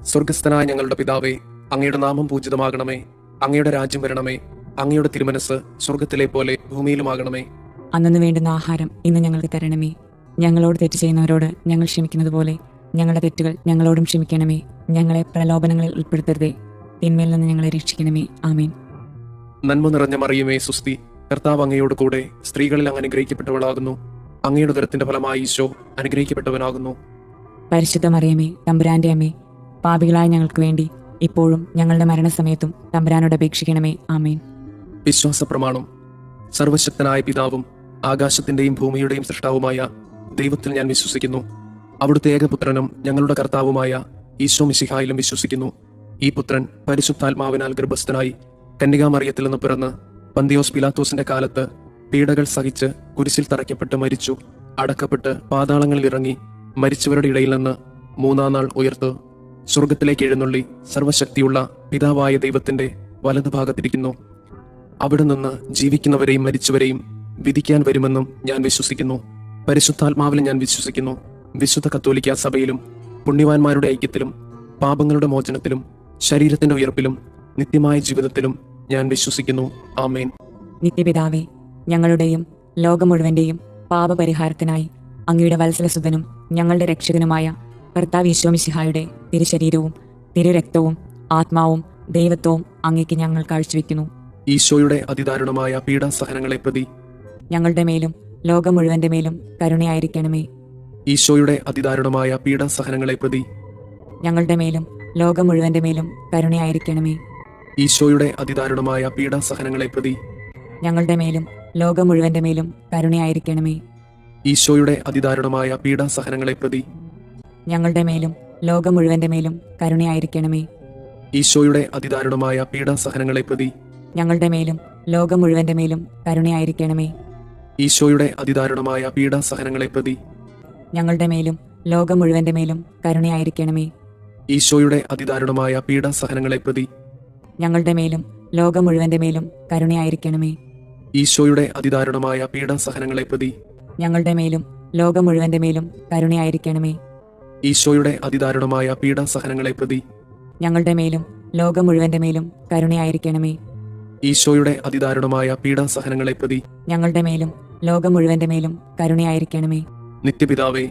സ്വർഗസ്ഥനായ ഞങ്ങളുടെ പിതാവേ, അങ്ങയുടെ നാമം പൂജിതമാകണമേ. അങ്ങയുടെ രാജ്യം വരണമേ. അങ്ങയുടെ തിരുമനസ് സ്വർഗത്തിലെ പോലെ ഭൂമിയിലുമാകണമേ. അന്നു വേണ്ടുന്ന ആഹാരം ഇന്ന് ഞങ്ങൾക്ക് തരണമേ. ഞങ്ങളോട് തെറ്റ് ചെയ്യുന്നവരോട് ഞങ്ങൾ ക്ഷമിക്കുന്നത് പോലെ ഞങ്ങളുടെ തെറ്റുകൾ ഞങ്ങളോടും ക്ഷമിക്കണമേ. ഞങ്ങളെ പ്രലോഭനങ്ങളിൽ ഉൾപ്പെടുത്തരുതേ, തിന്മയിൽ നിന്ന് ഞങ്ങളെ രക്ഷിക്കണമേ. ആമേൻ. നന്മ നിറഞ്ഞ മറിയമേ, സുസ്തി. കർത്താവ് അങ്ങയോട് കൂടെ സ്ത്രീകളിൽ അങ്ങ് അനുഗ്രഹിക്കപ്പെട്ടവളാകുന്നു. അങ്ങയുടെ ഉദരത്തിന്റെ ഫലമായി ഈശോ അനുഗ്രഹിക്കപ്പെട്ടവനാകുന്നു. പരിശുദ്ധ മറിയമേ, തമ്പുരാന്റെ അമ്മേ, പാപികളായ ഞങ്ങൾക്ക് വേണ്ടി ഇപ്പോഴും ഞങ്ങളുടെ മരണസമയത്തും തമ്പുരാനോട് അപേക്ഷിക്കണമേ. ആമേൻ. വിശ്വാസ പ്രമാണം. സർവശക്തനായ പിതാവും ആകാശത്തിന്റെയും ഭൂമിയുടെയും സൃഷ്ടാവുമായ ദൈവത്തിൽ ഞാൻ വിശ്വസിക്കുന്നു. അവിടുത്തെ ഏകപുത്രനും ഞങ്ങളുടെ കർത്താവുമായ ഈശോ മിശിഹായിലും വിശ്വസിക്കുന്നു. ഈ പുത്രൻ പരിശുദ്ധാത്മാവിനാൽ ഗർഭസ്ഥനായി കന്യകാമറിയത്തിൽ നിന്ന് പിറന്ന് പന്തിയോസ് പിലാത്തോസിന്റെ കാലത്ത് പീഡകൾ സഹിച്ച് കുരിശിൽ തറയ്ക്കപ്പെട്ട് മരിച്ചു, അടക്കപ്പെട്ട് പാതാളങ്ങളിൽ ഇറങ്ങി, മരിച്ചവരുടെ ഇടയിൽ നിന്ന് മൂന്നാം നാൾ ഉയർത്ത് സ്വർഗത്തിലേക്ക് എഴുന്നള്ളി സർവശക്തിയുള്ള പിതാവായ ദൈവത്തിന്റെ വലതുഭാഗത്തിരിക്കുന്നു. അവിടെ നിന്ന് ജീവിക്കുന്നവരെയും മരിച്ചവരെയും വിധിക്കാൻ വരുമെന്നും ഞാൻ വിശ്വസിക്കുന്നു. പരിശുദ്ധാത്മാവിൽ ഞാൻ വിശ്വസിക്കുന്നു. വിശുദ്ധ കത്തോലിക്കാ സഭയിലും പുണ്യവാന്മാരുടെ ഐക്യത്തിലും പാപങ്ങളുടെ മോചനത്തിലും ശരീരത്തിന്റെ ഉയർപ്പിലും നിത്യമായ ജീവിതത്തിലും ഞാൻ വിശ്വസിക്കുന്നു. ആമേൻ. നിത്യപിതാവേ, ഞങ്ങളുടെയും ലോകം മുഴുവന്റെയും പാപപരിഹാരത്തിനായി അങ്ങയുടെ വത്സലസുതനും ഞങ്ങളുടെ രക്ഷകനുമായ കർത്താവ് ഈശോ മിശിഹായുടെ തിരുശരീരവും തിരുരക്തവും ആത്മാവും ദൈവത്വവും അങ്ങേക്ക് ഞങ്ങൾ കാഴ്ചവെക്കുന്നു. ഈശോയുടെ അതിദാരുണമായ പീഡാസഹനങ്ങളെ പ്രതി ഞങ്ങളുടെ മേലും ലോകം മുഴുവന്റെ മേലും കരുണയായിരിക്കണമേ. ഈശോയുടെ അതിദാരുണമായ പീഡാസഹനങ്ങളെ പ്രതി ഞങ്ങളുടെ മേലും ലോകം മുഴുവന്റെ മേലും കരുണയായിരിക്കണമേ. ഈശോയുടെ അതിദാരുണമായ പീഡാസഹനങ്ങളെ പ്രതി ഞങ്ങളുടെ മേലും ലോകം മുഴുവന്റെ മേലും കരുണയായിരിക്കണമേ. ഈശോയുടെ അതിദാരുണമായ പീഡാസഹനങ്ങളെ പ്രതി ഞങ്ങളുടെ മേലും ലോകം മുഴുവന്റെ മേലും കരുണയായിരിക്കണമേ. ഈശോയുടെ അതിദാരുണമായ പീഡാസഹനങ്ങളെ പ്രതി ഞങ്ങളുടെ മേലും ലോകം മുഴുവന്റെ മേലും കരുണയായിരിക്കണമേ. ഈശോയുടെ അതിദാരുണമായ പീഡാസഹനങ്ങളെ പ്രതി ഞങ്ങളുടെ മേലും ലോകം മുഴുവന്റെ മേലും കരുണയായിരിക്കണമേ. ഈശോയുടെ അതിദാരുണമായ പീഡാസഹനങ്ങളെ പ്രതി ഞങ്ങളുടെ മേലും ലോകം മുഴുവന്റെ മേലും കരുണയായിരിക്കണമേ. ഈശോയുടെ അതിദാരുണമായ പീഡാസഹനങ്ങളെ പ്രതി ഞങ്ങളുടെ മേലും ലോകം മുഴുവന്റെ മേലും കരുണയായിരിക്കണമേ. ഈശോയുടെ അതിദാരുണമായ പീഡാസഹനങ്ങളെ പ്രതി ഞങ്ങളുടെ മേലും ലോകം മുഴുവന്റെ മേലും കരുണയായിരിക്കണമേ. ഈശോയുടെ അതിദാരുണമായ പീഡാസഹനങ്ങളെ പ്രതി ഞങ്ങളുടെ മേലും ലോകം മുഴുവന്റെ മേലും കരുണയായിരിക്കണമേ. നിത്യപിതാവേ,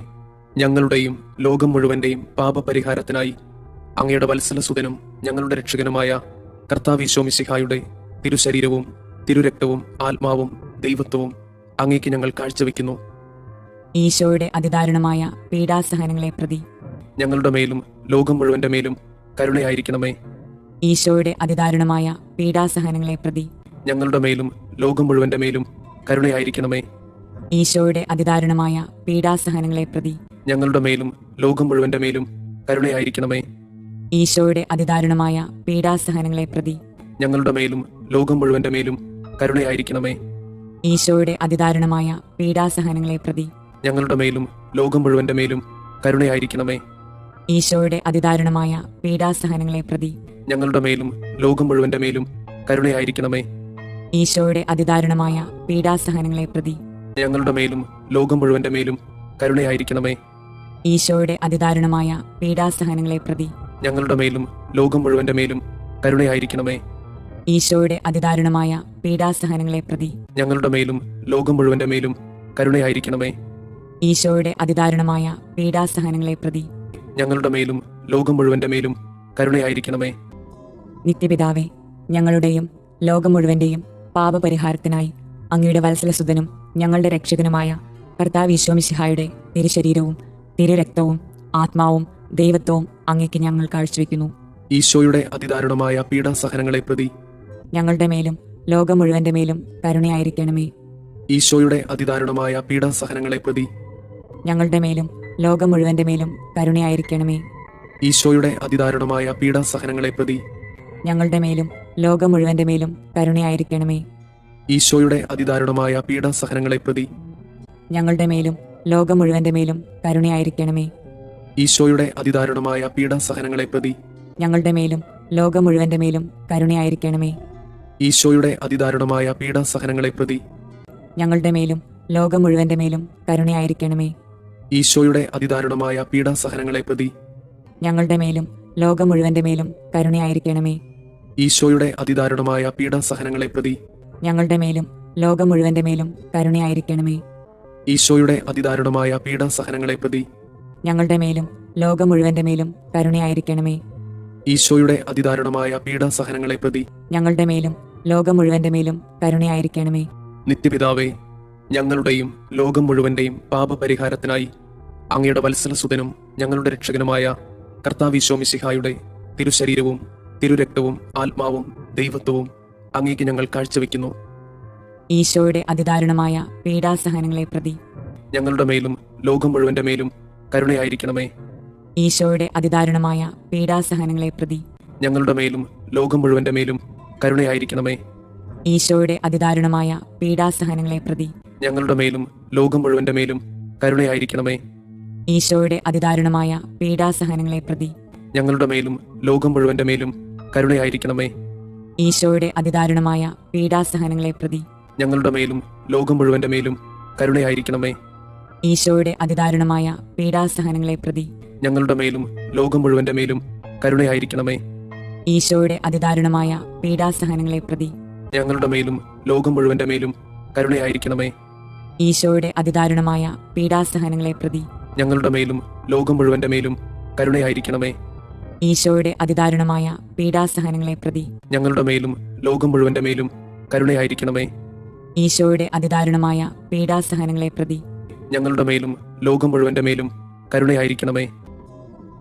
ഞങ്ങളുടെയും ലോകം മുഴുവന്റെയും പാപപരിഹാരത്തിനായി അങ്ങയുടെ വത്സലസുതനും ഞങ്ങളുടെ രക്ഷകനുമായ കർത്താവ് ഈശോ മിശിഹായുടെ തിരുശരീരവും തിരുരക്തവും ആത്മാവും ദൈവത്വവും അങ്ങേക്ക് ഞങ്ങൾ കാഴ്ചവെക്കുന്നു. ഈശോയുടെ അതിദാരുണമായ പീഡാസഹനങ്ങളെ പ്രതി ഞങ്ങളുടെ മേലും ലോകം മുഴുവന്റെ മേലും കരുണയായിരിക്കണമേ. ഈശോയുടെ അതിദാരുണമായ പീഡാസഹനങ്ങളെ പ്രതി ഞങ്ങളുടെ മേലും ലോകം മുഴുവന്റെ മേലും കരുണയായിരിക്കണമേ. ഈശോയുടെ അതിദാരുണമായ പീഡാസഹനങ്ങളെ പ്രതി ഞങ്ങളുടെ മേലും ലോകം മുഴുവന്റെ മേലും കരുണയായിരിക്കണമേ. ഈശോയുടെ അതിദാരുണമായ പീഡാസഹനങ്ങളെ പ്രതി ഞങ്ങളുടെ മേലും ലോകം മുഴുവന്റെ മേലും കരുണയായിരിക്കണമേ. ഈശോയുടെ അതിദാരുണമായ പീഡാസഹനങ്ങളെ പ്രതി ഞങ്ങളുടെ മേലും ലോകം മുഴുവന്റെ മേലും കരുണയായിരിക്കണമേ. ഈശോയുടെ അതിദാരുണമായ പീഡാസഹനങ്ങളെ പ്രതി ഞങ്ങളുടെ മേലും ലോകം മുഴുവന്റെ മേലും കരുണയായിരിക്കണമേ. ഈശോയുടെ അതിദാരുണമായ പീഡാസഹനങ്ങളെ പ്രതി ഞങ്ങളുടെ മേലും ലോകം മുഴുവന്റെ മേലും കരുണയായിരിക്കണമേ. ഈശോയുടെ അതിദാരുണമായ പീഡാസഹനങ്ങളെ പ്രതി ഞങ്ങളുടെ മേലും ലോകം മുഴുവന്റെ മേലും കരുണയായിരിക്കണമേ. ഈശോയുടെ അതിദാരുണമായ പീഡാസഹനങ്ങളെ പ്രതി ഞങ്ങളുടെ മേലും ലോകം മുഴുവന്റെ മേലും കരുണയായിരിക്കണമേ. ഈശോയുടെ അതിദാരുണമായ പീഡാസഹനങ്ങളെ പ്രതി ഞങ്ങളുടെ മേലും ലോകം മുഴുവന്റെ മേലും കരുണയായിരിക്കണമേ. നിത്യപിതാവേ, ഞങ്ങളുടെയും ലോകം മുഴുവന്റെയും പാപപരിഹാരത്തിനായി അങ്ങയുടെ വത്സലസുതനും ഞങ്ങളുടെ രക്ഷകനുമായ കർത്താവ് ഈശോ മിശിഹായുടെ തിരുശരീരവും തിരുരക്തവും ആത്മാവും ദൈവത്വവും അങ്ങേക്ക് ഞങ്ങൾ കാഴ്ചവെക്കുന്നു. ഈശോയുടെ അതിദാരുണമായ പീഡാസഹനങ്ങളെ പ്രതി ഞങ്ങളുടെ മേലും ലോകം മുഴുവന്റെ മേലും കരുണയായിരിക്കണമേ. ഈശോയുടെ അതിദാരുണമായ പീഡാസഹനങ്ങളെ പ്രതി ഞങ്ങളുടെ മേലും ലോകം മുഴുവന്റെ മേലും കരുണയായിരിക്കണമേ. ഈശോയുടെ അതിദാരുണമായ പീഡാസഹനങ്ങളെ പ്രതി ഞങ്ങളുടെ മേലും ലോകം മുഴുവന്റെ മേലും കരുണയായിരിക്കണമേ. ഈശോയുടെ അതിദാരുണമായ പീഡാസഹനങ്ങളെ പ്രതി ഞങ്ങളുടെ മേലും ലോകം മുഴുവന്റെ മേലും കരുണയായിരിക്കണമേ. ഈശോയുടെ അതിദാരുണമായ പീഡാസഹനങ്ങളെ പ്രതി ഞങ്ങളുടെ മേലും ലോകം മുഴുവന്റെ മേലും കരുണയായിരിക്കണമേ. ഈശോയുടെ അതിദാരുണമായ പീഡാസഹനങ്ങളെ പ്രതി ഞങ്ങളുടെ മേലും ലോകം മുഴുവന്റെ മേലും കരുണയായിരിക്കണമേ. ഈശോയുടെ അതിദാരുണമായ പീഡാസഹനങ്ങളെ പ്രതി ഞങ്ങളുടെ മേലും ലോകം മുഴുവന്റെ മേലും കരുണയായിരിക്കണമേ. ഈശോയുടെ അതിദാരുണമായ പീഡാസഹനങ്ങളെ പ്രതി ഞങ്ങളുടെ മേലും ലോകം മുഴുവന്റെ മേലും കരുണയായിരിക്കണമേ. ഈശോയുടെ അതിദാരുണമായ പീഡാസഹനങ്ങളെ പ്രതി ഞങ്ങളുടെ മേലും ലോകം മുഴുവന്റെ മേലും കരുണയായിരിക്കണമേ. ഈശോയുടെ അതിദാരുണമായ പീഡാസഹനങ്ങളെ പ്രതി ഞങ്ങളുടെ മേലും ലോകം മുഴുവന്റെ മേലും കരുണയായിരിക്കണമേ. നിത്യപിതാവേ, ഞങ്ങളുടെയും ലോകം മുഴുവന്റെയും പാപപരിഹാരത്തിനായി അങ്ങയുടെ വത്സലസുതനും ഞങ്ങളുടെ രക്ഷകനുമായ കർത്താവീശോ മിശിഹായുടെ തിരുശരീരവും തിരുരക്തവും ആത്മാവും ദൈവത്വവും അങ്ങേക്ക് ഞങ്ങൾ കാഴ്ചവെക്കുന്നു. ഈശോയുടെ അതിദാരുണമായ പീഡാസഹനങ്ങളെ പ്രതി ഞങ്ങളുടെ മേലും ലോകം മുഴുവന്റെ മേലും കരുണയായിരിക്കണമേ. ഈശോയുടെ അതിദാരുണമായ പീഡാസഹനങ്ങളെ പ്രതി ഞങ്ങളുടെ മേലും ലോകം മുഴുവന്റെ മേലും കരുണയായിരിക്കണമേ. ഈശോയുടെ അതിദാരുണമായ പീഡാസഹനങ്ങളെ പ്രതി ഞങ്ങളുടെ മേലും ലോകം മുഴുവന്റെ മേലും കരുണയായിരിക്കണമേ. ഈശോയുടെ അതിദാരുണമായ പീഡാസഹനങ്ങളെ പ്രതി ഞങ്ങളുടെ മേലും ലോകം മുഴുവന്റെ മേലും കരുണയായിരിക്കണമേ. ഈശോയുടെ അതിദാരുണമായ പീഡാസഹനങ്ങളെ പ്രതി ഞങ്ങളുടെ മേലും ലോകം മുഴുവന്റെ മേലും കരുണയായിരിക്കണമേ. ഈശോയുടെ അതിദാരുണമായ പീഡാസഹനങ്ങളെ പ്രതി ഞങ്ങളുടെ മേലും ലോകം മുഴുവന്റെ മേലും കരുണയായിരിക്കണമേ. ഈശോയുടെ അതിദാരുണമായ പീഡാസഹനങ്ങളെ പ്രതി ഞങ്ങളുടെ മേലും ലോകം മുഴുവന്റെ മേലും കരുണയായിരിക്കണമേ. ഈശോയുടെ അതിദാരുണമായ പീഡാസഹനങ്ങളെ പ്രതി ഞങ്ങളുടെ മേലും ലോകം മുഴുവന്റെ മേലും കരുണയായിരിക്കണമേ. ഈശോയുടെ അതിദാരുണമായ പീഡാസഹനങ്ങളെ പ്രതി ഞങ്ങളുടെ മേലും ലോകം മുഴുവന്റെ മേലും കരുണയായിരിക്കണമേ. ഈശോയുടെ അതിദാരുണമായ പീഡാസഹനങ്ങളെ പ്രതി ഞങ്ങളുടെ മേലും ലോകം മുഴുവന്റെ മേലും കരുണയായിരിക്കണമേ.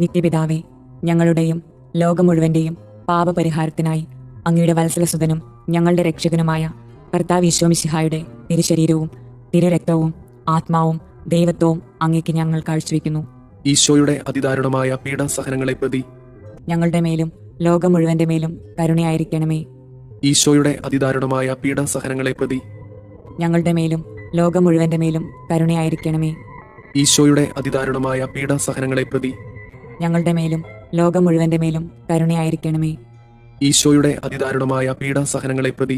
നിത്യപിതാവേ, ഞങ്ങളുടെയും ലോകം മുഴുവന്റെയും പാപപരിഹാരത്തിനായി അങ്ങയുടെ വത്സലസുതനും ഞങ്ങളുടെ രക്ഷകനുമായ കർത്താവ് ഈശോ മിശിഹായുടെ തിരുശരീരവും തിരുരക്തവും ആത്മാവും ദൈവത്വവും അങ്ങേക്ക് ഞങ്ങൾ കാഴ്ചവെക്കുന്നു. ഈശോയുടെ അതിദാരുണമായ പീഡാസഹനങ്ങളെ പ്രതി ഞങ്ങളുടെ മേലും ലോകം മുഴുവന്റെ മേലും കരുണയായിരിക്കണമേ. ഈശോയുടെ അതിദാരുണമായ പീഡാസഹനങ്ങളെ പ്രതി ഞങ്ങളുടെ മേലും ലോകം മുഴുവന്റെ മേലും കരുണയായിരിക്കണമേ. ഈശോയുടെ അതിദാരുണമായ പീഡാസഹനങ്ങളെ പ്രതി ഞങ്ങളുടെ മേലും ലോകം മുഴുവന്റെ മേലും കരുണയായിരിക്കണമേ. ഈശോയുടെ അതിദാരുണമായ പീഡാസഹനങ്ങളെ പ്രതി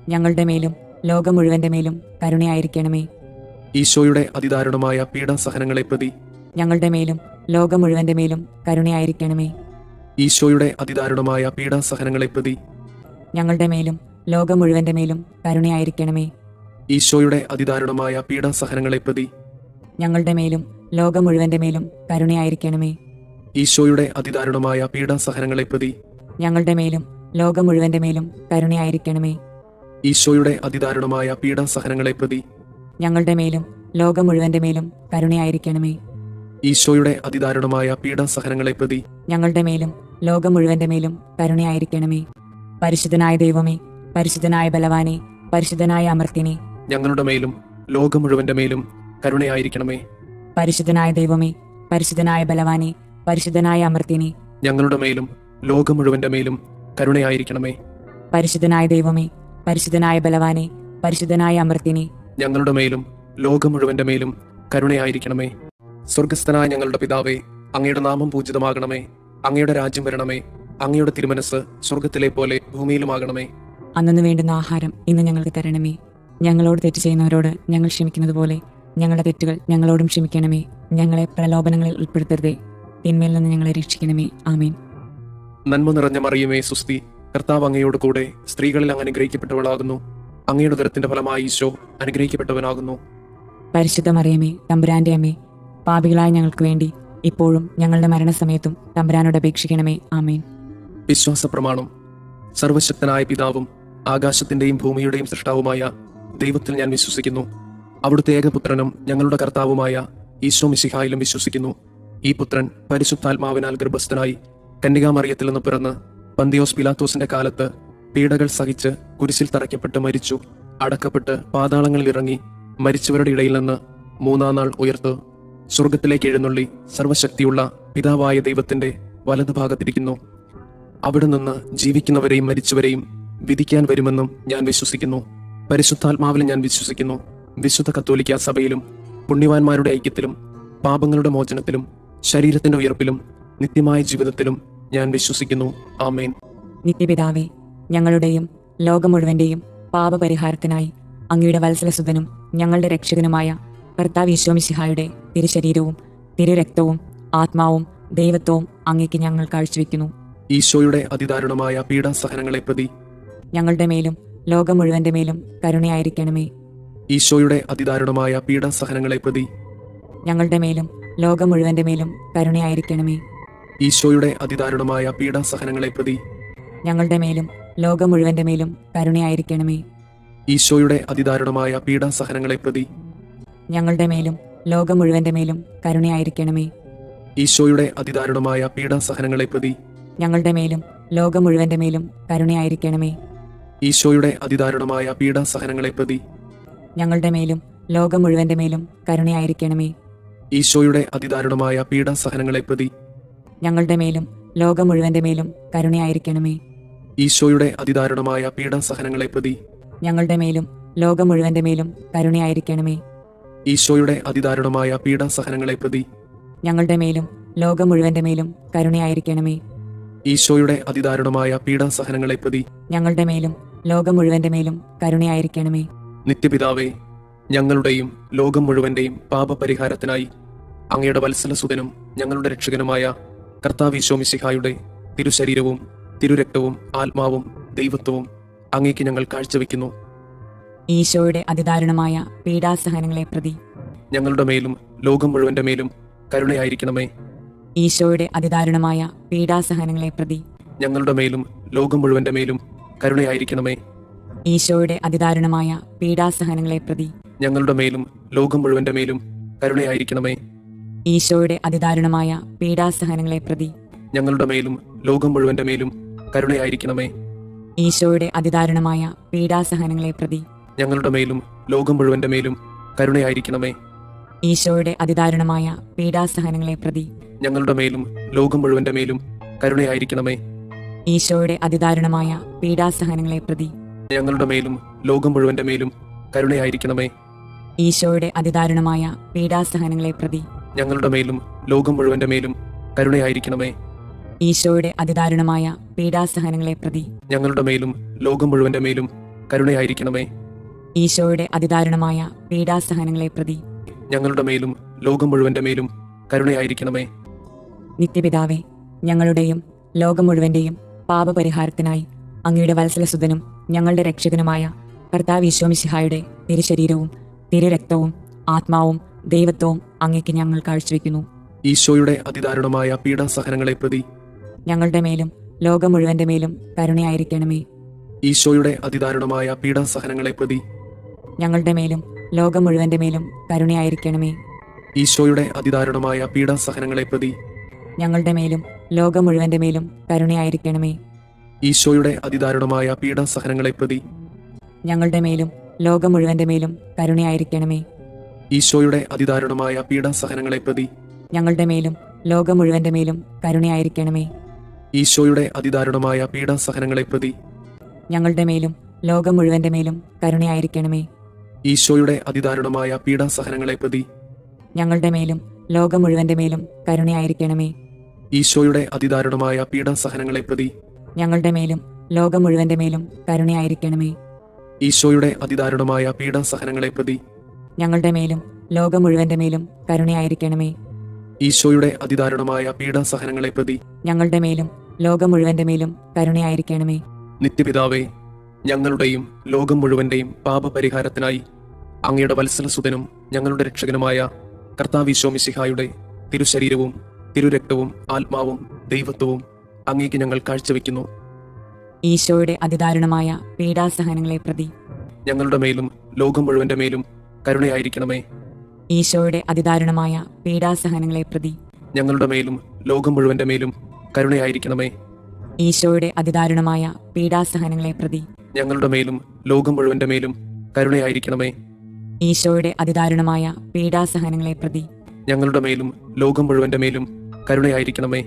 ഞങ്ങളുടെ മേലും ലോകം മുഴുവന്റെ മേലും കരുണയായിരിക്കണമേ. ഈശോയുടെ അതിദാരുണമായ പീഡാസഹനങ്ങളെ പ്രതി ഞങ്ങളുടെ മേലും ലോകം മുഴുവന്റെ മേലും കരുണയായിരിക്കണമേ. ഈശോയുടെ അതിദാരുണമായ പീഡാസഹനങ്ങളെ പ്രതി ഞങ്ങളുടെ മേലും ലോകം മുഴുവന്റെ മേലും കരുണയായിരിക്കണമേ. ഈശോയുടെ അതിദാരുണമായ പീഡാസഹനങ്ങളെ പ്രതി ഞങ്ങളുടെ മേലും ലോകം മുഴുവന്റെ മേലും കരുണയായിരിക്കണമേ. ഈശോയുടെ അതിദാരുണമായ പീഡാസഹനങ്ങളെ പ്രതി ഞങ്ങളുടെ മേലും ലോകം മുഴുവന്റെ മേലും കരുണയായിരിക്കണമേ. ഈശോയുടെ അതിദാരുണമായ പീഡാസഹനങ്ങളെ പ്രതി ഞങ്ങളുടെ മേലും ലോകം മുഴുവന്റെ മേലും കരുണയായിരിക്കണമേ. ഈശോയുടെ അതിദാരുണമായ പീഡാസഹനങ്ങളെ പ്രതി ഞങ്ങളുടെ മേലും ലോകം മുഴുവന്റെ മേലും കരുണയായിരിക്കണമേ. പരിശുദ്ധനായ ദൈവമേ, പരിശുദ്ധനായ ബലവാനെ, പരിശുദ്ധനായ അമർത്യനെ, ഞങ്ങളുടെ മേലും ലോകം മുഴുവന്റെ മേലും കരുണയായിരിക്കണമേ. പരിശുദ്ധനായ ദൈവമേ, പരിശുദ്ധനായ ബലവാനെ, പരിശുദ്ധനായ അമർത്യനെ, ഞങ്ങളുടെ മേലും ലോകം മുഴുവന്റെ മേലും കരുണയായിരിക്കണമേ. പരിശുദ്ധനായ ദൈവമേ, പരിശുദ്ധനായ ബലവാനെ, പരിശുദ്ധനായ അമർത്യനെ, ഞങ്ങളുടെ മേലും ലോകം മുഴുവന്റെ മേലും കരുണയായിരിക്കണമേ. സ്വർഗസ്ഥനായ ഞങ്ങളുടെ പിതാവേ, അങ്ങയുടെ നാമം പൂജിതമാകണമേ. അങ്ങയുടെ രാജ്യം വരണമേ. അങ്ങയുടെ തിരുമനസ് സ്വർഗത്തിലെ പോലെ ഭൂമിയിലുമാകണമേ. അന്നു വേണ്ടുന്ന ആഹാരം ഇന്ന് ഞങ്ങൾക്ക് തരണമേ. ഞങ്ങളോട് തെറ്റ് ചെയ്യുന്നവരോട് ഞങ്ങൾ ക്ഷമിക്കുന്നത് പോലെ ഞങ്ങളുടെ തെറ്റുകൾ ഞങ്ങളോടും ക്ഷമിക്കണമേ. ഞങ്ങളെ പ്രലോഭനങ്ങളിൽ ഉൾപ്പെടുത്തരുതേ, തിന്മയിൽ നിന്ന് ഞങ്ങളെ രക്ഷിക്കണമേ. ആമേൻ. നന്മ നിറഞ്ഞ മറിയമേ, സുസ്തി, കർത്താവ് അങ്ങയോട് കൂടെ സ്ത്രീകളിൽ അങ്ങ് അനുഗ്രഹിക്കപ്പെട്ടവളാകുന്നു. അങ്ങയുടെ ഉദരത്തിന്റെ ഫലമായി ഈശോ അനുഗ്രഹിക്കപ്പെട്ടവനാകുന്നു. പരിശുദ്ധ മറിയമേ, തമ്പുരാന്റെ അമ്മേ, പാപികളായ ഞങ്ങൾക്ക് വേണ്ടി ഇപ്പോഴും ഞങ്ങളുടെ മരണസമയത്തും തമ്പുരാനോട് അപേക്ഷിക്കണമേ. ആമേൻ. വിശ്വാസ പ്രമാണം. സർവശക്തനായ പിതാവും ആകാശത്തിന്റെയും ഭൂമിയുടെയും സൃഷ്ടാവുമായ ദൈവത്തിൽ ഞാൻ വിശ്വസിക്കുന്നു. അവിടുത്തെ ഏകപുത്രനും ഞങ്ങളുടെ കർത്താവുമായ ഈശോ മിശിഹായിലും വിശ്വസിക്കുന്നു. ഈ പുത്രൻ പരിശുദ്ധാത്മാവിനാൽ ഗർഭസ്ഥനായി കന്യകാമറിയത്തിൽ നിന്ന് പിറന്ന് പന്തിയോസ് പിലാത്തോസിന്റെ കാലത്ത് പീഡകൾ സഹിച്ച് കുരിശിൽ തറയ്ക്കപ്പെട്ട് മരിച്ചു, അടക്കപ്പെട്ട് പാതാളങ്ങളിൽ ഇറങ്ങി, മരിച്ചവരുടെ ഇടയിൽ നിന്ന് മൂന്നാം നാൾ ഉയർത്ത് സ്വർഗത്തിലേക്ക് എഴുന്നള്ളി സർവശക്തിയുള്ള പിതാവായ ദൈവത്തിന്റെ വലതുഭാഗത്തിരിക്കുന്നു. അവിടെ നിന്ന് ജീവിക്കുന്നവരെയും മരിച്ചവരെയും വിധിക്കാൻ വരുമെന്നും ഞാൻ വിശ്വസിക്കുന്നു. പരിശുദ്ധാത്മാവിലും ഞാൻ വിശ്വസിക്കുന്നു. വിശുദ്ധ കത്തോലിക്ക സഭയിലും പുണ്യവാന്മാരുടെ ഐക്യത്തിലും പാപങ്ങളുടെ മോചനത്തിലും ശരീരത്തിന്റെ ഉയർപ്പിലും നിത്യമായ ജീവിതത്തിലും ഞാൻ വിശ്വസിക്കുന്നു. ആമേൻ. നിത്യപിതാവേ, ഞങ്ങളുടെയും ലോകം മുഴുവന്റെയും പാപപരിഹാരത്തിനായി അങ്ങയുടെ വത്സലസുതനും ഞങ്ങളുടെ രക്ഷകനുമായ കർത്താവ് ഈശോ മിശിഹായുടെ തിരുശരീരവും തിരുരക്തവും ആത്മാവും ദൈവത്വവും അങ്ങേക്ക് ഞങ്ങൾ കാഴ്ചവെക്കുന്നു. ഈശോയുടെ അതിദാരുണമായ പീഡാസഹനങ്ങളെ പ്രതി ഞങ്ങളുടെ മേലും ലോകം മുഴുവന്റെ മേലും കരുണയായിരിക്കണമേ. ഈശോയുടെ അതിദാരുണമായ പീഡാസഹനങ്ങളെ പ്രതി ഞങ്ങളുടെ മേലും ലോകം മുഴുവന്റെ മേലും കരുണയായിരിക്കണമേ. ഈശോയുടെ അതിദാരുണമായ പീഡാസഹനങ്ങളെ പ്രതി ഞങ്ങളുടെ മേലും ലോകം മുഴുവന്റെ മേലും കരുണയായിരിക്കണമേ. ഈശോയുടെ അതിദാരുണമായ പീഡാസഹനങ്ങളെ പ്രതി ഞങ്ങളുടെ മേലും ലോകം മുഴുവന്റെ മേലും കരുണയായിരിക്കണമേ. ഈശോയുടെ അതിദാരുണമായ പീഡാസഹനങ്ങളെ പ്രതി ഞങ്ങളുടെ മേലും ലോകം മുഴുവന്റെ മേലും കരുണയായിരിക്കണമേ. ഈശോയുടെ അതിദാരുണമായ പീഡാസഹനങ്ങളെ പ്രതി ഞങ്ങളുടെ മേലും ലോകം മുഴുവന്റെ മേലും കരുണയായിരിക്കണമേ. ഈശോയുടെ അതിദാരുണമായ പീഡാസഹനങ്ങളെ പ്രതി ഞങ്ങളുടെ മേലും ലോകം മുഴുവന്റെ മേലും കരുണയായിരിക്കണമേ. ഈശോയുടെ അതിദാരുണമായ പീഡാസഹനങ്ങളെ പ്രതി ഞങ്ങളുടെ മേലും ലോകം മുഴുവന്റെ മേലും കരുണയായിരിക്കണമേ. ഈശോയുടെ അതിദാരുണമായ പീഡാസഹനങ്ങളെ പ്രതി ഞങ്ങളുടെ മേലും ലോകം മുഴുവന്റെ മേലും കരുണയായിരിക്കണമേ. ഈശോയുടെ അതിദാരുണമായ പീഡാസഹനങ്ങളെ പ്രതി ഞങ്ങളുടെ മേലും ലോകം മുഴുവന്റെ മേലും കരുണയായിരിക്കണമേ. നിത്യപിതാവേ, ഞങ്ങളുടെയും ലോകം മുഴുവന്റെയും പാപപരിഹാരത്തിനായി അങ്ങയുടെ വത്സലസുതനും ഞങ്ങളുടെ രക്ഷകനുമായ കർത്താവ് മിശിഹായുടെ തിരുശരീരവും തിരുരക്തവും ആത്മാവും ദൈവത്വവും അങ്ങേക്ക് ഞങ്ങൾ കാഴ്ചവെക്കുന്നു. ഈശോയുടെ അതിദാരുണമായ പീഡാസഹനങ്ങളെ പ്രതി ഞങ്ങളുടെ മേലും ലോകം മുഴുവന്റെ മേലും കരുണയായിരിക്കണമേ. ഈശോയുടെ അതിദാരുണമായ പീഡാസഹനങ്ങളെ പ്രതി ഞങ്ങളുടെ മേലും ലോകം മുഴുവന്റെ മേലും കരുണയായിരിക്കണമേ. ഈശോയുടെ അതിദാരുണമായ പീഡാസഹനങ്ങളെ പ്രതി ഞങ്ങളുടെ മേലും ലോകം മുഴുവന്റെ മേലും കരുണയായിരിക്കണമേ. ഈശോയുടെ അതിദാരുണമായ പീഡാസഹനങ്ങളെ പ്രതി ഞങ്ങളുടെ മേലും ലോകം മുഴുവന്റെ മേലും കരുണയായിരിക്കണമേ. ഈശോയുടെ അതിദാരുണമായ പീഡാസഹനങ്ങളെ പ്രതി ഞങ്ങളുടെ മേലും ലോകം മുഴുവന്റെ മേലും കരുണയായിരിക്കണമേ. ഈശോയുടെ അതിദാരുണമായ പീഡാസഹനങ്ങളെ പ്രതി ഞങ്ങളുടെ മേലും ലോകം മുഴുവന്റെ മേലും കരുണയായിരിക്കണമേ. ഈശോയുടെ അതിദാരുണമായ പീഡാസഹനങ്ങളെ പ്രതി ഞങ്ങളുടെ മേലും ലോകം മുഴുവന്റെ മേലും കരുണയായിരിക്കണമേ. ഈശോയുടെ അതിദാരുണമായ പീഡാസഹനങ്ങളെ പ്രതി ഞങ്ങളുടെ മേലും ലോകം മുഴുവന്റെ മേലും കരുണയായിരിക്കണമേ. ഈശോയുടെ അതിദാരുണമായ പീഡാസഹനങ്ങളെ പ്രതി ഞങ്ങളുടെ മേലും ലോകം മുഴുവന്റെ മേലും കരുണയായിരിക്കണമേ. ഈശോയുടെ അതിദാരുണമായ പീഡാസഹനങ്ങളെ പ്രതി ഞങ്ങളുടെ മേലും ലോകം മുഴുവന്റെ മേലും കരുണയായിരിക്കണമേ. നിത്യപിതാവേ, ഞങ്ങളുടെയും ലോകം മുഴുവന്റെയും പാപപരിഹാരത്തിനായി അങ്ങയുടെ വത്സലസുതനും ഞങ്ങളുടെ രക്ഷകനുമായ കർത്താവ് മിശിഹായുടെ തിരുശരീരവും തിരുരക്തവും ആത്മാവും ദൈവത്വവും അങ്ങേക്ക് ഞങ്ങൾ കാഴ്ചവെക്കുന്നു. ഈശോയുടെ അതിദാരുണമായ പീഡാസഹനങ്ങളെ പ്രതി ഞങ്ങളുടെ മേലും ലോകം മുഴുവന്റെ മേലും കരുണയായിരിക്കണമേ. ഈശോയുടെ അതിദാരുണമായ പീഡാസഹനങ്ങളെ പ്രതി ഞങ്ങളുടെ മേലും ലോകം മുഴുവന്റെ മേലും കരുണയായിരിക്കണമേ. ഈശോയുടെ അതിദാരുണമായ പീഡാസഹനങ്ങളെ പ്രതി ഞങ്ങളുടെ മേലും ലോകം മുഴുവന്റെ മേലും കരുണയായിരിക്കണമേ. ഈശോയുടെ അതിദാരുണമായ പീഡാസഹനങ്ങളെ പ്രതി ഞങ്ങളുടെ മേലും ലോകം മുഴുവന്റെ മേലും കരുണയായിരിക്കണമേ. ഈശോയുടെ അതിദാരുണമായ പീഡാസഹനങ്ങളെ പ്രതി ഞങ്ങളുടെ മേലും ലോകം മുഴുവന്റെ മേലും കരുണയായിരിക്കണമേ. ഈശോയുടെ അതിദാരുണമായ പീഡാസഹനങ്ങളെ പ്രതി ഞങ്ങളുടെ മേലും ലോകം മുഴുവന്റെ മേലും കരുണയായിരിക്കണമേ. ഈശോയുടെ അതിദാരുണമായ പീഡാസഹനങ്ങളെ പ്രതി ഞങ്ങളുടെ മേലും ലോകം മുഴുവന്റെ മേലും കരുണയായിരിക്കണമേ. ഈശോയുടെ അതിദാരുണമായ പീഡാസഹനങ്ങളെ പ്രതി ഞങ്ങളുടെ മേലും ലോകം മുഴുവന്റെ മേലും കരുണയായിരിക്കണമേ. ഈശോയുടെ അതിദാരുണമായ പീഡാസഹനങ്ങളെ പ്രതി ഞങ്ങളുടെ മേലും ലോകം മുഴുവന്റെ മേലും കരുണയായിരിക്കണമേ. ഈശോയുടെ അതിദാരുണമായ പീഡാസഹനങ്ങളെ പ്രതി ഞങ്ങളുടെ മേലും ലോകം മുഴുവന്റെ മേലും കരുണയായിരിക്കണമേ. നിത്യപിതാവേ, ഞങ്ങളുടെയും ലോകം മുഴുവന്റെയും പാപപരിഹാരത്തിനായി അങ്ങയുടെ വത്സലസുതനും ഞങ്ങളുടെ രക്ഷകനുമായ കർത്താവ് മിശിഹായുടെ തിരുശരീരവും തിരുരക്തവും ആത്മാവും ദൈവത്വവും അങ്ങേക്ക് ഞങ്ങൾ കാഴ്ചവെക്കുന്നു. ഈശോയുടെ അതിദാരുണമായ പീഡാസഹനങ്ങളെ പ്രതി ഞങ്ങളുടെ മേലും ലോകം മുഴുവന്റെ മേലും കരുണയായിരിക്കണമേ. ഈശോയുടെ അതിദാരുണമായ പീഡാസഹനങ്ങളെ പ്രതി ഞങ്ങളുടെ മേലും ലോകം മുഴുവന്റെ മേലും കരുണയായിരിക്കണമേ. ഈശോയുടെ അതിദാരുണമായ പീഡാസഹനങ്ങളെ പ്രതി ഞങ്ങളുടെ മേലും ലോകം മുഴുവന്റെ മേലും കരുണയായിരിക്കണമേ. ഈശോയുടെ അതിദാരുണമായ പീഡാസഹനങ്ങളെ പ്രതി ഞങ്ങളുടെ മേലും ലോകം മുഴുവന്റെ മേലും കരുണയായിരിക്കണമേ.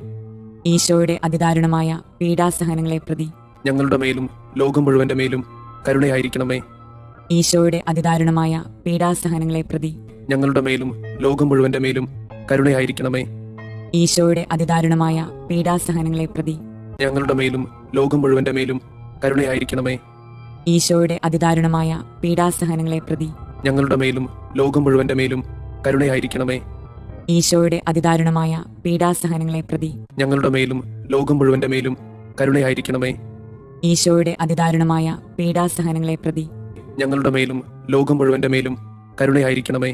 ഈശോയുടെ അതിദാരുണമായ പീഡാസഹനങ്ങളെ പ്രതി ഞങ്ങളുടെ മേലും ലോകം മുഴുവന്റെ മേലും കരുണയായിരിക്കണമേ. ഈശോയുടെ അതിദാരുണമായ പീഡാസഹനങ്ങളെ പ്രതി ഞങ്ങളുടെ മേലും ലോകം മുഴുവന്റെ മേലും കരുണയായിരിക്കണമേ. ഈശോയുടെ അതിദാരുണമായ പീഡാസഹനങ്ങളെ പ്രതി ഞങ്ങളുടെ മേലും ലോകം മുഴുവന്റെ മേലും കരുണയായിരിക്കണമേ. ഈശോയുടെ അതിദാരുണമായ പീഡാസഹനങ്ങളെ പ്രതി ഞങ്ങളുടെ മേലും ലോകം മുഴുവന്റെ മേലും കരുണയായിരിക്കണമേ. ഈശോയുടെ അതിദാരുണമായ പീഡാസഹനങ്ങളെ പ്രതി ഞങ്ങളുടെ മേലും ലോകം മുഴുവന്റെ മേലും കരുണയായിരിക്കണമേ. ഈശോയുടെ അതിദാരുണമായ പീഡാസഹനങ്ങളെ പ്രതി ഞങ്ങളുടെ മേലും ലോകം മുഴുവന്റെ മേലും കരുണയായിരിക്കണമേ.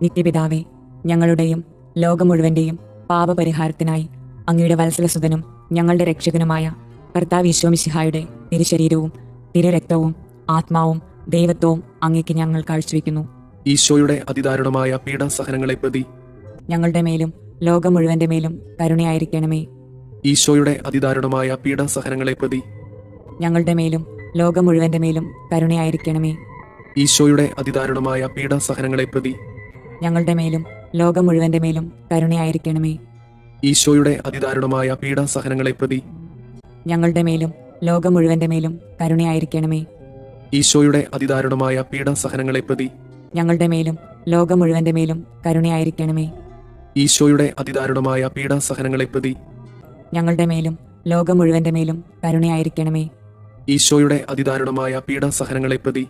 നിത്യപിതാവേ, ഞങ്ങളുടെയും ലോകം മുഴുവന്റെയും പാപപരിഹാരത്തിനായി അങ്ങയുടെ വത്സലസുതനും ഞങ്ങളുടെ രക്ഷകനുമായ കർത്താവ് ഈശോമിശിഹായുടെ തിരുശരീരവും തിരുരക്തവും ആത്മാവും ദൈവത്വവും അങ്ങേക്ക് ഞങ്ങൾ കാഴ്ചവെക്കുന്നു. ഈശോയുടെ അതിദാരുണമായ പീഡാസഹനങ്ങളെ പ്രതി ഞങ്ങളുടെ മേലും ലോകം മുഴുവന്റെ മേലും കരുണയായിരിക്കണമേ. ഈശോയുടെ അതിദാരുണമായ പീഡാസഹനങ്ങളെ പ്രതി ഞങ്ങളുടെ മേലും ലോകം മുഴുവന്റെ മേലും കരുണയായിരിക്കണമേ. ഈശോയുടെ അതിദാരുണമായ പീഡാസഹനങ്ങളെ പ്രതി ഞങ്ങളുടെ മേലും ലോകം മുഴുവന്റെ മേലും കരുണയായിരിക്കണമേ. ഈശോയുടെ അതിദാരുണമായ പീഡാസഹനങ്ങളെ പ്രതി ഞങ്ങളുടെ മേലും ലോകം മുഴുവന്റെ മേലും കരുണയായിരിക്കണമേ. ഈശോയുടെ അതിദാരുണമായ പീഡാസഹനങ്ങളെ പ്രതി ഞങ്ങളുടെ മേലും ലോകം മുഴുവന്റെ മേലും കരുണയായിരിക്കണമേ. ഈശോയുടെ അതിദാരുണമായ പീഡാസഹനങ്ങളെ പ്രതി ഞങ്ങളുടെ മേലും ലോകം മുഴുവന്റെ മേലും കരുണയായിരിക്കണമേ. ഈശോയുടെ അതിദാരുണമായ പീഡാസഹനങ്ങളെ പ്രതി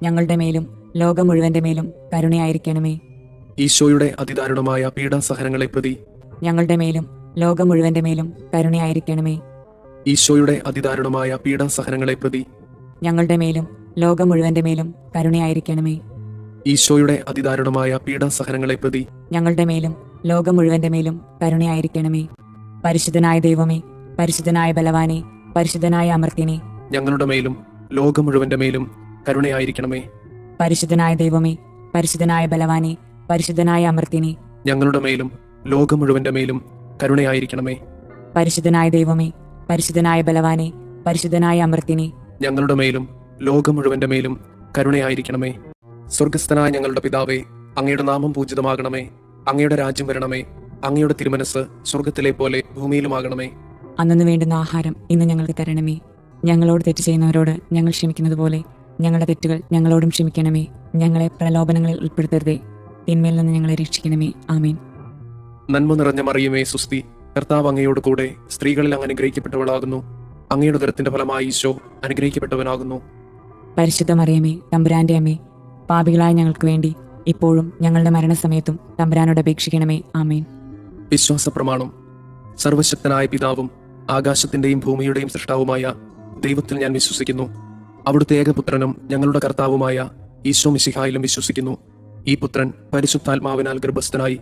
ഞങ്ങളുടെ മേലും ലോകം മുഴുവന്റെ മേലും കരുണയായിരിക്കണമേ. ഈശോയുടെ അതിദാരുണമായ പീഡാസഹനങ്ങളെ പ്രതി ഞങ്ങളുടെ മേലും ലോകം മുഴുവന്റെ മേലും കരുണയായിരിക്കണമേ. ഈശോയുടെ അതിദാരുണമായ പീഡാസഹനങ്ങളെ പ്രതി ഞങ്ങളുടെ മേലും ലോകം മുഴുവന്റെ മേലും കരുണയായിരിക്കണമേ. ഈശോയുടെ അതിദാരുണമായ പീഡാസഹനങ്ങളെ പ്രതി ഞങ്ങളുടെ മേലും ലോകം മുഴുവന്റെ മേലും കരുണയായിരിക്കണമേ. പരിശുദ്ധനായ ദൈവമേ, പരിശുദ്ധനായ ബലവാനെ, പരിശുദ്ധനായ അമർത്യനെ, ഞങ്ങളുടെ മേലും ലോകം മുഴുവന്റെ മേലും കരുണയായിരിക്കണമേ. പരിശുദ്ധനായ ദൈവമേ, പരിശുദ്ധനായ ബലവാനെ, പരിശുദ്ധനായ അമർത്യനെ, ഞങ്ങളുടെ മേലും ലോകം മുഴുവന്റെ മേലും കരുണയായിരിക്കണമേ. പരിശുദ്ധനായ ദൈവമേ, പരിശുദ്ധനായ ബലവാനെ, പരിശുദ്ധനായ അമർത്യനെ, ഞങ്ങളുടെ മേലും ലോകം മുഴുവന്റെ മേലും കരുണയായിരിക്കണമേ. സ്വർഗസ്ഥനായ ഞങ്ങളുടെ പിതാവേ, അങ്ങയുടെ നാമം പൂജിതമാകണമേ. അങ്ങയുടെ രാജ്യം വരണമേ. അങ്ങയുടെ തിരുമനസ് സ്വർഗത്തിലെ പോലെ ഭൂമിയിലുമാകണമേ. അന്നു വേണ്ടുന്ന ആഹാരം ഇന്ന് ഞങ്ങൾക്ക് തരണമേ. ഞങ്ങളോട് തെറ്റ് ചെയ്യുന്നവരോട് ഞങ്ങൾ ക്ഷമിക്കുന്നത് പോലെ ഞങ്ങളുടെ തെറ്റുകൾ ഞങ്ങളോടും ക്ഷമിക്കണമേ. ഞങ്ങളെ പ്രലോഭനങ്ങളിൽ ഉൾപ്പെടുത്തരുതേ, തിന്മയിൽ നിന്ന് ഞങ്ങളെ രക്ഷിക്കണമേ. ആമേൻ. നന്മ നിറഞ്ഞ മറിയമേ, സുസ്തി, കർത്താവ് അങ്ങയോട് കൂടെ സ്ത്രീകളിൽ അങ്ങ് അനുഗ്രഹിക്കപ്പെട്ടവളാകുന്നു. അങ്ങയുടെ ഉദരത്തിന്റെ ഫലമായി ഈശോ അനുഗ്രഹിക്കപ്പെട്ടവനാകുന്നു. പരിശുദ്ധ മറിയമേ, തമ്പുരാന്റെ അമ്മേ, പാപികളായ ഞങ്ങൾക്ക് വേണ്ടി ഇപ്പോഴും ഞങ്ങളുടെ മരണസമയത്തും തമ്പുരാനോട് അപേക്ഷിക്കണമേ. ആമേൻ. വിശ്വാസ പ്രമാണം. സർവശക്തനായ പിതാവും ആകാശത്തിന്റെയും ഭൂമിയുടെയും സൃഷ്ടാവുമായ ദൈവത്തിൽ ഞാൻ വിശ്വസിക്കുന്നു. അവിടുത്തെ ഏകപുത്രനും ഞങ്ങളുടെ കർത്താവുമായ ഈശോ മിശിഹായിലും വിശ്വസിക്കുന്നു. ഈ പുത്രൻ പരിശുദ്ധാത്മാവിനാൽ ഗർഭസ്ഥനായി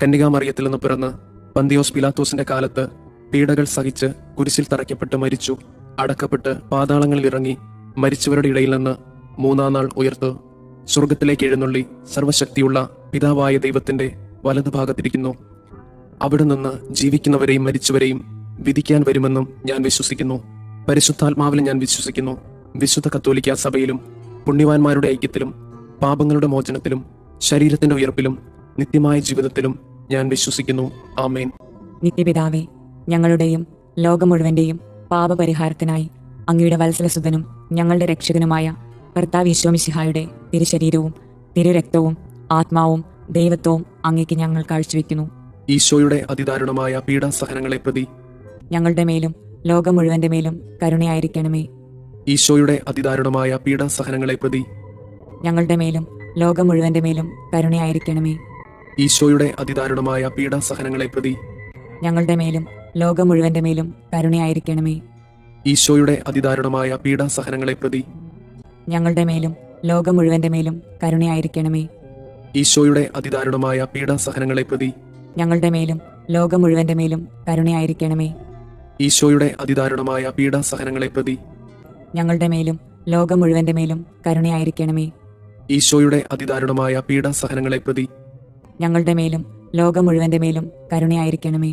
കന്യകാമറിയത്തിൽ നിന്ന് പിറന്ന് പന്തിയോസ് പിലാത്തോസിന്റെ കാലത്ത് പീഡകൾ സഹിച്ച് കുരിശിൽ തറയ്ക്കപ്പെട്ട് മരിച്ചു, അടക്കപ്പെട്ട് പാതാളങ്ങളിൽ ഇറങ്ങി മരിച്ചവരുടെ ഇടയിൽ നിന്ന് മൂന്നാം നാൾ ഉയർത്ത് സ്വർഗത്തിലേക്ക് എഴുന്നള്ളി സർവശക്തിയുള്ള പിതാവായ ദൈവത്തിന്റെ വലതുഭാഗത്തിരിക്കുന്നു. അവിടെ നിന്ന് ജീവിക്കുന്നവരെയും മരിച്ചവരെയും വിധിക്കാൻ വരുമെന്നും ഞാൻ വിശ്വസിക്കുന്നു. പരിശുദ്ധാത്മാവിലും ഞാൻ വിശ്വസിക്കുന്നു. വിശുദ്ധ കത്തോലിക്ക സഭയിലും പുണ്യവാന്മാരുടെ ഐക്യത്തിലും പാപങ്ങളുടെ മോചനത്തിലും ശരീരത്തിന്റെ ഉയർപ്പിലും നിത്യമായ ജീവിതത്തിലും ഞാൻ വിശ്വസിക്കുന്നു. ആമേൻ. നിത്യപിതാവേ, ഞങ്ങളുടെയും ലോകം മുഴുവന്റെയും പാപപരിഹാരത്തിനായി അങ്ങയുടെ വത്സലസുതനും ഞങ്ങളുടെ രക്ഷകനുമായ കർത്താവ് ഈശോമിശിഹായുടെ തിരുശരീരവും തിരുരക്തവും ആത്മാവും ദൈവത്വവും അങ്ങേക്ക് ഞങ്ങൾ കാഴ്ചവെക്കുന്നു. ഈശോയുടെ അതിദാരുണമായ പീഡാസഹനങ്ങളെ പ്രതി ഞങ്ങളുടെ മേലും ലോകം മുഴുവന്റെ മേലും കരുണയായിരിക്കണമേ. ഈശോയുടെ അതിദാരുണമായ പീഡാസഹനങ്ങളെ പ്രതി ഞങ്ങളുടെ മേലും ലോകം മുഴുവന്റെ മേലും കരുണയായിരിക്കണമേ. ഈശോയുടെ അതിദാരുണമായ പീഡാസഹനങ്ങളെ പ്രതി ഞങ്ങളുടെ മേലും ലോകം മുഴുവന്റെ മേലും കരുണയായിരിക്കണമേ. ഈശോയുടെ അതിദാരുണമായ പീഡാസഹനങ്ങളെ പ്രതി ഞങ്ങളുടെ മേലും ലോകം മുഴുവന്റെ മേലും കരുണയായിരിക്കണമേ. ഈശോയുടെ അതിദാരുണമായ പീഡാസഹനങ്ങളെ പ്രതി ഞങ്ങളുടെ മേലും ലോകം മുഴുവന്റെ മേലും കരുണയായിരിക്കണമേ. ഈശോയുടെ അതിദാരുണമായ പീഡാസഹനങ്ങളെ പ്രതി ഞങ്ങളുടെ മേലും ലോകം മുഴുവന്റെ മേലും കരുണയായിരിക്കണമേ. ഈശോയുടെ അതിദാരുണമായ പീഡാസഹനങ്ങളെ പ്രതി ഞങ്ങളുടെ മേലും ലോകം മുഴുവന്റെ മേലും കരുണയായിരിക്കണമേ.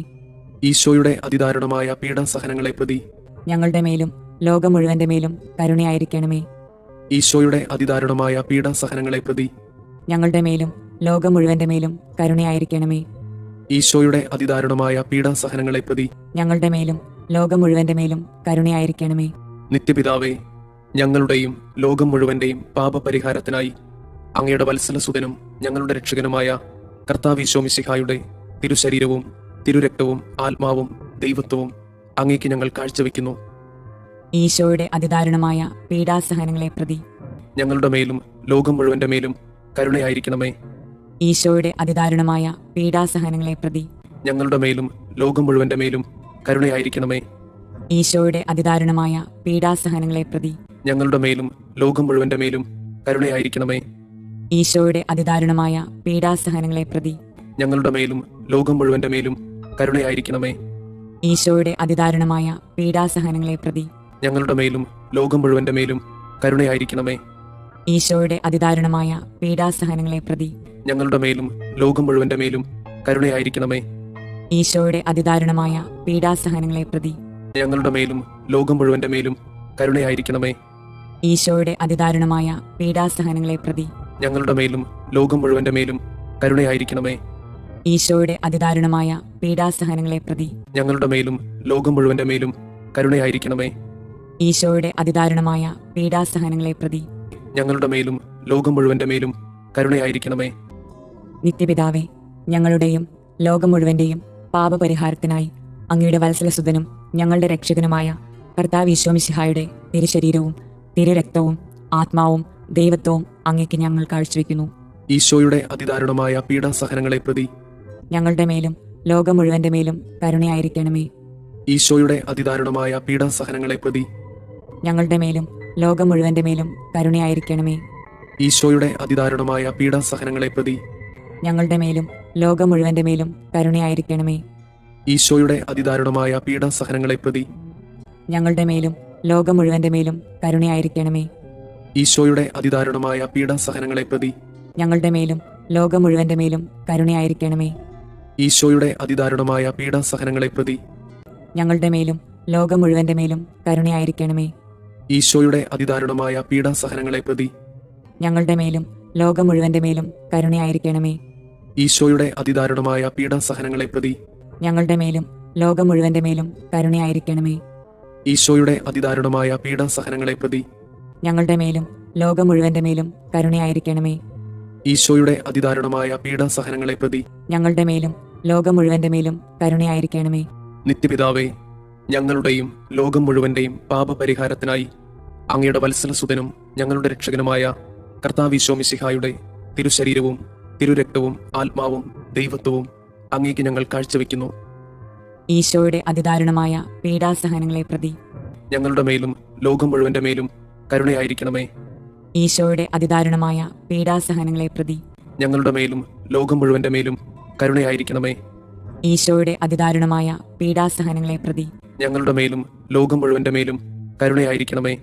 ഈശോയുടെ അതിദാരുണമായ പീഡാസഹനങ്ങളെ പ്രതി ഞങ്ങളുടെ മേലും ലോകം മുഴുവന്റെ മേലും കരുണയായിരിക്കണമേ. ഈശോയുടെ അതിദാരുണമായ പീഡാസഹനങ്ങളെ പ്രതി ഞങ്ങളുടെ മേലും ലോകം മുഴുവന്റെ മേലും കരുണയായിരിക്കണമേ. ഈശോയുടെ അതിദാരുണമായ പീഡാസഹനങ്ങളെ പ്രതി ഞങ്ങളുടെ മേലും ലോകം മുഴുവന്റെ മേലും കരുണയായിരിക്കണമേ. നിത്യപിതാവേ, ഞങ്ങളുടെയും ലോകം മുഴുവന്റെയും പാപപരിഹാരത്തിനായി അങ്ങയുടെ വത്സലസുതനും ഞങ്ങളുടെ രക്ഷകനുമായ കർത്താവ് ഈശോ മിശിഹായുടെ തിരുശരീരവും തിരുരക്തവും ആത്മാവും ദൈവത്വവും അങ്ങേക്ക് ഞങ്ങൾ കാഴ്ചവെക്കുന്നു. ഈശോയുടെ അതിദാരുണമായ പീഡാസഹനങ്ങളെ പ്രതി ഞങ്ങളുടെ മേലും ലോകം മുഴുവന്റെ മേലും കരുണയായിരിക്കണമേ. ഈശോയുടെ അതിദാരുണമായ പീഡാസഹനങ്ങളെ പ്രതി ഞങ്ങളുടെ മേലും ലോകം മുഴുവന്റെ മേലും കരുണയായിരിക്കണമേ. ഈശോയുടെ അതിദാരുണമായ പീഡാസഹനങ്ങളെ പ്രതി ഞങ്ങളുടെ മേലും ലോകം മുഴുവന്റെ മേലും കരുണയായിരിക്കണമേ. ഈശോയുടെ അതിദാരുണമായ പീഡാസഹനങ്ങളെ പ്രതി ഞങ്ങളുടെ മേലും ലോകം മുഴുവന്റെ മേലും കരുണയായിരിക്കണമേ. ഈശോയുടെ അതിദാരുണമായ പീഡാസഹനങ്ങളെ പ്രതി ഞങ്ങളുടെ മേലും ലോകം മുഴുവന്റെ മേലും കരുണയായിരിക്കണമേ. ഈശോയുടെ അതിദാരുണമായ പീഡാസഹനങ്ങളെ പ്രതി ഞങ്ങളുടെ മേലും ലോകം മുഴുവന്റെ മേലും കരുണയായിരിക്കണമേ. ഈശോയുടെ അതിദാരുണമായ പീഡാസഹനങ്ങളെ പ്രതി ഞങ്ങളുടെ മേലും ലോകം മുഴുവന്റെ മേലും കരുണയായിരിക്കണമേ. ഈശോയുടെ അതിദാരുണമായ പീഡാസഹനങ്ങളെ പ്രതി ഞങ്ങളുടെ മേലും ലോകം മുഴുവന്റെ മേലും കരുണയായിരിക്കണമേ. ഈശോയുടെ അതിദാരുണമായ പീഡാസഹനങ്ങളെ പ്രതി ഞങ്ങളുടെ മേലും ലോകം മുഴുവന്റെ മേലും കരുണയായിരിക്കണമേ. ഈശോയുടെ അതിദാരുണമായ പീഡാസഹനങ്ങളെ പ്രതി ഞങ്ങളുടെ മേലും ലോകം മുഴുവന്റെ മേലും കരുണയായിരിക്കണമേ. നിത്യപിതാവേ, ഞങ്ങളുടെയും ലോകം മുഴുവന്റെയും പാപപരിഹാരത്തിനായി അങ്ങയുടെ വത്സലസുതനും ഞങ്ങളുടെ രക്ഷകനുമായ കർത്താവ് ഈശോ മിശിഹായുടെ തിരുശരീരവും തിരുരക്തവും ആത്മാവും ദൈവത്വവും അങ്ങേക്ക് ഞങ്ങൾ കാഴ്ചവെക്കുന്നു. ഈശോയുടെ അതിദാരുണമായ പീഡാസഹനങ്ങളെ പ്രതി ഞങ്ങളുടെ മേലും ലോകം മുഴുവന്റെ മേലും കരുണയായിരിക്കണമേ. ഈശോയുടെ അതിദാരുണമായ പീഡാസഹനങ്ങളെ പ്രതി ഞങ്ങളുടെ മേലും ലോകം മുഴുവന്റെ മേലും കരുണയായിരിക്കണമേ. ഈശോയുടെ അതിദാരുണമായ പീഡാസഹനങ്ങളെ പ്രതി ഞങ്ങളുടെ മേലും ലോകം മുഴുവന്റെ മേലും കരുണയായിരിക്കണമേ. ഈശോയുടെ അതിദാരുണമായ പീഡാസഹനങ്ങളെ പ്രതി ഞങ്ങളുടെ മേലും ലോകം മുഴുവന്റെ മേലും കരുണയായിരിക്കണമേ. ഈശോയുടെ അതിദാരുണമായ പീഡാസഹനങ്ങളെ പ്രതി ഞങ്ങളുടെ മേലും ലോകം മുഴുവന്റെ മേലും കരുണയായിരിക്കണമേ. ഈശോയുടെ അതിദാരുണമായ പീഡാസഹനങ്ങളെ പ്രതി ഞങ്ങളുടെ മേലും ലോകം മുഴുവന്റെ മേലും കരുണയായിരിക്കണമേ. ഈശോയുടെ അതിദാരുണമായ പീഡാസഹനങ്ങളെ പ്രതി ഞങ്ങളുടെ മേലും ലോകം മുഴുവന്റെ മേലും കരുണയായിരിക്കണമേ. ഈശോയുടെ അതിദാരുണമായ പീഡാസഹനങ്ങളെ പ്രതി ഞങ്ങളുടെ മേലും ലോകം മുഴുവന്റെ മേലും കരുണയായിരിക്കണമേ. ഈശോയുടെ അതിദാരുണമായ പീഡാസഹനങ്ങളെ പ്രതി ഞങ്ങളുടെ മേലും ലോകം മുഴുവന്റെ മേലും കരുണയായിരിക്കണമേ. ഈശോയുടെ അതിദാരുണമായ പീഡാസഹനങ്ങളെ പ്രതി ഞങ്ങളുടെ മേലും ലോകം മുഴുവന്റെ മേലും കരുണയായിരിക്കണമേ. നിത്യപിതാവേ, ഞങ്ങളുടെയും ലോകം മുഴുവന്റെയും പാപപരിഹാരത്തിനായി അങ്ങയുടെ വത്സലസുതനും ഞങ്ങളുടെ രക്ഷകനുമായ കർത്താവ് ഈശോ മിശിഹായുടെ തിരുശരീരവും തിരുരക്തവും ആത്മാവും ദൈവത്വവും അങ്ങേക്ക് ഞങ്ങൾ കാഴ്ചവെക്കുന്നു. ഈശോയുടെ അതിദാരുണമായ പീഡാസഹനങ്ങളെ പ്രതി ഞങ്ങളുടെ മേലും ലോകം മുഴുവന്റെ മേലും കരുണയായിരിക്കണമേ. ഈശോയുടെ അതിദാരുണമായ പീഡാസഹനങ്ങളെ പ്രതി ഞങ്ങളുടെ മേലും ലോകം മുഴുവന്റെ മേലും കരുണയായിരിക്കണമേ. ഈശോയുടെ അതിദാരുണമായ പീഡാസഹനങ്ങളെ പ്രതി ഞങ്ങളുടെ മേലും ലോകം മുഴുവന്റെ മേലും കരുണയായിരിക്കണമേ.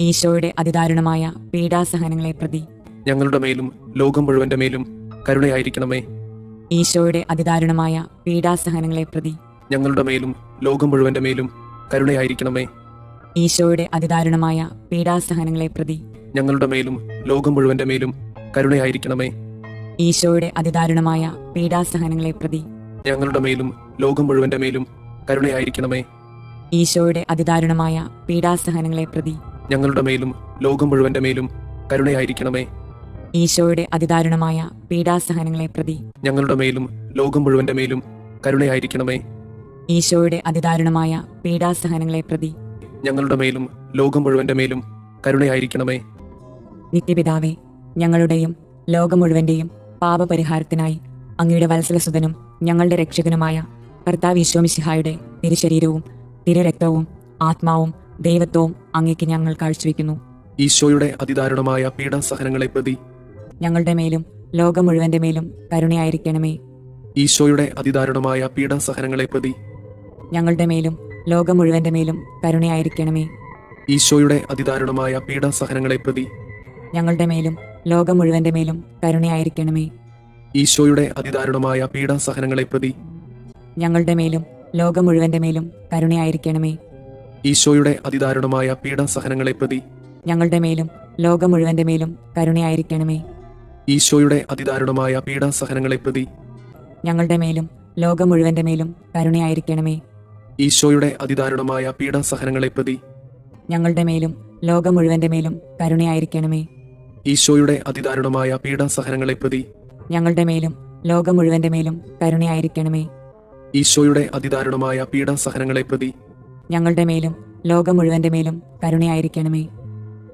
ഈശോയുടെ അതിദാരുണമായ പീഡാസഹനങ്ങളെ പ്രതി ഞങ്ങളുടെ മേലും ലോകം മുഴുവന്റെ മേലും കരുണയായിരിക്കണമേ. ഈശോയുടെ അതിദാരുണമായ പീഡാസഹനങ്ങളെ പ്രതി ഞങ്ങളുടെ മേലും ലോകം മുഴുവന്റെ മേലും കരുണയായിരിക്കണമേ. ഈശോയുടെ അതിദാരുണമായ പീഡാസഹനങ്ങളെ പ്രതി ഞങ്ങളുടെ മേലും ലോകം മുഴുവന്റെ മേലും കരുണയായിരിക്കണമേ. ഈശോയുടെ അതിദാരുണമായ പീഡാസഹനങ്ങളെ പ്രതി ഞങ്ങളുടെ മേലും ലോകം മുഴുവന്റെ മേലും കരുണയായിരിക്കണമേ. ഈശോയുടെ അതിദാരുണമായ പീഡാസഹനങ്ങളെ പ്രതി ഞങ്ങളുടെ മേലും ലോകം മുഴുവന്റെ മേലും കരുണയായിരിക്കണമേ. ഈശോയുടെ അതിദാരുണമായ പീഡാസഹനങ്ങളെ പ്രതി ഞങ്ങളുടെ മേലും ലോകം മുഴുവന്റെ മേലും കരുണയായിരിക്കണമേ. ഈശോയുടെ അതിദാരുണമായ പീഡാസഹനങ്ങളെ പ്രതി ഞങ്ങളുടെ മേലും ലോകം മുഴുവന്റെ മേലും കരുണയായിരിക്കണമേ. നിത്യപിതാവേ, ഞങ്ങളുടെയും ലോകം മുഴുവന്റെയും പാപപരിഹാരത്തിനായി അങ്ങയുടെ വത്സലസുതനും ഞങ്ങളുടെ രക്ഷകനുമായ കർത്താവ് ഈശോ മിശിഹായുടെ തിരുശരീരവും തിരുരക്തവും ആത്മാവും ദൈവത്വവും അങ്ങേക്ക് ഞങ്ങൾ കാഴ്ചവെക്കുന്നു. ഈശോയുടെ അതിദാരുണമായ പീഡാസഹനങ്ങളെ പ്രതി ഞങ്ങളുടെ മേലും ലോകം മുഴുവന്റെ മേലും കരുണയായിരിക്കണമേ. ഈശോയുടെ അതിദാരുണമായ പീഡാസഹനങ്ങളെ പ്രതി ഞങ്ങളുടെ മേലും ലോകം മുഴുവന്റെ മേലും കരുണയായിരിക്കണമേ. ഈശോയുടെ അതിദാരുണമായ പീഡാസഹനങ്ങളെ പ്രതി ഞങ്ങളുടെ മേലും ലോകം മുഴുവന്റെ മേലും കരുണയായിരിക്കണമേ. ഈശോയുടെ അതിദാരുണമായ പീഡാസഹനങ്ങളെ പ്രതി ഞങ്ങളുടെ മേലും ലോകം മുഴുവന്റെ മേലും കരുണയായിരിക്കണമേ. ഈശോയുടെ അതിദാരുണമായ പീഡാസഹനങ്ങളെ പ്രതി ഞങ്ങളുടെ മേലും ലോകം മുഴുവന്റെ മേലും കരുണയായിരിക്കണമേ. ഈശോയുടെ അതിദാരുണമായ പീഡാസഹനങ്ങളെ പ്രതി ഞങ്ങളുടെ മേലും ലോകം മുഴുവന്റെ മേലും കരുണയായിരിക്കണമേ. ഈശോയുടെ അതിദാരുണമായ പീഡാസഹനങ്ങളെ പ്രതി ഞങ്ങളുടെ മേലും ലോകം മുഴുവന്റെ മേലും കരുണയായിരിക്കണമേ. ഈശോയുടെ അതിദാരുണമായ പീഡാസഹനങ്ങളെ പ്രതി ഞങ്ങളുടെ മേലും ലോകം മുഴുവന്റെ മേലും കരുണയായിരിക്കണമേ. ഈശോയുടെ അതിദാരുണമായ പീഡാസഹനങ്ങളെ പ്രതി ഞങ്ങളുടെ മേലും ലോകം മുഴുവന്റെ മേലും കരുണയായിരിക്കണമേ.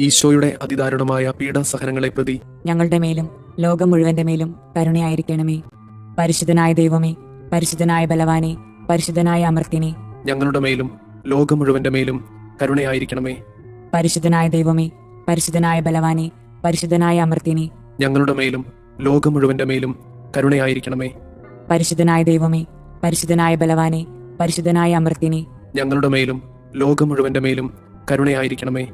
ഈശോയുടെ അതിദാരുണമായ പീഡാസഹനങ്ങളെ പ്രതി ഞങ്ങളുടെ മേലും ലോകം മുഴുവന്റെ മേലും കരുണയായിരിക്കണമേ. പരിശുദ്ധനായ ദൈവമേ, പരിശുദ്ധനായ ബലവാനെ, പരിശുദ്ധനായ അമർത്തിനെ, ഞങ്ങളുടെ മേലും ലോകം മുഴുവന്റെ മേലും കരുണയായിരിക്കണമേ. പരിശുദ്ധനായ ദൈവമേ, പരിശുദ്ധനായ ബലവാനെ, പരിശുദ്ധനായ അമർത്തിനെ, ഞങ്ങളുടെ മേലും ലോകം മുഴുവന്റെ മേലും കരുണയായിരിക്കണമേ. പരിശുദ്ധനായ ദൈവമേ, പരിശുദ്ധനായ ബലവാനെ, പരിശുദ്ധനായ അമർത്തിനെ, ഞങ്ങളുടെ മേലും ലോകം മുഴുവന്റെ മേലും കരുണയായിരിക്കണമേ.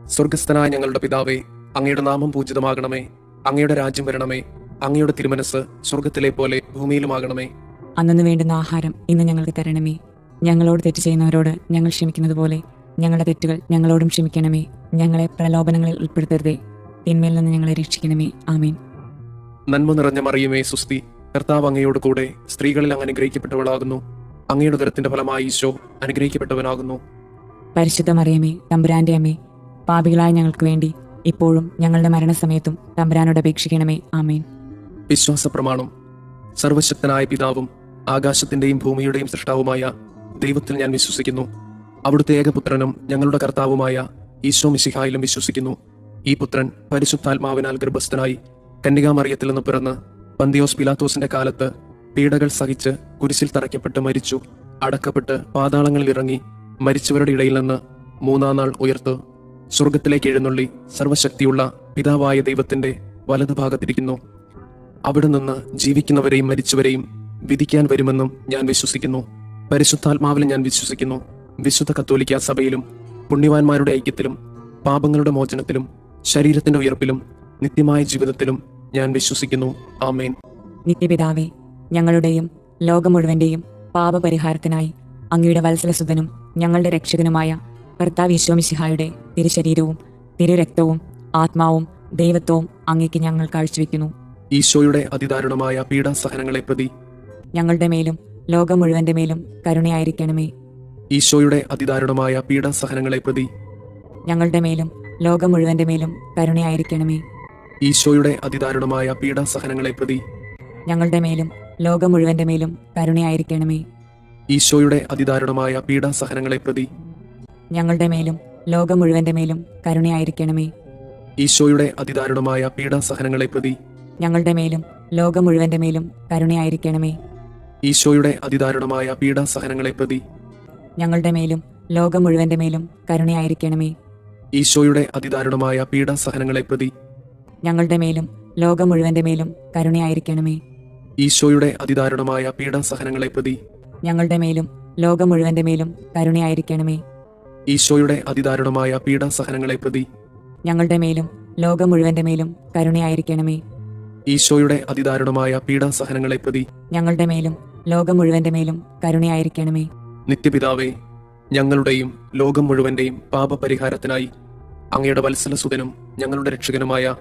സ്വർഗസ്ഥനായ ഞങ്ങളുടെ പിതാവേ, അങ്ങയുടെ നാമം പൂജിതമാകണമേ. അങ്ങയുടെ രാജ്യം വരണമേ. അങ്ങയുടെ തിരുമനസ് സ്വർഗത്തിലെ പോലെ ഭൂമിയിലുമാകണമേ. അന്നു വേണ്ടുന്ന ആഹാരം ഇന്ന് ഞങ്ങൾക്ക് തരണമേ. ഞങ്ങളോട് തെറ്റ് ചെയ്യുന്നവരോട് ഞങ്ങൾ ക്ഷമിക്കുന്നത് പോലെ ഞങ്ങളുടെ തെറ്റുകൾ ഞങ്ങളോടും ക്ഷമിക്കണമേ. ഞങ്ങളെ പ്രലോഭനങ്ങളിൽ ഉൾപ്പെടുത്തരുതേ, തിന്മയിൽ നിന്ന് ഞങ്ങളെ രക്ഷിക്കണമേ. ആമേൻ. നന്മ നിറഞ്ഞ മറിയമേ, സുസ്തി, കർത്താവ് അങ്ങയോട് കൂടെ സ്ത്രീകളിൽ അങ്ങ് അനുഗ്രഹിക്കപ്പെട്ടവളാകുന്നു. അങ്ങയുടെ ഉദരത്തിന്റെ ഫലമായി ഈശോ അനുഗ്രഹിക്കപ്പെട്ടവനാകുന്നു. പരിശുദ്ധ മറിയമേ, തമ്പുരാന്റെ അമ്മേ, പാപികളായ ഞങ്ങൾക്ക് വേണ്ടി ഇപ്പോഴും ഞങ്ങളുടെ മരണസമയത്തും തമ്പുരാനോട് അപേക്ഷിക്കണമേ. ആമേൻ. വിശ്വാസ പ്രമാണം. സർവശക്തനായ പിതാവും ആകാശത്തിന്റെയും ഭൂമിയുടെയും സൃഷ്ടാവുമായ ദൈവത്തിൽ ഞാൻ വിശ്വസിക്കുന്നു. അവിടുത്തെ ഏകപുത്രനും ഞങ്ങളുടെ കർത്താവുമായ ഈശോ മിശിഹായിലും വിശ്വസിക്കുന്നു. ഈ പുത്രൻ പരിശുദ്ധാത്മാവിനാൽ ഗർഭസ്ഥനായി കന്യകാമറിയത്തിൽ നിന്ന് പിറന്ന് പന്തിയോസ് പിലാത്തോസിന്റെ കാലത്ത് പീഡകൾ സഹിച്ച് കുരിശിൽ തറയ്ക്കപ്പെട്ട് മരിച്ചു, അടക്കപ്പെട്ട് പാതാളങ്ങളിൽ ഇറങ്ങി, മരിച്ചവരുടെ ഇടയിൽ നിന്ന് മൂന്നാം നാൾ ഉയർത്ത് സ്വർഗത്തിലേക്ക് എഴുന്നള്ളി സർവശക്തിയുള്ള പിതാവായ ദൈവത്തിന്റെ വലതുഭാഗത്തിരിക്കുന്നു. അവിടെ നിന്ന് ജീവിക്കുന്നവരെയും മരിച്ചവരെയും വിധിക്കാൻ വരുമെന്നും ഞാൻ വിശ്വസിക്കുന്നു. പരിശുദ്ധാത്മാവിലും ഞാൻ വിശ്വസിക്കുന്നു. വിശുദ്ധ കത്തോലിക്ക സഭയിലും പുണ്യവാന്മാരുടെ ഐക്യത്തിലും പാപങ്ങളുടെ മോചനത്തിലും ശരീരത്തിന്റെ ഉയർപ്പിലും നിത്യമായ ജീവിതത്തിലും ഞാൻ വിശ്വസിക്കുന്നു. ആമേൻ. നിത്യപിതാവേ, ഞങ്ങളുടെയും ലോകം മുഴുവന്റെയും പാപപരിഹാരത്തിനായി അങ്ങയുടെ വത്സലസുതനും ഞങ്ങളുടെ രക്ഷകനുമായ കർത്താവ് ഈശോ മിശിഹായുടെ തിരുശരീരവും തിരുരക്തവും ആത്മാവും ദൈവത്വവും അങ്ങേക്ക് ഞങ്ങൾ കാഴ്ചവെക്കുന്നു. ഈശോയുടെ അതിദാരുണമായ പീഡാസഹനങ്ങളെ പ്രതി ഞങ്ങളുടെ മേലും ലോകം മുഴുവന്റെ മേലും കരുണയായിരിക്കണമേ. ഈശോയുടെ അതിദാരുണമായ പീഡാസഹനങ്ങളെ പ്രതി ഞങ്ങളുടെ മേലും ലോകം മുഴുവന്റെ മേലും കരുണയായിരിക്കണമേ. ഈശോയുടെ അതിദാരുണമായ പീഡാസഹനങ്ങളെ പ്രതി ഞങ്ങളുടെ മേലും ലോകം മുഴുവന്റെ മേലും കരുണയായിരിക്കണമേ. ഈശോയുടെ അതിദാരുണമായ പീഡാസഹനങ്ങളെ പ്രതി ഞങ്ങളുടെ മേലും ലോകം മുഴുവന്റെ മേലും കരുണയായിരിക്കണമേ. ഈശോയുടെ അതിദാരുണമായ പീഡാസഹനങ്ങളെ പ്രതി ഞങ്ങളുടെ മേലും ലോകം മുഴുവന്റെ മേലും കരുണയായിരിക്കണമേ. ഈശോയുടെ അതിദാരുണമായ പീഡാസഹനങ്ങളെ പ്രതി ഞങ്ങളുടെ മേലും ലോകം മുഴുവന്റെ മേലും കരുണയായിരിക്കണമേ. ഈശോയുടെ അതിദാരുണമായ പീഡാസഹനങ്ങളെ പ്രതി ഞങ്ങളുടെ മേലും ലോകം മുഴുവന്റെ മേലും കരുണയായിരിക്കണമേ. ഈശോയുടെ അതിദാരുണമായ പീഡാസഹനങ്ങളെ പ്രതി ഞങ്ങളുടെ മേലും ലോകം മുഴുവന്റെ മേലും കരുണയായിരിക്കണമേ. ഈശോയുടെ അതിദാരുണമായ പീഡാസഹനങ്ങളെ പ്രതി ഞങ്ങളുടെ മേലും ലോകം മുഴുവന്റെ മേലും കരുണയായിരിക്കണമേ. ഈശോയുടെ അതിദാരുണമായ പീഡാസഹനങ്ങളെ പ്രതി ഞങ്ങളുടെ മേലും ലോകം മുഴുവന്റെ മേലും കരുണയായിരിക്കണമേ. നിത്യപിതാവേ, ഞങ്ങളുടെയും ലോകം മുഴുവന്റെയും പാപപരിഹാരത്തിനായി അങ്ങയുടെ വത്സലസുതനും ഞങ്ങളുടെ രക്ഷകനുമായ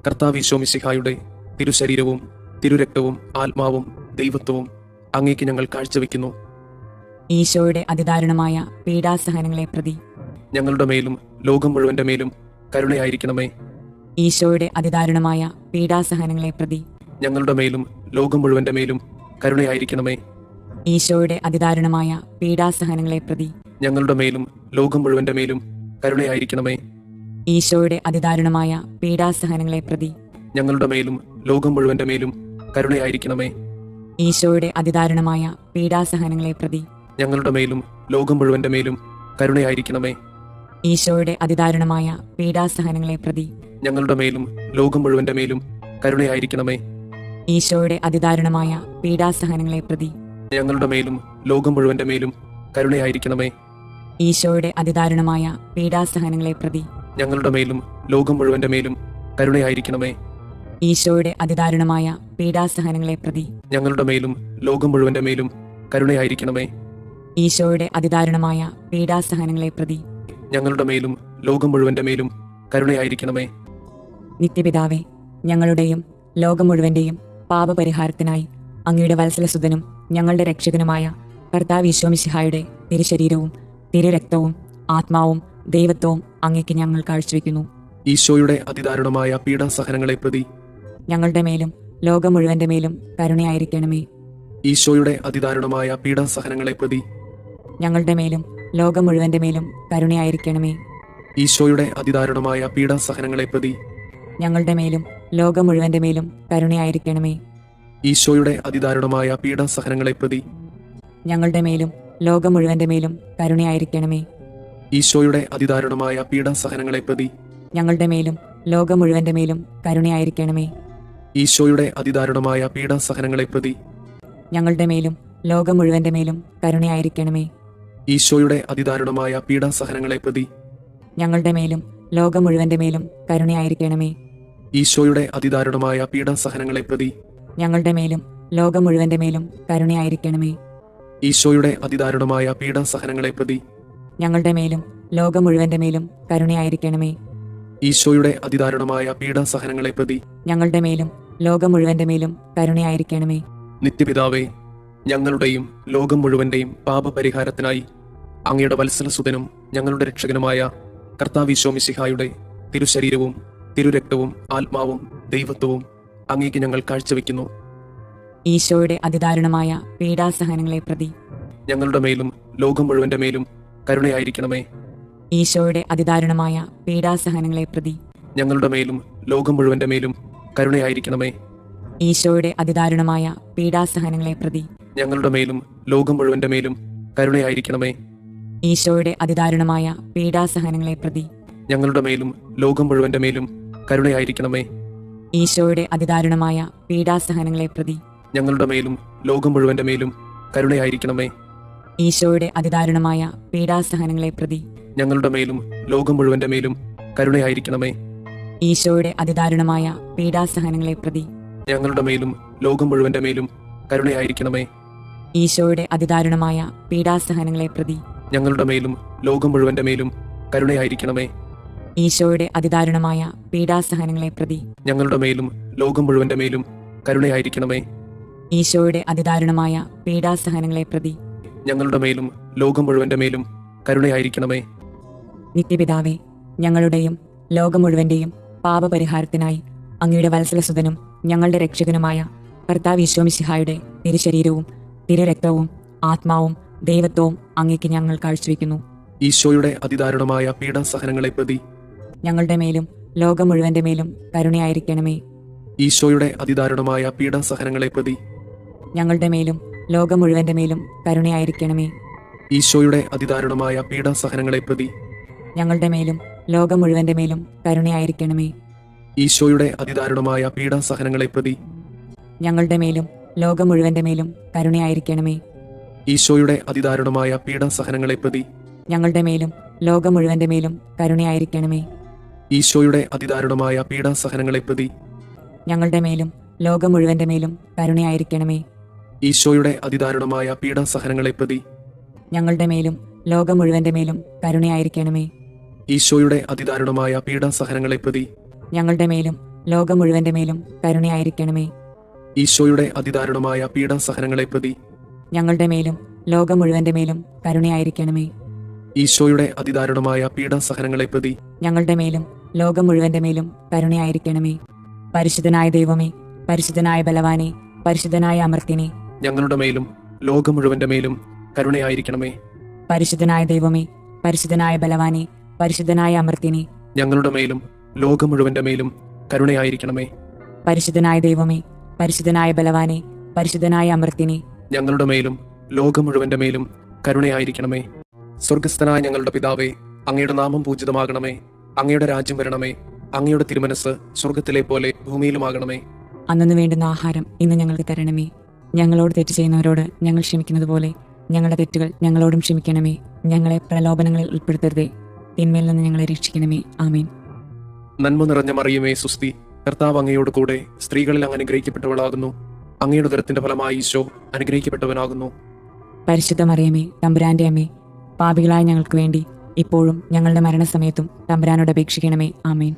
കർത്താവ് ഈശോ മിശിഹായുടെ തിരുശരീരവും തിരുരക്തവും ആത്മാവും ദൈവത്വവും അങ്ങേക്ക് ഞങ്ങൾ കാഴ്ചവെക്കുന്നു. ഈശോയുടെ അതിദാരുണമായ പീഡാസഹനങ്ങളെ പ്രതി ഞങ്ങളുടെ മേലും ലോകം മുഴുവന്റെ മേലും കരുണയായിരിക്കണമേ. ഈശോയുടെ അതിദാരുണമായ പീഡാസഹനങ്ങളെ പ്രതി ഞങ്ങളുടെ മേലും ലോകം മുഴുവന്റെ മേലും കരുണയായിരിക്കണമേ. ഈശോയുടെ അതിദാരുണമായ പീഡാസഹനങ്ങളെ പ്രതി ഞങ്ങളുടെ മേലും ലോകം മുഴുവന്റെ മേലും കരുണയായിരിക്കണമേ. ഈശോയുടെ അതിദാരുണമായ പീഡാസഹനങ്ങളെ പ്രതി ഞങ്ങളുടെ മേലും ലോകം മുഴുവന്റെ മേലും കരുണയായിരിക്കണമേ. ഈശോയുടെ അതിദാരുണമായ പീഡാസഹനങ്ങളെ പ്രതി ഞങ്ങളുടെ മേലും ലോകം മുഴുവന്റെ മേലും കരുണയായിരിക്കണമേ. ഈശോയുടെ അതിദാരുണമായ പീഡാസഹനങ്ങളെ പ്രതി ഞങ്ങളുടെ മേലും ലോകം മുഴുവന്റെ മേലും കരുണയായിരിക്കണമേ. ഈശോയുടെ അതിദാരുണമായ പീഡാസഹനങ്ങളെ പ്രതി ഞങ്ങളുടെ മേലും ലോകം മുഴുവന്റെ മേലും കരുണയായിരിക്കണമേ. ഈശോയുടെ അതിദാരുണമായ പീഡാസഹനങ്ങളെ പ്രതി ഞങ്ങളുടെ മേലും ലോകം മുഴുവന്റെ മേലും കരുണയായിരിക്കണമേ. ഈശോയുടെ അതിദാരുണമായ പീഡാസഹനങ്ങളെ പ്രതി ഞങ്ങളുടെ മേലും ലോകം മുഴുവന്റെ മേലും കരുണയായിരിക്കണമേ. ഈശോയുടെ അതിദാരുണമായ പീഡാസഹനങ്ങളെ പ്രതി ഞങ്ങളുടെ മേലും ലോകം മുഴുവന്റെ മേലും കരുണയായിരിക്കണമേ. നിത്യപിതാവേ, ഞങ്ങളുടെയും ലോകം മുഴുവന്റെയും പാപപരിഹാരത്തിനായി അങ്ങയുടെ വത്സലസുതനും ഞങ്ങളുടെ രക്ഷകനുമായ കർത്താവ് ഈശോ മിശിഹായുടെ തിരുശരീരവും തിരുരക്തവും ആത്മാവും ദൈവത്വവും അങ്ങേക്ക് ഞങ്ങൾ കാഴ്ചവെക്കുന്നു. ഈശോയുടെ അതിദാരുണമായ പീഡാസഹനങ്ങളെ പ്രതി ഞങ്ങളുടെ മേലും ലോകം മുഴുവന്റെ മേലും കരുണയായിരിക്കണമേ. ഈശോയുടെ അതിദാരുണമായ പീഡാസഹനങ്ങളെ പ്രതി ഞങ്ങളുടെ മേലും ലോകം മുഴുവന്റെ മേലും കരുണയായിരിക്കണമേ. ഈശോയുടെ അതിദാരുണമായ പീഡാസഹനങ്ങളെ പ്രതി ഞങ്ങളുടെ മേലും ലോകം മുഴുവന്റെ മേലും കരുണയായിരിക്കണമേ. ഈശോയുടെ അതിദാരുണമായ പീഡാസഹനങ്ങളെ പ്രതി ഞങ്ങളുടെ മേലും ലോകം മുഴുവന്റെ മേലും കരുണയായിരിക്കണമേ. ഈശോയുടെ അതിദാരുണമായ പീഡാസഹനങ്ങളെ പ്രതി ഞങ്ങളുടെ മേലും ലോകം മുഴുവന്റെ മേലും കരുണയായിരിക്കണമേ. ഈശോയുടെ അതിദാരുണമായ പീഡാസഹനങ്ങളെ പ്രതി ഞങ്ങളുടെ മേലും ലോകം മുഴുവന്റെ മേലും കരുണയായിരിക്കണമേ. ഈശോയുടെ അതിദാരുണമായ പീഡാസഹനങ്ങളെ പ്രതി ഞങ്ങളുടെ മേലും ലോകം മുഴുവന്റെ മേലും കരുണയായിരിക്കണമേ. ഈശോയുടെ അതിദാരുണമായ പീഡാസഹനങ്ങളെ പ്രതി ഞങ്ങളുടെ മേലും ലോകം മുഴുവന്റെ മേലും കരുണയായിരിക്കണമേ. ഈശോയുടെ അതിദാരുണമായ പീഡാസഹനങ്ങളെ പ്രതി ഞങ്ങളുടെ മേലും ലോകം മുഴുവന്റെ മേലും കരുണയായിരിക്കണമേ. ഈശോയുടെ അതിദാരുണമായ പീഡാസഹനങ്ങളെ പ്രതി ഞങ്ങളുടെ മേലും ലോകം മുഴുവന്റെ മേലും കരുണയായിരിക്കണമേ. നിത്യപിതാവേ, ഞങ്ങളുടെയും ലോകം മുഴുവന്റെയും പാപപരിഹാരത്തിനായി അങ്ങയുടെ വത്സലസുതനും ഞങ്ങളുടെ രക്ഷകനുമായ കർത്താവ് മിശിഹായുടെ തിരുശരീരവും തിരുരക്തവും ആത്മാവും ദൈവത്വവും അങ്ങേക്ക് ഞങ്ങൾ കാഴ്ചവെക്കുന്നു. ഈശോയുടെ അതിദാരുണമായ പീഡാസഹനങ്ങളെ പ്രതി ഞങ്ങളുടെ മേലും ലോകം മുഴുവന്റെ മേലും കരുണയായിരിക്കണമേ. ഈശോയുടെ അതിദാരുണമായ പീഡാസഹനങ്ങളെ പ്രതി ഞങ്ങളുടെ മേലും ലോകം മുഴുവന്റെ മേലും കരുണയായിരിക്കണമേ. ഈശോയുടെ അതിദാരുണമായ പീഡാസഹനങ്ങളെ പ്രതി ഞങ്ങളുടെ മേലും ലോകം മുഴുവന്റെ മേലും കരുണയായിരിക്കണമേ. ഈശോയുടെ അതിദാരുണമായ പീഡാസഹനങ്ങളെ പ്രതി ഞങ്ങളുടെ മേലും ലോകം മുഴുവന്റെ മേലും കരുണയായിരിക്കണമേ. ഈശോയുടെ അതിദാരുണമായ പീഡാസഹനങ്ങളെ പ്രതി ഞങ്ങളുടെ മേലും ലോകം മുഴുവന്റെ മേലും കരുണയായിരിക്കണമേ. ഈശോയുടെ അതിദാരുണമായ പീഡാസഹനങ്ങളെ പ്രതി ഞങ്ങളുടെ മേലും ലോകം മുഴുവന്റെ മേലും കരുണയായിരിക്കണമേ. ഈശോയുടെ അതിദാരുണമായ പീഡാസഹനങ്ങളെ പ്രതി ഞങ്ങളുടെ മേലും ലോകം മുഴുവന്റെ മേലും കരുണയായിരിക്കണമേ. ഈശോയുടെ അതിദാരുണമായ പീഡാസഹനങ്ങളെ പ്രതി ഞങ്ങളുടെ മേലും ലോകം മുഴുവന്റെ മേലും കരുണയായിരിക്കണമേ. ഈശോയുടെ അതിദാരുണമായ പീഡാസഹനങ്ങളെ പ്രതി ഞങ്ങളുടെ മേലും ലോകം മുഴുവന്റെ മേലും കരുണയായിരിക്കണമേ. ഈശോയുടെ അതിദാരുണമായ പീഡാസഹനങ്ങളെ പ്രതി ഞങ്ങളുടെ മേലും ലോകം മുഴുവന്റെ മേലും കരുണയായിരിക്കണമേ. നിത്യപിതാവേ, ഞങ്ങളുടെയും ലോകം മുഴുവന്റെയും പാപപരിഹാരത്തിനായി അങ്ങയുടെ വത്സലസുതനും ഞങ്ങളുടെ രക്ഷകനുമായ കർത്താവ് മിശിഹായുടെ തിരുശരീരവും തിരുരക്തവും ആത്മാവും ദൈവത്വവും അങ്ങേക്ക് ഞങ്ങൾ കാഴ്ചവെക്കുന്നു. ഈശോയുടെ അതിദാരുണമായ പീഡാസഹനങ്ങളെ പ്രതി ഞങ്ങളുടെ മേലും ലോകം മുഴുവന്റെ മേലും കരുണയായിരിക്കണമേ. ഈശോയുടെ അതിദാരുണമായ പീഡാസഹനങ്ങളെ പ്രതി ഞങ്ങളുടെ മേലും ലോകം മുഴുവന്റെ മേലും കരുണയായിരിക്കണമേ. ഈശോയുടെ അതിദാരുണമായ പീഡാസഹനങ്ങളെ പ്രതി ഞങ്ങളുടെ മേലും ലോകം മുഴുവന്റെ മേലും കരുണയായിരിക്കണമേ. ഈശോയുടെ അതിദാരുണമായ പീഡാസഹനങ്ങളെ പ്രതി ഞങ്ങളുടെ മേലും ലോകം മുഴുവന്റെ മേലും കരുണയായിരിക്കണമേ. ഈശോയുടെ അതിദാരുണമായ പീഡാസഹനങ്ങളെ പ്രതി ഞങ്ങളുടെ മേലും ലോകം മുഴുവന്റെ മേലും കരുണയായിരിക്കണമേ. ഈശോയുടെ അതിദാരുണമായ പീഡാസഹനങ്ങളെ പ്രതി ഞങ്ങളുടെ മേലും ലോകം മുഴുവന്റെ മേലും കരുണയായിരിക്കണമേ. ഈശോയുടെ അതിദാരുണമായ പീഡാസഹനങ്ങളെ പ്രതി ഞങ്ങളുടെ മേലും ലോകം മുഴുവന്റെ മേലും കരുണയായിരിക്കണമേ. ഈശോയുടെ അതിദാരുണമായ പീഡാസഹനങ്ങളെ പ്രതി ഞങ്ങളുടെ മേലും ലോകം മുഴുവന്റെ മേലും കരുണയായിരിക്കണമേ. ഈശോയുടെ അതിദാരുണമായ പീഡാസഹനങ്ങളെ പ്രതി ഞങ്ങളുടെ മേലും ലോകം മുഴുവന്റെ മേലും കരുണയായിരിക്കണമേ. ഈശോയുടെ അതിദാരുണമായ പീഡാസഹനങ്ങളെ പ്രതി ഞങ്ങളുടെ മേലും ലോകം മുഴുവന്റെ മേലും കരുണയായിരിക്കണമേ. പരിശുദ്ധനായ ദൈവമേ, പരിശുദ്ധനായ ബലവാനെ, പരിശുദ്ധനായ അമർത്തിനെ, ഞങ്ങളുടെ മേലും ലോകം മുഴുവന്റെ മേലും കരുണയായിരിക്കണമേ. പരിശുദ്ധനായ ദൈവമേ, പരിശുദ്ധനായ ബലവാനെ, പരിശുദ്ധനായ അമർത്തിനെ, ഞങ്ങളുടെ മേലും ലോകം മുഴുവന്റെ മേലും കരുണയായിരിക്കണമേ. പരിശുദ്ധനായ ദൈവമേ, പരിശുദ്ധനായ ബലവാനെ, പരിശുദ്ധനായ അമർത്തിനെ, ഞങ്ങളുടെ മേലും ലോകം മുഴുവന്റെ മേലും കരുണയായിരിക്കണമേ. സ്വർഗസ്ഥനായ ഞങ്ങളുടെ പിതാവേ, അങ്ങയുടെ നാമം പൂജിതമാകണമേ. അങ്ങയുടെ രാജ്യം വരണമേ. അങ്ങയുടെ തിരുമനസ് സ്വർഗത്തിലെ പോലെ ഭൂമിയിലുമാകണമേ. അന്നു വേണ്ടുന്ന ആഹാരം ഇന്ന് ഞങ്ങൾക്ക് തരണമേ. ഞങ്ങളോട് തെറ്റ് ചെയ്യുന്നവരോട് ഞങ്ങൾ ക്ഷമിക്കുന്നത് പോലെ ഞങ്ങളുടെ തെറ്റുകൾ ഞങ്ങളോടും ക്ഷമിക്കണമേ. ഞങ്ങളെ പ്രലോഭനങ്ങളിൽ ഉൾപ്പെടുത്തരുതേ, തിന്മയിൽ നിന്ന് ഞങ്ങളെ രക്ഷിക്കണമേ. ആമേൻ. നന്മ നിറഞ്ഞ മറിയമേ, സുസ്തി, കർത്താവ് അങ്ങയോട് കൂടെ സ്ത്രീകളിൽ അങ്ങ് അനുഗ്രഹിക്കപ്പെട്ടവളാകുന്നു. അങ്ങയുടെ ഉദരത്തിന്റെ ഫലമായി ഈശോ അനുഗ്രഹിക്കപ്പെട്ടവനാകുന്നു. പരിശുദ്ധ മറിയമേ, തമ്പുരാന്റെ അമ്മേ, പാപികളായ ഞങ്ങൾക്ക് വേണ്ടി ഇപ്പോഴും ഞങ്ങളുടെ മരണസമയത്തും തമ്പുരാനോട് അപേക്ഷിക്കണമേ. ആമേൻ.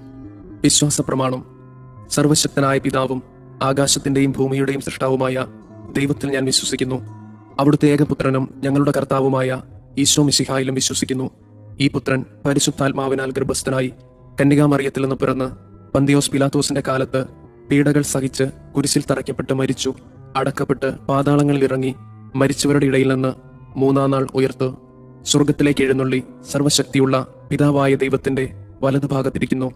വിശ്വാസ പ്രമാണം. സർവശക്തനായ പിതാവും ആകാശത്തിന്റെയും ഭൂമിയുടെയും സൃഷ്ടാവുമായ ദൈവത്തിൽ ഞാൻ വിശ്വസിക്കുന്നു. അവിടുത്തെ ഏകപുത്രനും ഞങ്ങളുടെ കർത്താവുമായ ഈശോ മിശിഹായിലും വിശ്വസിക്കുന്നു. ഈ പുത്രൻ പരിശുദ്ധാത്മാവിനാൽ ഗർഭസ്ഥനായി കന്യകാമറിയത്തിൽ നിന്ന് പിറന്ന് പന്തിയോസ് പിലാത്തോസിന്റെ കാലത്ത് പീഡകൾ സഹിച്ച് കുരിശിൽ തറയ്ക്കപ്പെട്ട് മരിച്ചു, അടക്കപ്പെട്ട് പാതാളങ്ങളിൽ ഇറങ്ങി മരിച്ചവരുടെ ഇടയിൽ നിന്ന് മൂന്നാം നാൾ ഉയർത്ത് സ്വർഗത്തിലേക്ക് എഴുന്നള്ളി സർവശക്തിയുള്ള പിതാവായ ദൈവത്തിന്റെ വലതുഭാഗത്തിരിക്കുന്നു.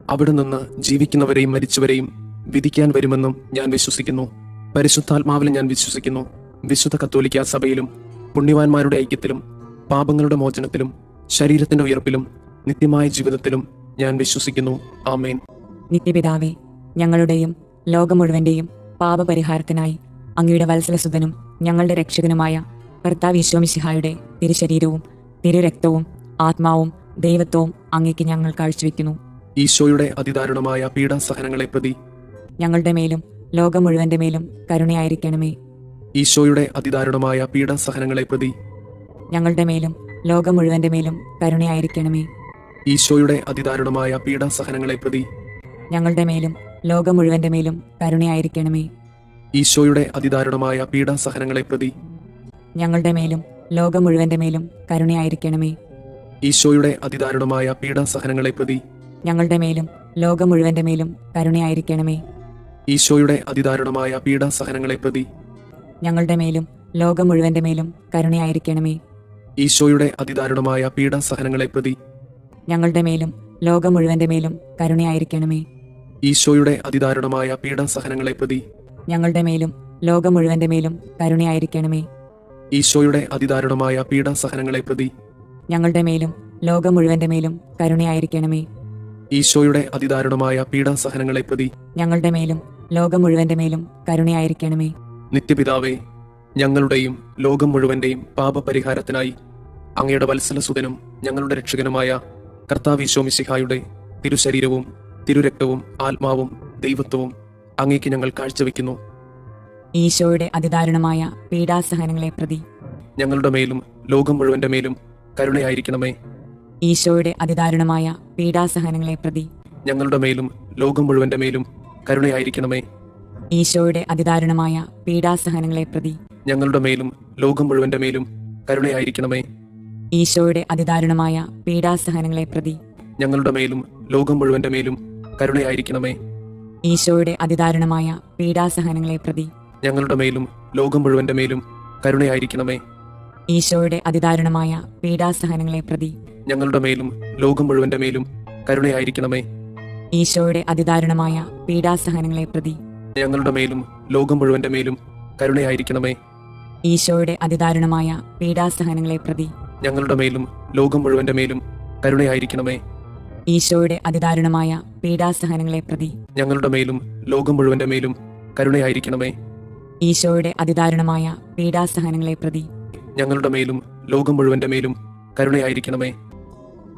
അവിടെ നിന്ന് ജീവിക്കുന്നവരെയും മരിച്ചവരെയും വിധിക്കാൻ വരുമെന്നും ഞാൻ വിശ്വസിക്കുന്നു. പരിശുദ്ധാത്മാവിലും ഞാൻ വിശ്വസിക്കുന്നു. വിശുദ്ധ കത്തോലിക്കാ സഭയിലും പുണ്യവാന്മാരുടെ ഐക്യത്തിലും പാപങ്ങളുടെ മോചനത്തിലും ശരീരത്തിന്റെ ഉയർപ്പിലും നിത്യമായ ജീവിതത്തിലും ഞാൻ വിശ്വസിക്കുന്നു. ആമേൻ. നിത്യപിതാവേ, ഞങ്ങളുടെയും ലോകം മുഴുവന്റെയും പാപപരിഹാരത്തിനായി അങ്ങയുടെ വത്സലസുതനും ഞങ്ങളുടെ രക്ഷകനുമായ കർത്താവ് ഈശോ മിശിഹായുടെ തിരുശരീരവും തിരുരക്തവും ആത്മാവും ദൈവത്വവും അങ്ങേക്ക് ഞങ്ങൾ കാഴ്ചവെക്കുന്നു. ഈശോയുടെ അതിദാരുണമായ പീഡാസഹനങ്ങളെ പ്രതി ഞങ്ങളുടെ മേലും ലോകം മുഴുവന്റെ മേലും കരുണയായിരിക്കണമേ. ഈശോയുടെ അതിദാരുണമായ പീഡാസഹനങ്ങളെ പ്രതി ഞങ്ങളുടെ മേലും ലോകം മുഴുവന്റെ മേലും കരുണയായിരിക്കണമേ. ഈശോയുടെ അതിദാരുണമായ പീഡാസഹനങ്ങളെ പ്രതി ഞങ്ങളുടെ മേലും ലോകം മുഴുവന്റെ മേലും കരുണയായിരിക്കണമേ. ഈശോയുടെ അതിദാരുണമായ പീഡാസഹനങ്ങളെ പ്രതി ഞങ്ങളുടെ മേലും ലോകം മുഴുവന്റെ മേലും കരുണയായിരിക്കണമേ. ഈശോയുടെ അതിദാരുണമായ പീഡാസഹനങ്ങളെ പ്രതി ഞങ്ങളുടെ മേലും ലോകം മുഴുവന്റെ മേലും കരുണയായിരിക്കണമേ. ഈശോയുടെ അതിദാരുണമായ പീഡാസഹനങ്ങളെ പ്രതി ഞങ്ങളുടെ മേലും ലോകം മുഴുവന്റെ മേലും കരുണയായിരിക്കണമേ. ഈശോയുടെ അതിദാരുണമായ പീഡാസഹനങ്ങളെ പ്രതി ഞങ്ങളുടെ മേലും ലോകം മുഴുവന്റെ മേലും കരുണയായിരിക്കണമേ. ഈശോയുടെ അതിദാരുണമായ പീഡാസഹനങ്ങളെ പ്രതി ഞങ്ങളുടെ മേലും ലോകം മുഴുവന്റെ മേലും കരുണയായിരിക്കണമേ. ഈശോയുടെ അതിദാരുണമായ പീഡാസഹനങ്ങളെ പ്രതി ഞങ്ങളുടെ മേലും ലോകം മുഴുവന്റെ മേലും കരുണയായിരിക്കണമേ. ഈശോയുടെ അതിദാരുണമായ പീഡാസഹനങ്ങളെ പ്രതി ഞങ്ങളുടെ മേലും ലോകം മുഴുവന്റെ മേലും കരുണയായിരിക്കണമേ. നിത്യപിതാവേ, ഞങ്ങളുടെയും ലോകം മുഴുവന്റെയും പാപപരിഹാരത്തിനായി അങ്ങയുടെ വത്സലസുതനും ഞങ്ങളുടെ രക്ഷകനുമായ കർത്താവ് ഈശോ മിശിഹായുടെ തിരുശരീരവും തിരുരക്തവും ആത്മാവും ദൈവത്വവും അങ്ങേക്ക് ഞങ്ങൾ കാഴ്ചവെക്കുന്നു. ഈശോയുടെ അതിദാരുണമായ പീഡാസഹനങ്ങളെ പ്രതി ഞങ്ങളുടെ മേലും ലോകം മുഴുവന്റെ മേലും കരുണയായിരിക്കണമേ. ഈശോയുടെ അതിദാരുണമായ പീഡാസഹനങ്ങളെ പ്രതി ഞങ്ങളുടെ മേലും ലോകം മുഴുവന്റെ മേലും കരുണയായിരിക്കണമേ. ഈശോയുടെ അതിദാരുണമായ പീഡാസഹനങ്ങളെ പ്രതി ഞങ്ങളുടെ മേലും ലോകം മുഴുവന്റെ മേലും കരുണയായിരിക്കണമേ. ഈശോയുടെ അതിദാരുണമായ പീഡാസഹനങ്ങളെ പ്രതി ഞങ്ങളുടെ മേലും ലോകം മുഴുവന്റെ മേലും കരുണയായിരിക്കണമേ. ഈശോയുടെ അതിദാരുണമായ പീഡാസഹനങ്ങളെ പ്രതി ഞങ്ങളുടെ മേലും ലോകം മുഴുവന്റെ മേലും കരുണയായിരിക്കണമേ. ഈശോയുടെ അതിദാരുണമായ പീഡാസഹനങ്ങളെ പ്രതി ഞങ്ങളുടെ മേലും ലോകം മുഴുവന്റെ മേലും കരുണയായിരിക്കണമേ. ഈശോയുടെ അതിദാരുണമായ പീഡാസഹനങ്ങളെ പ്രതി ഞങ്ങളുടെ മേലും ലോകം മുഴുവന്റെ മേലും കരുണയായിരിക്കണമേ. ഈശോയുടെ അതിദാരുണമായ പീഡാസഹനങ്ങളെ പ്രതി ഞങ്ങളുടെ മേലും ലോകം മുഴുവന്റെ മേലും കരുണയായിരിക്കണമേ. ഈശോയുടെ അതിദാരുണമായ പീഡാസഹനങ്ങളെ പ്രതി ഞങ്ങളുടെ മേലും ലോകം മുഴുവന്റെ മേലും കരുണയായിരിക്കണമേ. ഈശോയുടെ അതിദാരുണമായ പീഡാസഹനങ്ങളെ പ്രതി ഞങ്ങളുടെ മേലും ലോകം മുഴുവന്റെ മേലും കരുണയായിരിക്കണമേ.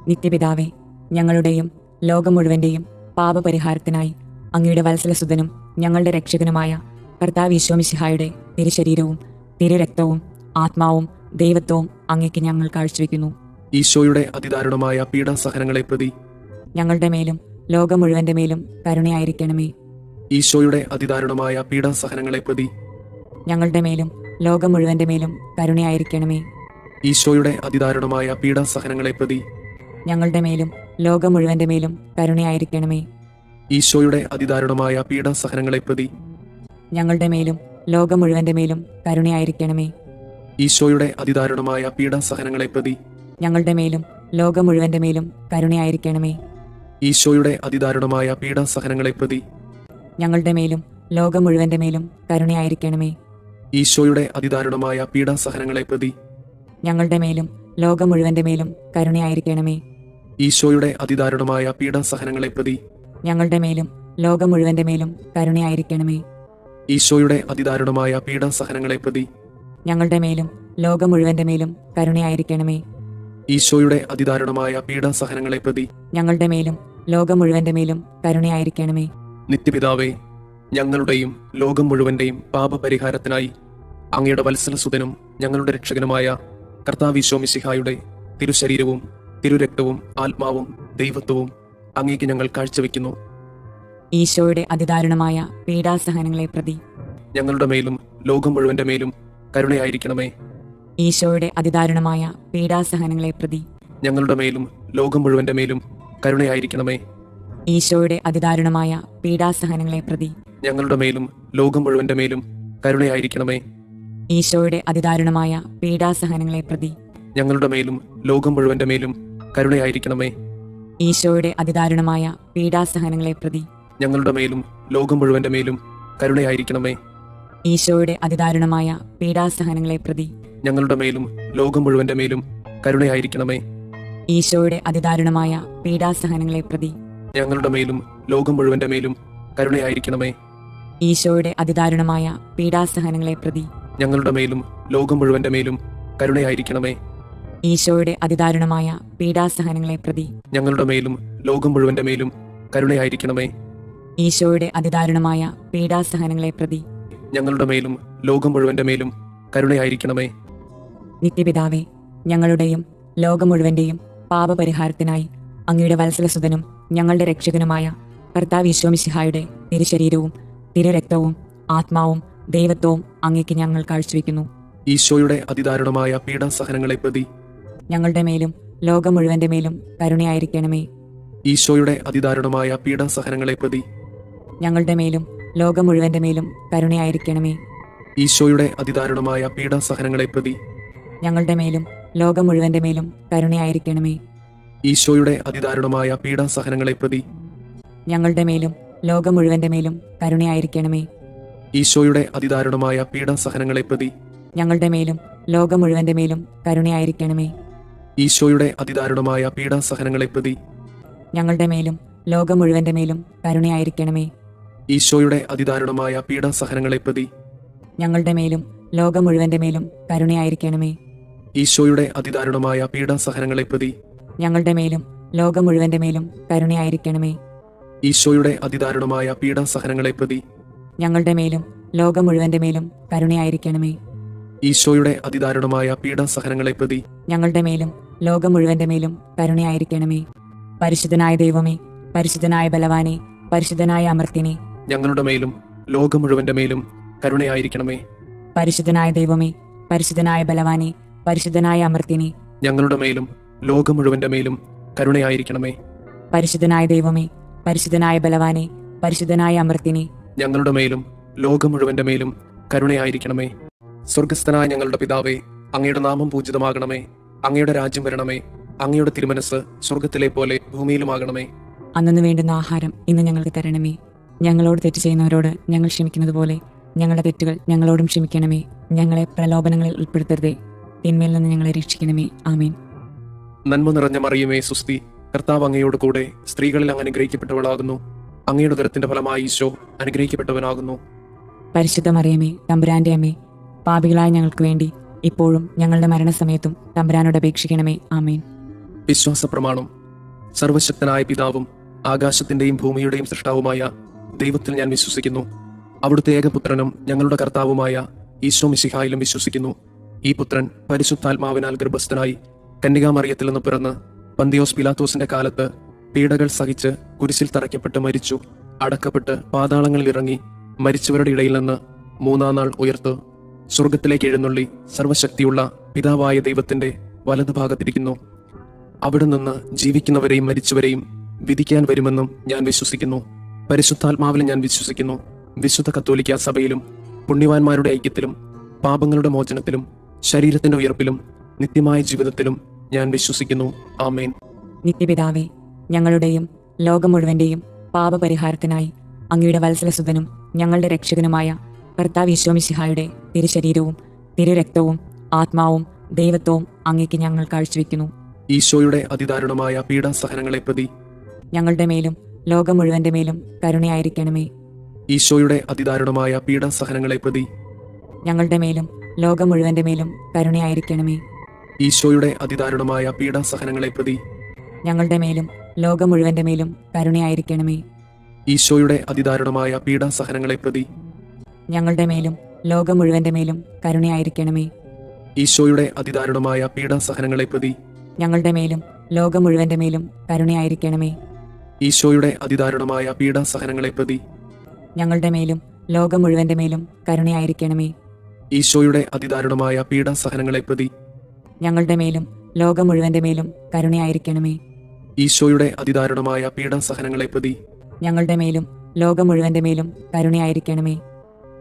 നിത്യപിതാവേ, ഞങ്ങളുടെയും ലോകം മുഴുവന്റെയും പാപപരിഹാരത്തിനായി അങ്ങയുടെ വത്സലസുതനും ഞങ്ങളുടെ രക്ഷകനുമായ കർത്താവ് ഈശോ മിശിഹായുടെ തിരുശരീരവും തിരുരക്തവും ആത്മാവും ദൈവത്വവും അങ്ങേക്ക് ഞങ്ങൾ കാഴ്ചവെക്കുന്നു. ഈശോയുടെ അതിദാരുണമായ പീഡാസഹനങ്ങളെ പ്രതി ഞങ്ങളുടെ മേലും ലോകം മുഴുവന്റെ മേലും കരുണയായിരിക്കണമേ. ഈശോയുടെ അതിദാരുണമായ പീഡാസഹനങ്ങളെ പ്രതി ഞങ്ങളുടെ മേലും ലോകം മുഴുവന്റെ മേലും കരുണയായിരിക്കണമേ. ഈശോയുടെ അതിദാരുണമായ പീഡാസഹനങ്ങളെ പ്രതി ഞങ്ങളുടെ മേലും ലോകം മുഴുവന്റെ മേലും കരുണയായിരിക്കണമേ. ഈശോയുടെ അതിദാരുണമായ പീഡാസഹനങ്ങളെ പ്രതി ഞങ്ങളുടെ മേലും ലോകം മുഴുവന്റെ മേലും കരുണയായിരിക്കണമേ. ഈശോയുടെ അതിദാരുണമായ പീഡാസഹനങ്ങളെ പ്രതി ഞങ്ങളുടെ മേലും ലോകം മുഴുവന്റെ മേലും കരുണയായിരിക്കണമേ. ഈശോയുടെ അതിദാരുണമായ പീഡാസഹനങ്ങളെ പ്രതി ഞങ്ങളുടെ മേലും ലോകം മുഴുവന്റെ മേലും കരുണയായിരിക്കണമേ. ഈശോയുടെ അതിദാരുണമായ പീഡാസഹനങ്ങളെ പ്രതി ഞങ്ങളുടെ മേലും ലോകം മുഴുവന്റെ മേലും കരുണയായിരിക്കണമേ. ഈശോയുടെ അതിദാരുണമായ പീഡാസഹനങ്ങളെ പ്രതി ഞങ്ങളുടെ മേലും ലോകം മുഴുവന്റെ മേലും കരുണയായിരിക്കണമേ. ഈശോയുടെ അതിദാരുണമായ പീഡാസഹനങ്ങളെ പ്രതി ഞങ്ങളുടെ മേലും ലോകം മുഴുവന്റെ മേലും കരുണയായിരിക്കണമേ. ഈശോയുടെ അതിദാരുണമായ പീഡാസഹനങ്ങളെ പ്രതി ഞങ്ങളുടെ മേലും ലോകം മുഴുവന്റെ മേലും കരുണയായിരിക്കണമേ. നിത്യപിതാവേ, ഞങ്ങളുടെയും ലോകം മുഴുവന്റെയും പാപപരിഹാരത്തിനായി അങ്ങയുടെ വത്സലസുതനും ഞങ്ങളുടെ രക്ഷകനുമായ കർത്താവ് ഈശോ മിശിഹായുടെ തിരുശരീരവും തിരുരക്തവും ആത്മാവും ദൈവത്വവും അങ്ങേക്ക് ഞങ്ങൾ കാഴ്ചവെക്കുന്നു. ഈശോയുടെ അതിദാരുണമായ പീഡാസഹനങ്ങളെ പ്രതി ഞങ്ങളുടെ മേലും ലോകം മുഴുവന്റെ മേലും കരുണയായിരിക്കണമേ. ഈശോയുടെ അതിദാരുണമായ പീഡാസഹനങ്ങളെ പ്രതി ഞങ്ങളുടെ മേലും ലോകം മുഴുവന്റെ മേലും കരുണയായിരിക്കണമേ. ഈശോയുടെ അതിദാരുണമായ പീഡാസഹനങ്ങളെ പ്രതി ഞങ്ങളുടെ മേലും ലോകം മുഴുവന്റെ മേലും കരുണയായിരിക്കണമേ. ഈശോയുടെ അതിദാരുണമായ പീഡാസഹനങ്ങളെ പ്രതി ഞങ്ങളുടെ മേലും ലോകം മുഴുവന്റെ മേലും കരുണയായിരിക്കണമേ. ഈശോയുടെ അതിദാരുണമായ പീഡാസഹനങ്ങളെ പ്രതി ഞങ്ങളുടെ മേലും ലോകം മുഴുവന്റെ മേലും കരുണയായിരിക്കണമേ. ഈശോയുടെ അതിദാരുണമായ പീഡാസഹനങ്ങളെ പ്രതി ഞങ്ങളുടെ മേലും ലോകം മുഴുവന്റെ മേലും കരുണയായിരിക്കണമേ. ഈശോയുടെ അതിദാരുണമായ പീഡാസഹനങ്ങളെ പ്രതി ഞങ്ങളുടെ മേലും ലോകം മുഴുവന്റെ മേലും കരുണയായിരിക്കണമേ. ഈശോയുടെ അതിദാരുണമായ പീഡാസഹനങ്ങളെ പ്രതി ഞങ്ങളുടെ മേലും ലോകം മുഴുവന്റെ മേലും കരുണയായിരിക്കണമേ. ഈശോയുടെ അതിദാരുണമായ പീഡാസഹനങ്ങളെ പ്രതി ഞങ്ങളുടെ മേലും ലോകം മുഴുവന്റെ മേലും കരുണയായിരിക്കണമേ. ഈശോയുടെ അതിദാരുണമായ പീഡാസഹനങ്ങളെ പ്രതി ഞങ്ങളുടെ മേലും ലോകം മുഴുവന്റെ മേലും കരുണയായിരിക്കണമേ. നിത്യപിതാവേ, ഞങ്ങളുടെയും ലോകം മുഴുവന്റെയും പാപപരിഹാരത്തിനായി അങ്ങയുടെ വത്സലസുതനും ഞങ്ങളുടെ രക്ഷകനുമായ കർത്താവ് ഈശോ മിശിഹായുടെ തിരുശരീരവും തിരുരക്തവും ആത്മാവും ദൈവത്വവും അങ്ങേക്ക് ഞങ്ങൾ കാഴ്ചവെക്കുന്നു. ഈശോയുടെ അതിദാരുണമായ പീഡാസഹനങ്ങളെ പ്രതി ഞങ്ങളുടെ മേലും ലോകം മുഴുവന്റെ മേലും കരുണയായിരിക്കണമേ. ഈശോയുടെ അതിദാരുണമായ പീഡാസഹനങ്ങളെ പ്രതി ഞങ്ങളുടെ മേലും ലോകം മുഴുവന്റെ മേലും കരുണയായിരിക്കണമേ. ഈശോയുടെ അതിദാരുണമായ പീഡാസഹനങ്ങളെ പ്രതി ഞങ്ങളുടെ മേലും ലോകം മുഴുവന്റെ മേലും കരുണയായിരിക്കണമേ. ഈശോയുടെ അതിദാരുണമായ പീഡാസഹനങ്ങളെ പ്രതി ഞങ്ങളുടെ മേലും ലോകം മുഴുവന്റെ മേലും കരുണയായിരിക്കണമേ. ഈശോയുടെ അതിദാരുണമായ പീഡാസഹനങ്ങളെ പ്രതി ഞങ്ങളുടെ മേലും ലോകം മുഴുവന്റെ മേലും കരുണയായിരിക്കണമേ. ഈശോയുടെ അതിദാരുണമായ പീഡാസഹനങ്ങളെ പ്രതി ഞങ്ങളുടെ മേലും ലോകം മുഴുവന്റെ മേലും കരുണയായിരിക്കണമേ. ഈശോയുടെ അതിദാരുണമായ പീഡാസഹനങ്ങളെ പ്രതി ഞങ്ങളുടെ മേലും ലോകം മുഴുവന്റെ മേലും കരുണയായിരിക്കണമേ. ഈശോയുടെ അതിദാരുണമായ പീഡാസഹനങ്ങളെ പ്രതി ഞങ്ങളുടെ മേലും ലോകം മുഴുവന്റെ മേലും കരുണയായിരിക്കണമേ. ഈശോയുടെ അതിദാരുണമായ പീഡാസഹനങ്ങളെ പ്രതി ഞങ്ങളുടെ മേലും ലോകം മുഴുവന്റെ മേലും കരുണയായിരിക്കണമേ. ഈശോയുടെ അതിദാരുണമായ പീഡാസഹനങ്ങളെ പ്രതി ഞങ്ങളുടെ മേലും ലോകം മുഴുവന്റെ മേലും കരുണയായിരിക്കണമേ. പരിശുദ്ധനായ ദൈവമേ, പരിശുദ്ധനായ ബലവാനെ, പരിശുദ്ധനായ അമർത്തിനെ, ഞങ്ങളുടെ മേലും ലോകം മുഴുവന്റെ മേലും കരുണയായിരിക്കണമേ. പരിശുദ്ധനായ ദൈവമേ, പരിശുദ്ധനായ ബലവാനെ, പരിശുദ്ധനായ അമർത്തിനെ, ഞങ്ങളുടെ മേലും ലോകം മുഴുവന്റെ മേലും കരുണയായിരിക്കണമേ. പരിശുദ്ധനായ ദൈവമേ, പരിശുദ്ധനായ ബലവാനെ, പരിശുദ്ധനായ അമർത്തിനെ, ഞങ്ങളുടെ മേലും ലോകം മുഴുവന്റെ മേലും കരുണയായിരിക്കണമേ. സ്വർഗസ്ഥനായ ഞങ്ങളുടെ പിതാവേ, അങ്ങയുടെ നാമം പൂജിതമാകണമേ. അങ്ങയുടെ രാജ്യം വരണമേ. അങ്ങയുടെ തിരുമനസ് സ്വർഗത്തിലെ പോലെ ഭൂമിയിലുമാകണമേ. അന്നു വേണ്ടുന്ന ആഹാരം ഇന്ന് ഞങ്ങൾക്ക് തരണമേ. ഞങ്ങളോട് തെറ്റ് ചെയ്യുന്നവരോട് ഞങ്ങൾ ക്ഷമിക്കുന്നത് പോലെ ഞങ്ങളുടെ തെറ്റുകൾ ഞങ്ങളോടും ക്ഷമിക്കണമേ. ഞങ്ങളെ പ്രലോഭനങ്ങളിൽ ഉൾപ്പെടുത്തരുതേ, തിന്മയിൽ നിന്ന് ഞങ്ങളെ രക്ഷിക്കണമേ. ആമേൻ. നന്മ നിറഞ്ഞ മറിയമേ സുസ്തി, കർത്താവ് അങ്ങയോട് കൂടെ സ്ത്രീകളിൽ അങ്ങ് അനുഗ്രഹിക്കപ്പെട്ടവളാകുന്നു. അങ്ങയുടെ ഉദരത്തിന്റെ ഫലമായി ഈശോ അനുഗ്രഹിക്കപ്പെട്ടവനാകുന്നു. പരിശുദ്ധ മറിയമേ, തമ്പുരാന്റെ അമ്മേ, പാപികളായ ഞങ്ങൾക്ക് വേണ്ടി ഇപ്പോഴും ഞങ്ങളുടെ മരണസമയത്തും തമ്പുരാനോട് അപേക്ഷിക്കണമേ. ആമേൻ. വിശ്വാസ പ്രമാണം. സർവശക്തനായ പിതാവും ആകാശത്തിന്റെയും ഭൂമിയുടെയും സൃഷ്ടാവുമായ ദൈവത്തിൽ ഞാൻ വിശ്വസിക്കുന്നു. അവിടുത്തെ ഏകപുത്രനും ഞങ്ങളുടെ കർത്താവുമായ ഈശോ മിശിഹായിലും വിശ്വസിക്കുന്നു. ഈ പുത്രൻ പരിശുദ്ധാത്മാവിനാൽ ഗർഭസ്ഥനായി കന്യകാമറിയത്തിൽ നിന്ന് പിറന്ന് പന്തിയോസ് പിലാത്തോസിന്റെ കാലത്ത് പീഡകൾ സഹിച്ച് കുരിശിൽ തറയ്ക്കപ്പെട്ട് മരിച്ചു, അടക്കപ്പെട്ട് പാതാളങ്ങളിൽ ഇറങ്ങി, മരിച്ചവരുടെ ഇടയിൽ നിന്ന് മൂന്നാം നാൾ ഉയർത്തു, സ്വർഗത്തിലേക്ക് എഴുന്നള്ളി സർവശക്തിയുള്ള പിതാവായ ദൈവത്തിന്റെ വലതുഭാഗത്തിരിക്കുന്നു. അവിടെ നിന്ന് ജീവിക്കുന്നവരെയും മരിച്ചവരെയും വിധിക്കാൻ വരുമെന്നും ഞാൻ വിശ്വസിക്കുന്നു. പരിശുദ്ധാത്മാവിൽ ഞാൻ വിശ്വസിക്കുന്നു. വിശുദ്ധ കത്തോലിക്ക സഭയിലും പുണ്യവാന്മാരുടെ ഐക്യത്തിലും പാപങ്ങളുടെ മോചനത്തിലും ശരീരത്തിന്റെ ഉയർപ്പിലും നിത്യമായ ജീവിതത്തിലും ഞാൻ വിശ്വസിക്കുന്നു. ആമേൻ. നിത്യപിതാവേ, ഞങ്ങളുടെയും ലോകം മുഴുവന്റെയും പാപപരിഹാരത്തിനായി അങ്ങയുടെ വത്സലസുതനും ഞങ്ങളുടെ രക്ഷകനുമായ കർത്താവ് ഈശോ മിശിഹായുടെ തിരുശരീരവും തിരുരക്തവും ആത്മാവും ദൈവത്വവും അങ്ങേക്ക് ഞങ്ങൾ കാഴ്ചവെക്കുന്നു. ഈശോയുടെ അതിദാരുണമായ പീഡാസഹനങ്ങളെ പ്രതി ഞങ്ങളുടെ മേലും ലോകം മുഴുവന്റെ മേലും കരുണയായിരിക്കണമേ. ഈശോയുടെ അതിദാരുണമായ പീഡാസഹനങ്ങളെ പ്രതി ഞങ്ങളുടെ മേലും ലോകം മുഴുവന്റെ മേലും കരുണയായിരിക്കണമേ. ഈശോയുടെ അതിദാരുണമായ പീഡാസഹനങ്ങളെ പ്രതി ഞങ്ങളുടെ മേലും ലോകം മുഴുവന്റെ മേലും കരുണയായിരിക്കണമേ. ഈശോയുടെ അതിദാരുണമായ പീഡാസഹനങ്ങളെ പ്രതി ഞങ്ങളുടെ മേലും ലോകം മുഴുവന്റെ മേലും കരുണയായിരിക്കണമേ. ഈശോയുടെ അതിദാരുണമായ പീഡാസഹനങ്ങളെ പ്രതി ഞങ്ങളുടെ മേലും ലോകം മുഴുവന്റെ മേലും കരുണയായിരിക്കണമേ. ഈശോയുടെ അതിദാരുണമായ പീഡാസഹനങ്ങളെ പ്രതി ഞങ്ങളുടെ മേലും ലോകം മുഴുവന്റെ മേലും കരുണയായിരിക്കണമേ. ഈശോയുടെ അതിദാരുണമായ പീഡാസഹനങ്ങളെ പ്രതി ഞങ്ങളുടെ മേലും ലോകം മുഴുവന്റെ മേലും കരുണയായിരിക്കണമേ. ഈശോയുടെ അതിദാരുണമായ പീഡാസഹനങ്ങളെ പ്രതി ഞങ്ങളുടെ മേലും ലോകം മുഴുവന്റെ മേലും കരുണയായിരിക്കണമേ.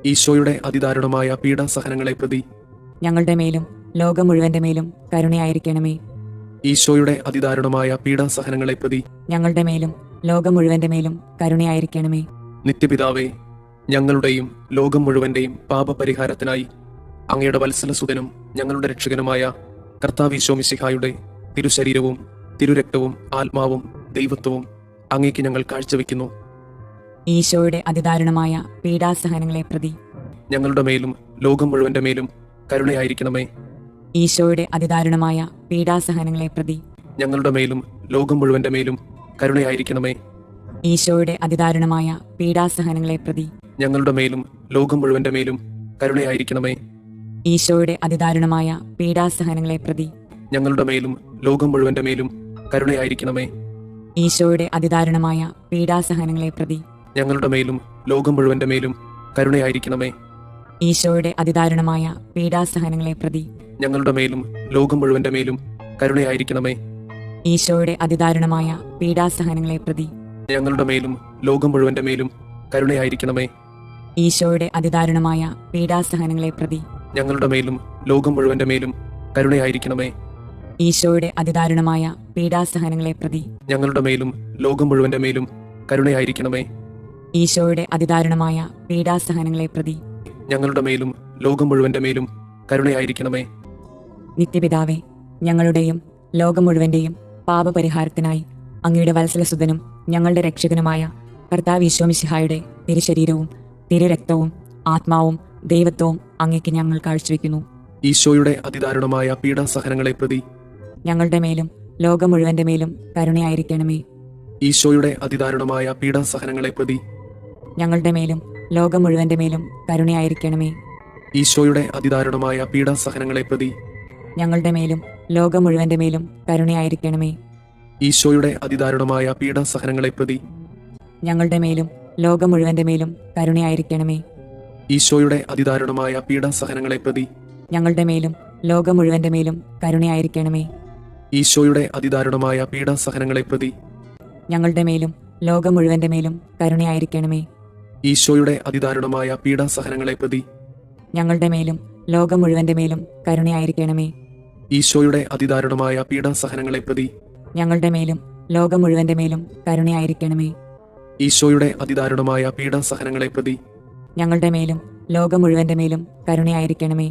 ഈശോയുടെ അതിദാരുണമായ പീഡാസഹനങ്ങളെ പ്രതി ഞങ്ങളുടെ മേലും ലോകം മുഴുവന്റെ മേലും കരുണയായിരിക്കണമേ. ഈശോയുടെ അതിദാരുണമായ പീഡാസഹനങ്ങളെ പ്രതി ഞങ്ങളുടെ മേലും ലോകം മുഴുവന്റെ മേലും കരുണയായിരിക്കണമേ. നിത്യപിതാവേ, ഞങ്ങളുടെയും ലോകം മുഴുവന്റെയും പാപപരിഹാരത്തിനായി അങ്ങയുടെ വത്സലസുതനും ഞങ്ങളുടെ രക്ഷകനുമായ കർത്താവ് ഈശോ മിശിഹായുടെ തിരുശരീരവും തിരുരക്തവും ആത്മാവും ദൈവത്വവും അങ്ങേക്ക് ഞങ്ങൾ കാഴ്ചവെക്കുന്നു. ഈശോയുടെ അതിദാരുണമായ പീഡാസഹനങ്ങളെ പ്രതി ഞങ്ങളുടെ മേലും ലോകം മുഴുവന്റെ മേലും കരുണയായിരിക്കണമേ. ഈശോയുടെ അതിദാരുണമായ പീഡാസഹനങ്ങളെ പ്രതി ഞങ്ങളുടെ മേലും ലോകം മുഴുവന്റെ മേലും കരുണയായിരിക്കണമേ. ഈശോയുടെ അതിദാരുണമായ പീഡാസഹനങ്ങളെ പ്രതി ഞങ്ങളുടെ മേലും ലോകം മുഴുവന്റെ മേലും കരുണയായിരിക്കണമേ. ഈശോയുടെ അതിദാരുണമായ പീഡാസഹനങ്ങളെ പ്രതി ഞങ്ങളുടെ മേലും ലോകം മുഴുവന്റെ മേലും കരുണയായിരിക്കണമേ. ഈശോയുടെ അതിദാരുണമായ പീഡാസഹനങ്ങളെ പ്രതി ഞങ്ങളുടെ മേലും ലോകം മുഴുവന്റെ മേലും കരുണയായിരിക്കണമേ. ഈശോയുടെ അതിദാരുണമായ പീഡാസഹനങ്ങളെ പ്രതി ഞങ്ങളുടെ മേലും ലോകം മുഴുവന്റെ മേലും കരുണയായിരിക്കണമേ. ഈശോയുടെ അതിദാരുണമായ പീഡാസഹനങ്ങളെ പ്രതി ഞങ്ങളുടെ മേലും ലോകം മുഴുവന്റെ മേലും കരുണയായിരിക്കണമേ. ഈശോയുടെ അതിദാരുണമായ പീഡാസഹനങ്ങളെ പ്രതി ഞങ്ങളുടെ മേലും ലോകം മുഴുവന്റെ മേലും കരുണയായിരിക്കണമേ. ഈശോയുടെ അതിദാരുണമായ പീഡാസഹനങ്ങളെ പ്രതി ഞങ്ങളുടെ മേലും ലോകം മുഴുവന്റെ മേലും കരുണയായിരിക്കണമേ. ഈശോയുടെ അതിദാരുണമായ പീഡാസഹനങ്ങളെ പ്രതി ഞങ്ങളുടെ മേലും ലോകം മുഴുവന്റെ മേലും കരുണയായിരിക്കണമേ. നിത്യപിതാവേ, ഞങ്ങളുടെയും ലോകം മുഴുവന്റെയും പാപപരിഹാരത്തിനായി അങ്ങയുടെ വത്സലസുതനും ഞങ്ങളുടെ രക്ഷകനുമായ കർത്താവ് ഈശോ മിശിഹായുടെ തിരുശരീരവും തിരുരക്തവും ആത്മാവും ദൈവത്വവും അങ്ങേക്ക് ഞങ്ങൾ കാഴ്ചവെക്കുന്നു. ഈശോയുടെ അതിദാരുണമായ പീഡാസഹനങ്ങളെ പ്രതി ഞങ്ങളുടെ മേലും ലോകം മുഴുവന്റെ മേലും കരുണയായിരിക്കണമേ. ഈശോയുടെ അതിദാരുണമായ പീഡാസഹനങ്ങളെ പ്രതി ഞങ്ങളുടെ മേലും ലോകം മുഴുവന്റെ മേലും കരുണയായിരിക്കണമേ. ഈശോയുടെ അതിദാരുണമായ പീഡാസഹനങ്ങളെ പ്രതി ഞങ്ങളുടെ മേലും ലോകം മുഴുവന്റെ മേലും കരുണയായിരിക്കണമേ. ഈശോയുടെ അതിദാരുണമായ പീഡാസഹനങ്ങളെ പ്രതി ഞങ്ങളുടെ മേലും ലോകം മുഴുവന്റെ മേലും കരുണയായിരിക്കണമേ. ഈശോയുടെ അതിദാരുണമായ പീഡാസഹനങ്ങളെ പ്രതി ഞങ്ങളുടെ മേലും ലോകം മുഴുവന്റെ മേലും കരുണയായിരിക്കണമേ. ഈശോയുടെ അതിദാരുണമായ പീഡാസഹനങ്ങളെ പ്രതി ഞങ്ങളുടെ മേലും ലോകം മുഴുവന്റെ മേലും കരുണയായിരിക്കണമേ. ഈശോയുടെ അതിദാരുണമായ പീഡാസഹനങ്ങളെ പ്രതി ഞങ്ങളുടെ മേലും ലോകം മുഴുവന്റെ മേലും കരുണയായിരിക്കണമേ. ഈശോയുടെ അതിദാരുണമായ പീഡാസഹനങ്ങളെ പ്രതി ഞങ്ങളുടെ മേലും ലോകം മുഴുവന്റെ മേലും കരുണയായിരിക്കണമേ. ഈശോയുടെ അതിദാരുണമായ പീഡാസഹനങ്ങളെ പ്രതി ഞങ്ങളുടെ മേലും ലോകം മുഴുവന്റെ മേലും കരുണയായിരിക്കണമേ.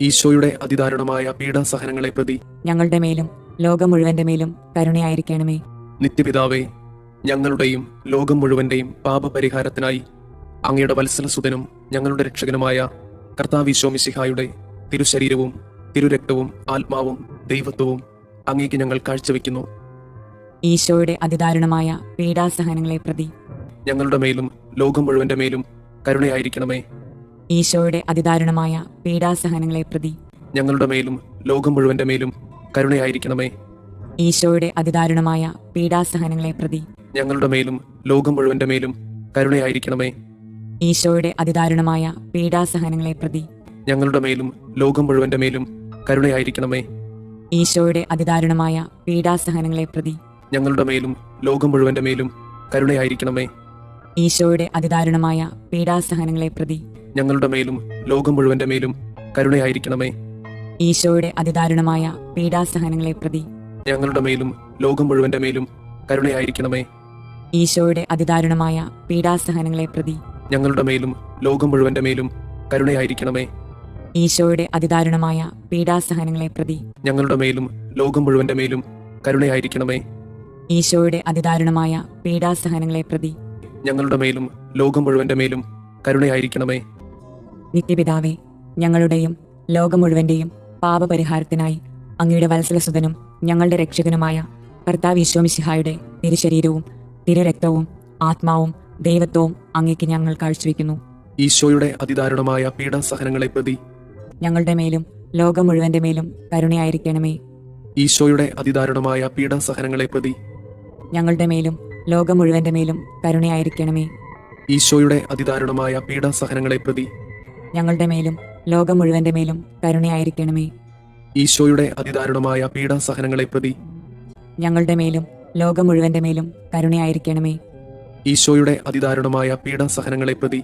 ഈശോയുടെ അതിദാരുണമായ പീഡാസഹനങ്ങളെ പ്രതി ഞങ്ങളുടെ മേലും ലോകം മുഴുവന്റെ മേലും കരുണയായിരിക്കണമേ. നിത്യപിതാവേ, ഞങ്ങളുടെയും ലോകം മുഴുവന്റെയും പാപപരിഹാരത്തിനായി അങ്ങയുടെ വത്സലസുതനും ഞങ്ങളുടെ രക്ഷകനുമായ കർത്താവ് ഈശോ മിശിഹായുടെ തിരുശരീരവും തിരുരക്തവും ആത്മാവും ദൈവത്വവും അങ്ങേക്ക് ഞങ്ങൾ കാഴ്ചവെക്കുന്നു. ഈശോയുടെ അതിദാരുണമായ പീഡാസഹനങ്ങളെ പ്രതി ഞങ്ങളുടെ മേലും ലോകം മുഴുവന്റെ മേലും കരുണയായിരിക്കണമേ. ഈശോയുടെ അതിദാരുണമായ പീഡാസഹനങ്ങളെ പ്രതി ഞങ്ങളുടെ മേലും ലോകം മുഴുവന്റെ മേലും കരുണയായിരിക്കണമേ. ഈശോയുടെ അതിദാരുണമായ പീഡാസഹനങ്ങളെ പ്രതി ഞങ്ങളുടെ മേലും ലോകം മുഴുവന്റെ മേലും കരുണയായിരിക്കണമേ. ഈശോയുടെ അതിദാരുണമായ പീഡാസഹനങ്ങളെ പ്രതി ഞങ്ങളുടെ മേലും ലോകം മുഴുവന്റെ മേലും കരുണയായിരിക്കണമേ. ഈശോയുടെ അതിദാരുണമായ പീഡാസഹനങ്ങളെ പ്രതി ഞങ്ങളുടെ മേലും ലോകം മുഴുവന്റെ മേലും കരുണയായിരിക്കണമേ. ഈശോയുടെ അതിദാരുണമായ പീഡാസഹനങ്ങളെ പ്രതി ഞങ്ങളുടെ മേലും ലോകം മുഴുവന്റെ മേലും കരുണയായിരിക്കണമേ. ഈശോയുടെ അതിദാരുണമായ പീഡാസഹനങ്ങളെ പ്രതി ഞങ്ങളുടെ മേലും ലോകം മുഴുവന്റെ മേലും കരുണയായിരിക്കണമേ. ഈശോയുടെ അതിദാരുണമായ പീഡാസഹനങ്ങളെ പ്രതി ഞങ്ങളുടെ മേലും ലോകം മുഴുവന്റെ മേലും കരുണയായിരിക്കണമേ. ഈശോയുടെ അതിദാരുണമായ പീഡാസഹനങ്ങളെ പ്രതി ഞങ്ങളുടെ മേലും ലോകം മുഴുവന്റെ മേലും കരുണയായിരിക്കണമേ. ഈശോയുടെ അതിദാരുണമായ പീഡാസഹനങ്ങളെ പ്രതി ഞങ്ങളുടെ മേലും ലോകം മുഴുവന്റെ മേലും കരുണയായിരിക്കണമേ. നിത്യപിതാവേ, ഞങ്ങളുടെയും ലോകം മുഴുവന്റെയും പാപപരിഹാരത്തിനായി അങ്ങയുടെ വത്സലസുതനും ഞങ്ങളുടെ രക്ഷകനുമായ കർത്താവ് ഈശോ മിശിഹായുടെ തിരുശരീരവും തിരുരക്തവും ആത്മാവും ദൈവത്വവും അങ്ങേക്ക് ഞങ്ങൾ കാഴ്ചവെക്കുന്നു. ഈശോയുടെ അതിദാരുണമായ പീഡാസഹനങ്ങളെ പ്രതി ഞങ്ങളുടെ മേലും ലോകം മുഴുവന്റെ മേലും കരുണയായിരിക്കണമേ. ഈശോയുടെ അതിദാരുണമായ പീഡാസഹനങ്ങളെ പ്രതി ഞങ്ങളുടെ മേലും ലോകം മുഴുവന്റെ മേലും കരുണയായിരിക്കണമേ. ഈശോയുടെ അതിദാരുണമായ പീഡാസഹനങ്ങളെ പ്രതി ഞങ്ങളുടെ മേലും ലോകം മുഴുവന്റെ മേലും കരുണയായിരിക്കണമേ. ഈശോയുടെ അതിദാരുണമായ പീഡാസഹനങ്ങളെ പ്രതി ഞങ്ങളുടെ മേലും ലോകം മുഴുവന്റെ മേലും കരുണയായിരിക്കണമേ. ഈശോയുടെ അതിദാരുണമായ പീഡാസഹനങ്ങളെ പ്രതി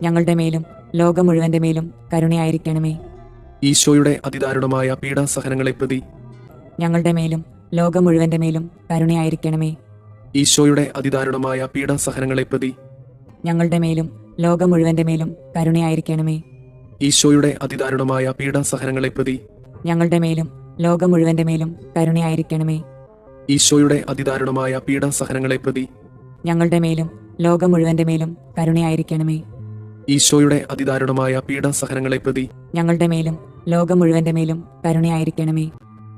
ഞങ്ങളുടെ മേലും ലോകം മുഴുവന്റെ മേലും കരുണയായിരിക്കണമേ. ഈശോയുടെ അതിദാരുണമായ പീഡാസഹനങ്ങളെ പ്രതി ഞങ്ങളുടെ മേലും ലോകം മുഴുവന്റെ മേലും കരുണയായിരിക്കണമേ. ഈശോയുടെ അതിദാരുണമായ പീഡാസഹനങ്ങളെ പ്രതി ഞങ്ങളുടെ മേലും ലോകം മുഴുവന്റെ മേലും കരുണയായിരിക്കണമേ. ഈശോയുടെ അതിദാരുണമായ പീഡാസഹനങ്ങളെ പ്രതി ഞങ്ങളുടെ മേലും ലോകം മുഴുവന്റെ മേലും കരുണയായിരിക്കണമേ. ഈശോയുടെ അതിദാരുണമായ പീഡാസഹനങ്ങളെ പ്രതി ഞങ്ങളുടെ മേലും ലോകം മുഴുവന്റെ മേലും കരുണയായിരിക്കണമേ. ഈശോയുടെ അതിദാരുണമായ പീഡാസഹനങ്ങളെ പ്രതി ഞങ്ങളുടെ മേലും ലോകം മുഴുവന്റെ മേലും കരുണയായിരിക്കണമേ.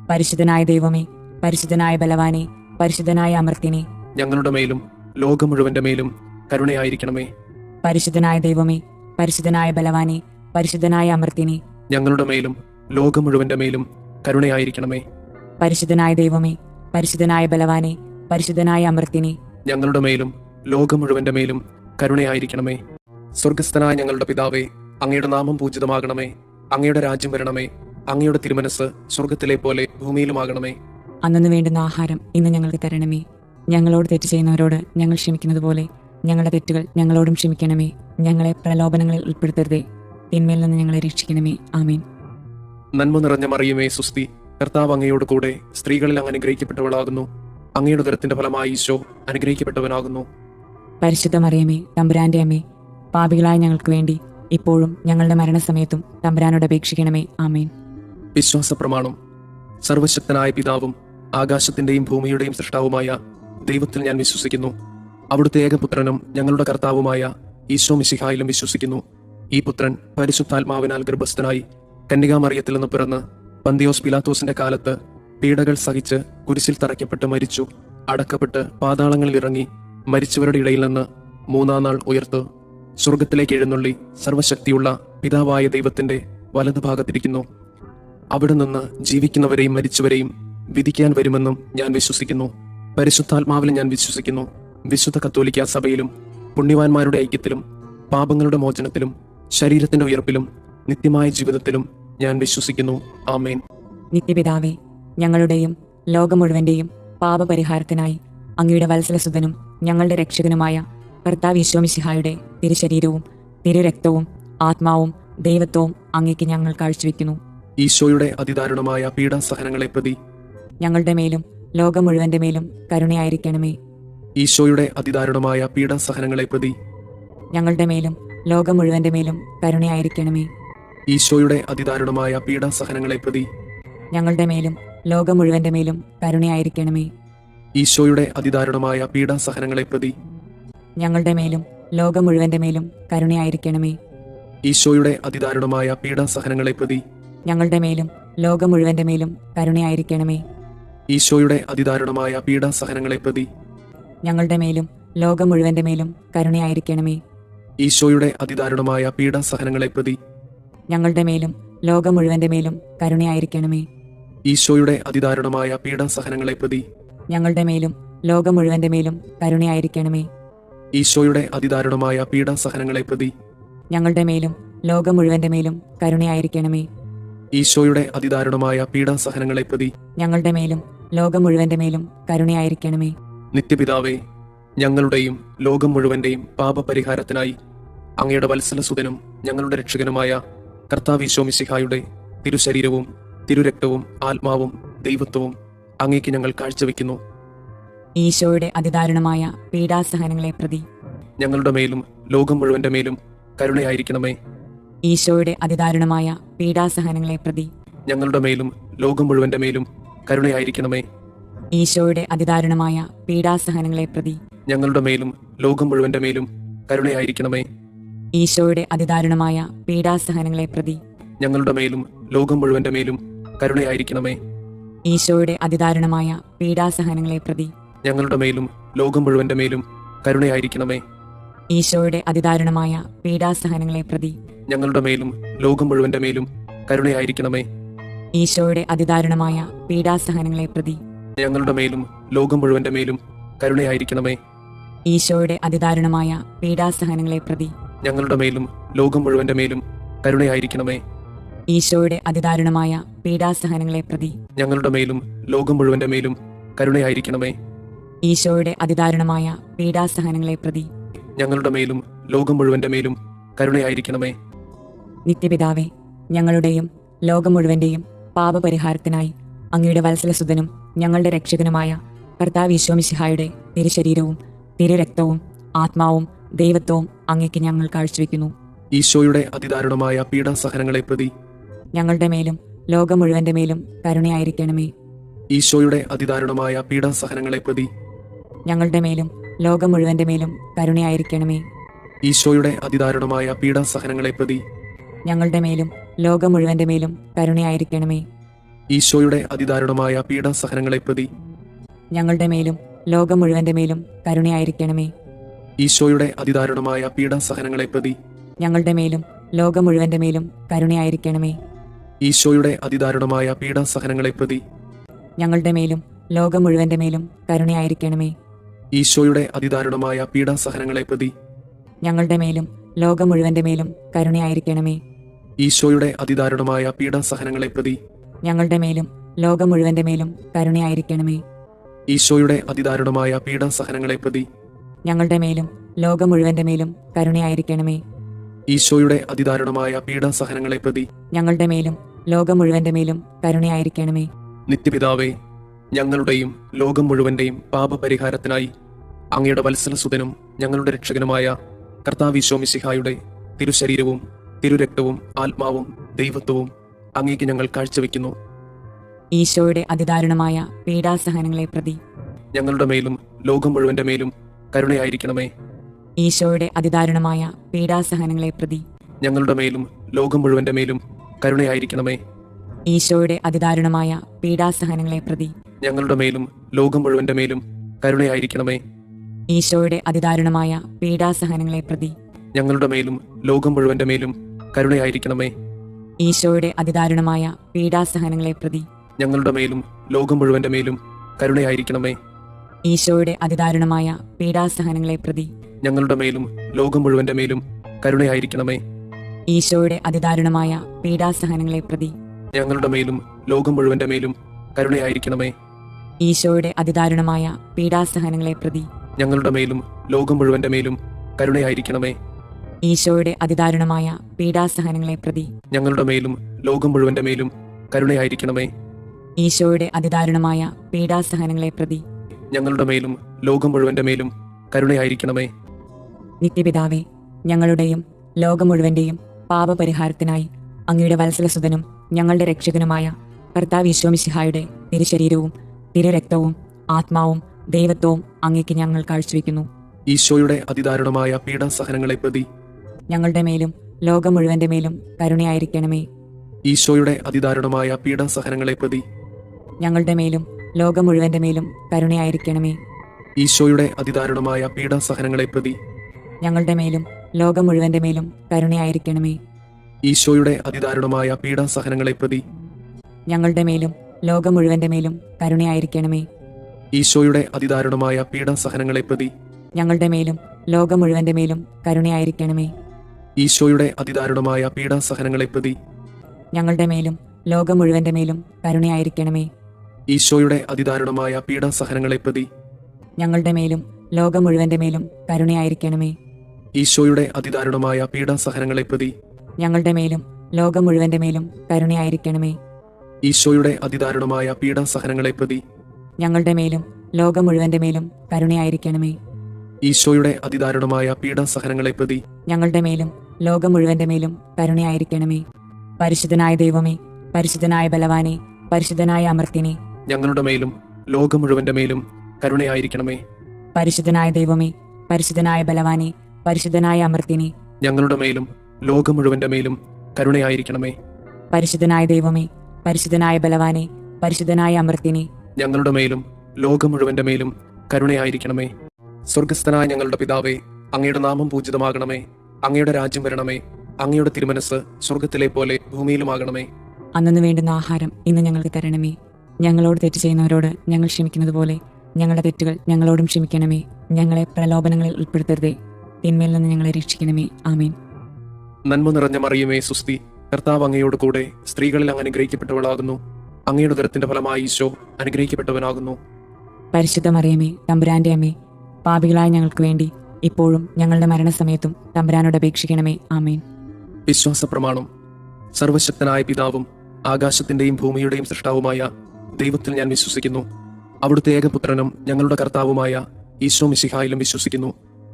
പരിശുദ്ധനായ ദൈവമേ, പരിശുദ്ധനായ ബലവാനെ, പരിശുദ്ധനായ അമർത്തിനെ, ഞങ്ങളുടെ മേലും ലോകം മുഴുവന്റെ മേലും കരുണയായിരിക്കണമേ. പരിശുദ്ധനായ ദൈവമേ, പരിശുദ്ധനായ ബലവാനെ, പരിശുദ്ധനായ അമർത്തിനെ, ഞങ്ങളുടെ മേലും ലോകം മുഴുവന്റെ മേലും കരുണയായിരിക്കണമേ. പരിശുദ്ധനായ ദൈവമേ, പരിശുദ്ധനായ ബലവാനെ, പരിശുദ്ധനായ അമർത്തിനെ, ഞങ്ങളുടെ മേലും ലോകം മുഴുവന്റെ മേലും കരുണയായിരിക്കണമേ. സ്വർഗസ്ഥനായ ഞങ്ങളുടെ പിതാവേ, അങ്ങയുടെ നാമം പൂജിതമാകണമേ. അങ്ങയുടെ രാജ്യം വരണമേ. അങ്ങയുടെ തിരുമനസ് സ്വർഗത്തിലെ പോലെ ഭൂമിയിലുമാകണമേ. അന്നു വേണ്ടുന്ന ആഹാരം ഇന്ന് ഞങ്ങൾക്ക് തരണമേ. ഞങ്ങളോട് തെറ്റ് ചെയ്യുന്നവരോട് ഞങ്ങൾ ക്ഷമിക്കുന്നത് പോലെ ഞങ്ങളുടെ തെറ്റുകൾ ഞങ്ങളോടും ക്ഷമിക്കണമേ. ഞങ്ങളെ പ്രലോഭനങ്ങളിൽ ഉൾപ്പെടുത്തരുതേ, തിന്മയിൽ നിന്ന് ഞങ്ങളെ രക്ഷിക്കണമേ. ആമേൻ. നന്മ നിറഞ്ഞ മറിയമേ, സുസ്തി, കർത്താവ് അങ്ങയോട് കൂടെ സ്ത്രീകളിൽ അങ്ങ് അനുഗ്രഹിക്കപ്പെട്ടവളാകുന്നു. അങ്ങയുടെ ഉദരത്തിന്റെ ഫലമായി ഈശോ അനുഗ്രഹിക്കപ്പെട്ടവനാകുന്നു. പരിശുദ്ധ മറിയമേ, തമ്പുരാന്റെ അമ്മേ, പാപികളായ ഞങ്ങൾക്ക് വേണ്ടി ഇപ്പോഴും ഞങ്ങളുടെ മരണസമയത്തും തമ്പുരാനോട് അപേക്ഷിക്കണമേ. ആമേൻ. വിശ്വാസ പ്രമാണം. സർവശക്തനായ പിതാവും ആകാശത്തിന്റെയും ഭൂമിയുടെയും സൃഷ്ടാവുമായ ദൈവത്തിൽ ഞാൻ വിശ്വസിക്കുന്നു. അവിടുത്തെ ഏകപുത്രനും ഞങ്ങളുടെ കർത്താവുമായ ഈശോ മിശിഹായിലും വിശ്വസിക്കുന്നു. ഈ പുത്രൻ പരിശുദ്ധാത്മാവിനാൽ ഗർഭസ്ഥനായി കന്യകാമറിയത്തിൽ നിന്ന് പിറന്ന് പന്തിയോസ് പിലാത്തോസിന്റെ കാലത്ത് പീഡകൾ സഹിച്ച് കുരിശിൽ തറയ്ക്കപ്പെട്ട് മരിച്ചു, അടക്കപ്പെട്ട് പാതാളങ്ങളിൽ ഇറങ്ങി, മരിച്ചവരുടെ ഇടയിൽ നിന്ന് മൂന്നാം നാൾ ഉയർത്ത് സ്വർഗത്തിലേക്ക് എഴുന്നള്ളി സർവശക്തിയുള്ള പിതാവായ ദൈവത്തിന്റെ വലതുഭാഗത്തിരിക്കുന്നു. അവിടെ നിന്ന് ജീവിക്കുന്നവരെയും മരിച്ചവരെയും വിധിക്കാൻ വരുമെന്നും ഞാൻ വിശ്വസിക്കുന്നു. പരിശുദ്ധാത്മാവിൽ ഞാൻ വിശ്വസിക്കുന്നു. വിശുദ്ധ കത്തോലിക്ക സഭയിലും പുണ്യവാന്മാരുടെ ഐക്യത്തിലും പാപങ്ങളുടെ മോചനത്തിലും ശരീരത്തിന്റെ ഉയർപ്പിലും നിത്യമായ ജീവിതത്തിലും ഞാൻ വിശ്വസിക്കുന്നു. ആമേൻ. നിത്യപിതാവേ, ഞങ്ങളുടെയും ലോകം മുഴുവന്റെയും പാപപരിഹാരത്തിനായി അങ്ങയുടെ വത്സലസുതനും ഞങ്ങളുടെ രക്ഷകനുമായ കർത്താവ് ഈശോ മിശിഹായുടെ തിരുശരീരവും തിരുരക്തവും ആത്മാവും ദൈവത്വവും അങ്ങേക്ക് ഞങ്ങൾ കാഴ്ചവെക്കുന്നു. ഈശോയുടെ അതിദാരുണമായ പീഡാസഹനങ്ങളെ പ്രതി ഞങ്ങളുടെ മേലും ലോകം മുഴുവന്റെ മേലും കരുണയായിരിക്കണമേ. ഈശോയുടെ അതിദാരുണമായ പീഡാസഹനങ്ങളെ പ്രതി ഞങ്ങളുടെ മേലും ലോകം മുഴുവന്റെ മേലും കരുണയായിരിക്കണമേ. ഈശോയുടെ അതിദാരുണമായ പീഡാസഹനങ്ങളെ പ്രതി ഞങ്ങളുടെ മേലും ലോകം മുഴുവന്റെ മേലും കരുണയായിരിക്കണമേ. ഈശോയുടെ അതിദാരുണമായ പീഡാസഹനങ്ങളെ പ്രതി ഞങ്ങളുടെ മേലും ലോകം മുഴുവന്റെ മേലും കരുണയായിരിക്കണമേ. ഈശോയുടെ അതിദാരുണമായ പീഡാസഹനങ്ങളെ പ്രതി ഞങ്ങളുടെ മേലും ലോകം മുഴുവന്റെ മേലും കരുണയായിരിക്കണമേ. ഈശോയുടെ അതിദാരുണമായ പീഡാസഹനങ്ങളെ പ്രതി ഞങ്ങളുടെ മേലും ലോകം മുഴുവന്റെ മേലും കരുണയായിരിക്കണമേ. ഈശോയുടെ അതിദാരുണമായ പീഡാസഹനങ്ങളെ പ്രതി ഞങ്ങളുടെ മേലും ലോകം മുഴുവന്റെ മേലും കരുണയായിരിക്കണമേ. ഈശോയുടെ അതിദാരുണമായ പീഡാസഹനങ്ങളെ പ്രതി ഞങ്ങളുടെ മേലും ലോകം മുഴുവന്റെ മേലും കരുണയായിരിക്കണമേ. ഈശോയുടെ അതിദാരുണമായ പീഡാസഹനങ്ങളെ പ്രതി ഞങ്ങളുടെ മേലും ലോകം മുഴുവന്റെ മേലും കരുണയായിരിക്കണമേ. ഈശോയുടെ അതിദാരുണമായ പീഡാസഹനങ്ങളെ പ്രതി ഞങ്ങളുടെ മേലും ലോകം മുഴുവന്റെ മേലും കരുണയായിരിക്കണമേ. നിത്യപിതാവേ, ഞങ്ങളുടെയും ലോകം മുഴുവന്റെയും പാപപരിഹാരത്തിനായി അങ്ങയുടെ വത്സലസുതനും ഞങ്ങളുടെ രക്ഷകനുമായ കർത്താവ് ഈശോ മിശിഹായുടെ തിരുശരീരവും തിരുരക്തവും ആത്മാവും ദൈവത്വവും അങ്ങേക്ക് ഞങ്ങൾ കാഴ്ചവെക്കുന്നു. ഈശോയുടെ അതിദാരുണമായ പീഡാസഹനങ്ങളെ പ്രതി ഞങ്ങളുടെ മേലും ലോകം മുഴുവന്റെ മേലും കരുണയായിരിക്കണമേ. ഈശോയുടെ അതിദാരുണമായ പീഡാസഹനങ്ങളെ പ്രതി ഞങ്ങളുടെ മേലും ലോകം മുഴുവന്റെ മേലും കരുണയായിരിക്കണമേ. ഈശോയുടെ അതിദാരുണമായ പീഡാസഹനങ്ങളെ പ്രതി ഞങ്ങളുടെ മേലും ലോകം മുഴുവന്റെ മേലും കരുണയായിരിക്കണമേ. ഈശോയുടെ അതിദാരുണമായ പീഡാസഹനങ്ങളെ പ്രതി ഞങ്ങളുടെ മേലും ലോകം മുഴുവന്റെ മേലും കരുണയായിരിക്കണമേ. ഈശോയുടെ അതിദാരുണമായ പീഡാസഹനങ്ങളെ പ്രതി ഞങ്ങളുടെ മേലും ലോകം മുഴുവന്റെ മേലും കരുണയായിരിക്കണമേ. ഈശോയുടെ അതിദാരുണമായ പീഡാസഹനങ്ങളെ പ്രതി ഞങ്ങളുടെ മേലും ലോകം മുഴുവന്റെ മേലും കരുണയായിരിക്കണമേ. ഈശോയുടെ അതിദാരുണമായ പീഡാസഹനങ്ങളെ പ്രതി ഞങ്ങളുടെ മേലും ലോകം മുഴുവന്റെ മേലും കരുണയായിരിക്കണമേ. ഈശോയുടെ അതിദാരുണമായ പീഡാസഹനങ്ങളെ പ്രതി ഞങ്ങളുടെ മേലും ലോകം മുഴുവന്റെ മേലും കരുണയായിരിക്കണമേ. ഈശോയുടെ അതിദാരുണമായ പീഡാസഹനങ്ങളെ പ്രതി ഞങ്ങളുടെ മേലും ലോകം മുഴുവന്റെ മേലും കരുണയായിരിക്കണമേ. ഈശോയുടെ അതിദാരുണമായ പീഡാസഹനങ്ങളെ പ്രതി ഞങ്ങളുടെ മേലും ലോകം മുഴുവന്റെ മേലും കരുണയായിരിക്കണമേ. നിത്യപിതാവേ, ഞങ്ങളുടെയും ലോകം മുഴുവന്റെയും പാപപരിഹാരത്തിനായി അങ്ങയുടെ വത്സലസുതനും ഞങ്ങളുടെ രക്ഷകനുമായ കർത്താവ് ഈശോ മിശിഹായുടെ തിരുശരീരവും തിരുരക്തവും ആത്മാവും ദൈവത്വവും അങ്ങേക്ക് ഞങ്ങൾ കാഴ്ചവെക്കുന്നു. ഈശോയുടെ അതിദാരുണമായ പീഡാസഹനങ്ങളെ പ്രതി ഞങ്ങളുടെ മേലും ലോകം മുഴുവന്റെ മേലും കരുണയായിരിക്കണമേ. ഈശോയുടെ അതിദാരുണമായ പീഡാസഹനങ്ങളെ പ്രതി ഞങ്ങളുടെ മേലും ലോകം മുഴുവന്റെ മേലും കരുണയായിരിക്കണമേ. ഈശോയുടെ അതിദാരുണമായ പീഡാസഹനങ്ങളെ പ്രതി ഞങ്ങളുടെ മേലും ലോകം മുഴുവന്റെ മേലും കരുണയായിരിക്കണമേ. ഈശോയുടെ അതിദാരുണമായ പീഡാസഹനങ്ങളെ പ്രതി ഞങ്ങളുടെ മേലും ലോകം മുഴുവന്റെ മേലും കരുണയായിരിക്കണമേ. ഈശോയുടെ അതിദാരുണമായ പീഡാസഹനങ്ങളെ പ്രതി ഞങ്ങളുടെ മേലും ലോകം മുഴുവന്റെ മേലും കരുണയായിരിക്കണമേ. ഈശോയുടെ അതിദാരുണമായ പീഡാസഹനങ്ങളെ പ്രതി ഞങ്ങളുടെ മേലും ലോകം മുഴുവന്റെ മേലും കരുണയായിരിക്കണമേ. ഈശോയുടെ അതിദാരുണമായ പീഡാസഹനങ്ങളെ പ്രതി ഞങ്ങളുടെ മേലും ലോകം മുഴുവന്റെ മേലും കരുണയായിരിക്കണമേ. ഈശോയുടെ അതിദാരുണമായ പീഡാസഹനങ്ങളെ പ്രതി ഞങ്ങളുടെ മേലും ലോകം മുഴുവന്റെ മേലും കരുണയായിരിക്കണമേ. ഈശോയുടെ അതിദാരുണമായ പീഡാസഹനങ്ങളെ പ്രതി ഞങ്ങളുടെ മേലും ലോകം മുഴുവന്റെ മേലും കരുണയായിരിക്കണമേ. ഈശോയുടെ അതിദാരുണമായ പീഡാസഹനങ്ങളെ പ്രതി ഞങ്ങളുടെ മേലും ലോകം മുഴുവന്റെ മേലും കരുണയായിരിക്കണമേ. നിത്യപിതാവേ, ഞങ്ങളുടെയും ലോകം മുഴുവന്റെയും പാപപരിഹാരത്തിനായി അങ്ങയുടെ വത്സലസുതനും ഞങ്ങളുടെ രക്ഷകനുമായ കർത്താവ് ഈശോ മിശിഹായുടെ തിരുശരീരവും തിരുരക്തവും ആത്മാവും ദൈവത്വവും അങ്ങേക്ക് ഞങ്ങൾ കാഴ്ചവെക്കുന്നു. ഈശോയുടെ അതിദാരുണമായ പീഡാസഹനങ്ങളെ പ്രതി ഞങ്ങളുടെ മേലും ലോകം മുഴുവന്റെ മേലും കരുണയായിരിക്കണമേ. ഈശോയുടെ അതിദാരുണമായ പീഡാസഹനങ്ങളെ പ്രതി ഞങ്ങളുടെ മേലും ലോകം മുഴുവന്റെ മേലും കരുണയായിരിക്കണമേ. ഈശോയുടെ അതിദാരുണമായ പീഡാസഹനങ്ങളെ പ്രതി ഞങ്ങളുടെ മേലും ലോകം മുഴുവന്റെ മേലും കരുണയായിരിക്കണമേ. ഈശോയുടെ അതിദാരുണമായ പീഡാസഹനങ്ങളെ പ്രതി ഞങ്ങളുടെ മേലും ലോകം മുഴുവന്റെ മേലും കരുണയായിരിക്കണമേ. ഈശോയുടെ അതിദാരുണമായ പീഡാസഹനങ്ങളെ പ്രതി ഞങ്ങളുടെ മേലും ലോകം മുഴുവന്റെ മേലും കരുണയായിരിക്കണമേ. ഈശോയുടെ അതിദാരുണമായ പീഡാസഹനങ്ങളെ പ്രതി ഞങ്ങളുടെ മേലും ലോകം മുഴുവന്റെ മേലും കരുണയായിരിക്കണമേ. ഈശോയുടെ അതിദാരുണമായ പീഡാസഹനങ്ങളെ പ്രതി ഞങ്ങളുടെ മേലും ലോകം മുഴുവന്റെ മേലും കരുണയായിരിക്കണമേ. ഈശോയുടെ അതിദാരുണമായ പീഡാസഹനങ്ങളെ പ്രതി ഞങ്ങളുടെ മേലും ലോകം മുഴുവന്റെ മേലും കരുണയായിരിക്കണമേ. ഈശോയുടെ അതിദാരുണമായ പീഡാസഹനങ്ങളെ പ്രതി ഞങ്ങളുടെ മേലും ലോകം മുഴുവന്റെ മേലും കരുണയായിരിക്കണമേ. ഈശോയുടെ അതിദാരുണമായ പീഡാസഹനങ്ങളെ പ്രതി ഞങ്ങളുടെ മേലും ലോകം മുഴുവന്റെ മേലും കരുണയായിരിക്കണമേ. നിത്യപിതാവേ, ഞങ്ങളുടെയും ലോകം മുഴുവന്റെയും പാപപരിഹാരത്തിനായി അങ്ങയുടെ വത്സലസുതനും ഞങ്ങളുടെ രക്ഷകനുമായ കർത്താവ് ഈശോ മിശിഹായുടെ തിരുശരീരവും തിരുരക്തവും ആത്മാവും ദൈവത്വവും അങ്ങേക്ക് ഞങ്ങൾ കാഴ്ചവെക്കുന്നു. ഈശോയുടെ അതിദാരുണമായ പീഡാസഹനങ്ങളെ പ്രതി ഞങ്ങളുടെ മേലും ലോകം മുഴുവന്റെ മേലും കരുണയായിരിക്കണമേ. ഈശോയുടെ അതിദാരുണമായ പീഡാസഹനങ്ങളെ പ്രതി ഞങ്ങളുടെ മേലും ലോകം മുഴുവന്റെ മേലും കരുണയായിരിക്കണമേ. ഈശോയുടെ അതിദാരുണമായ പീഡാസഹനങ്ങളെ പ്രതി ഞങ്ങളുടെ മേലും ലോകം മുഴുവന്റെ മേലും കരുണയായിരിക്കണമേ. ഈശോയുടെ അതിദാരുണമായ പീഡാസഹനങ്ങളെ പ്രതി ഞങ്ങളുടെ മേലും ലോകം മുഴുവന്റെ മേലും കരുണയായിരിക്കണമേ. ഈശോയുടെ അതിദാരുണമായ പീഡാസഹനങ്ങളെ പ്രതി ഞങ്ങളുടെ മേലും ലോകം മുഴുവന്റെ മേലും കരുണയായിരിക്കണമേ. ഈശോയുടെ അതിദാരുണമായ പീഡാസഹനങ്ങളെ പ്രതി ഞങ്ങളുടെ മേലും ലോകം മുഴുവന്റെ മേലും കരുണയായിരിക്കണമേ. ഈശോയുടെ അതിദാരുണമായ പീഡാസഹനങ്ങളെ പ്രതി ഞങ്ങളുടെ മേലും ലോകം മുഴുവന്റെ മേലും കരുണയായിരിക്കണമേ. ഈശോയുടെ അതിദാരുണമായ പീഡാസഹനങ്ങളെ പ്രതി ഞങ്ങളുടെ മേലും ലോകം മുഴുവന്റെ മേലും കരുണയായിരിക്കണമേ. ഈശോയുടെ അതിദാരുണമായ പീഡാസഹനങ്ങളെ പ്രതി ഞങ്ങളുടെ മേലും ലോകം മുഴുവന്റെ മേലും കരുണയായിരിക്കണമേ. ഈശോയുടെ അതിദാരുണമായ പീഡാസഹനങ്ങളെ പ്രതി ഞങ്ങളുടെ മേലും ലോകം മുഴുവന്റെ മേലും കരുണയായിരിക്കണമേ. പരിശുദ്ധനായ ദൈവമേ, പരിശുദ്ധനായ ബലവാനെ, പരിശുദ്ധനായ അമർത്യനെ, ഞങ്ങളുടെ മേലും ലോകം മുഴുവന്റെ മേലും കരുണയായിരിക്കണമേ. പരിശുദ്ധനായ ദൈവമേ, പരിശുദ്ധനായ ബലവാനെ, പരിശുദ്ധനായ അമർത്യനെ, ഞങ്ങളുടെ മേലും ലോകം മുഴുവന്റെ മേലും കരുണയായിരിക്കണമേ. പരിശുദ്ധനായ ദൈവമേ, പരിശുദ്ധനായ ബലവാനെ, പരിശുദ്ധനായ അമർത്യനെ, ഞങ്ങളുടെ മേലും ലോകം മുഴുവന്റെ മേലും കരുണയായിരിക്കണമേ. സ്വർഗസ്ഥനായ ഞങ്ങളുടെ പിതാവേ, അങ്ങയുടെ നാമം പൂജിതമാകണമേ. അങ്ങയുടെ രാജ്യം വരണമേ. അങ്ങയുടെ തിരുമനസ് സ്വർഗത്തിലെ പോലെ ഭൂമിയിലുമാകണമേ. അന്നു വേണ്ടുന്ന ആഹാരം ഇന്ന് ഞങ്ങൾക്ക് തരണമേ. ഞങ്ങളോട് തെറ്റ് ചെയ്യുന്നവരോട് ഞങ്ങൾ ക്ഷമിക്കുന്നത് പോലെ ഞങ്ങളുടെ തെറ്റുകൾ ഞങ്ങളോടും ക്ഷമിക്കണമേ. ഞങ്ങളെ പ്രലോഭനങ്ങളിൽ ഉൾപ്പെടുത്തരുതേ, തിന്മയിൽ നിന്ന് ഞങ്ങളെ രക്ഷിക്കണമേ. ആമേൻ. നന്മ നിറഞ്ഞ മറിയമേ, സുസ്തി, കർത്താവ് അങ്ങയോട് കൂടെ സ്ത്രീകളിൽ അങ്ങ് അനുഗ്രഹിക്കപ്പെട്ടവളാകുന്നു. അങ്ങയുടെ ഉദരത്തിന്റെ ഫലമായി ഈശോ അനുഗ്രഹിക്കപ്പെട്ടവനാകുന്നു. പരിശുദ്ധ മറിയമേ, തമ്പുരാന്റെ അമ്മേ, പാപികളായ ഞങ്ങൾക്ക് വേണ്ടി ഇപ്പോഴും ഞങ്ങളുടെ മരണസമയത്തും തമ്പുരാനോട് അപേക്ഷിക്കണമേ. ആമേൻ. വിശ്വാസ പ്രമാണം. സർവശക്തനായ പിതാവും ആകാശത്തിന്റെയും ഭൂമിയുടെയും സൃഷ്ടാവുമായ ദൈവത്തിൽ ഞാൻ വിശ്വസിക്കുന്നു. അവിടുത്തെ ഏകപുത്രനും ഞങ്ങളുടെ കർത്താവുമായ ഈശോ മിശിഹായിലും വിശ്വസിക്കുന്നു.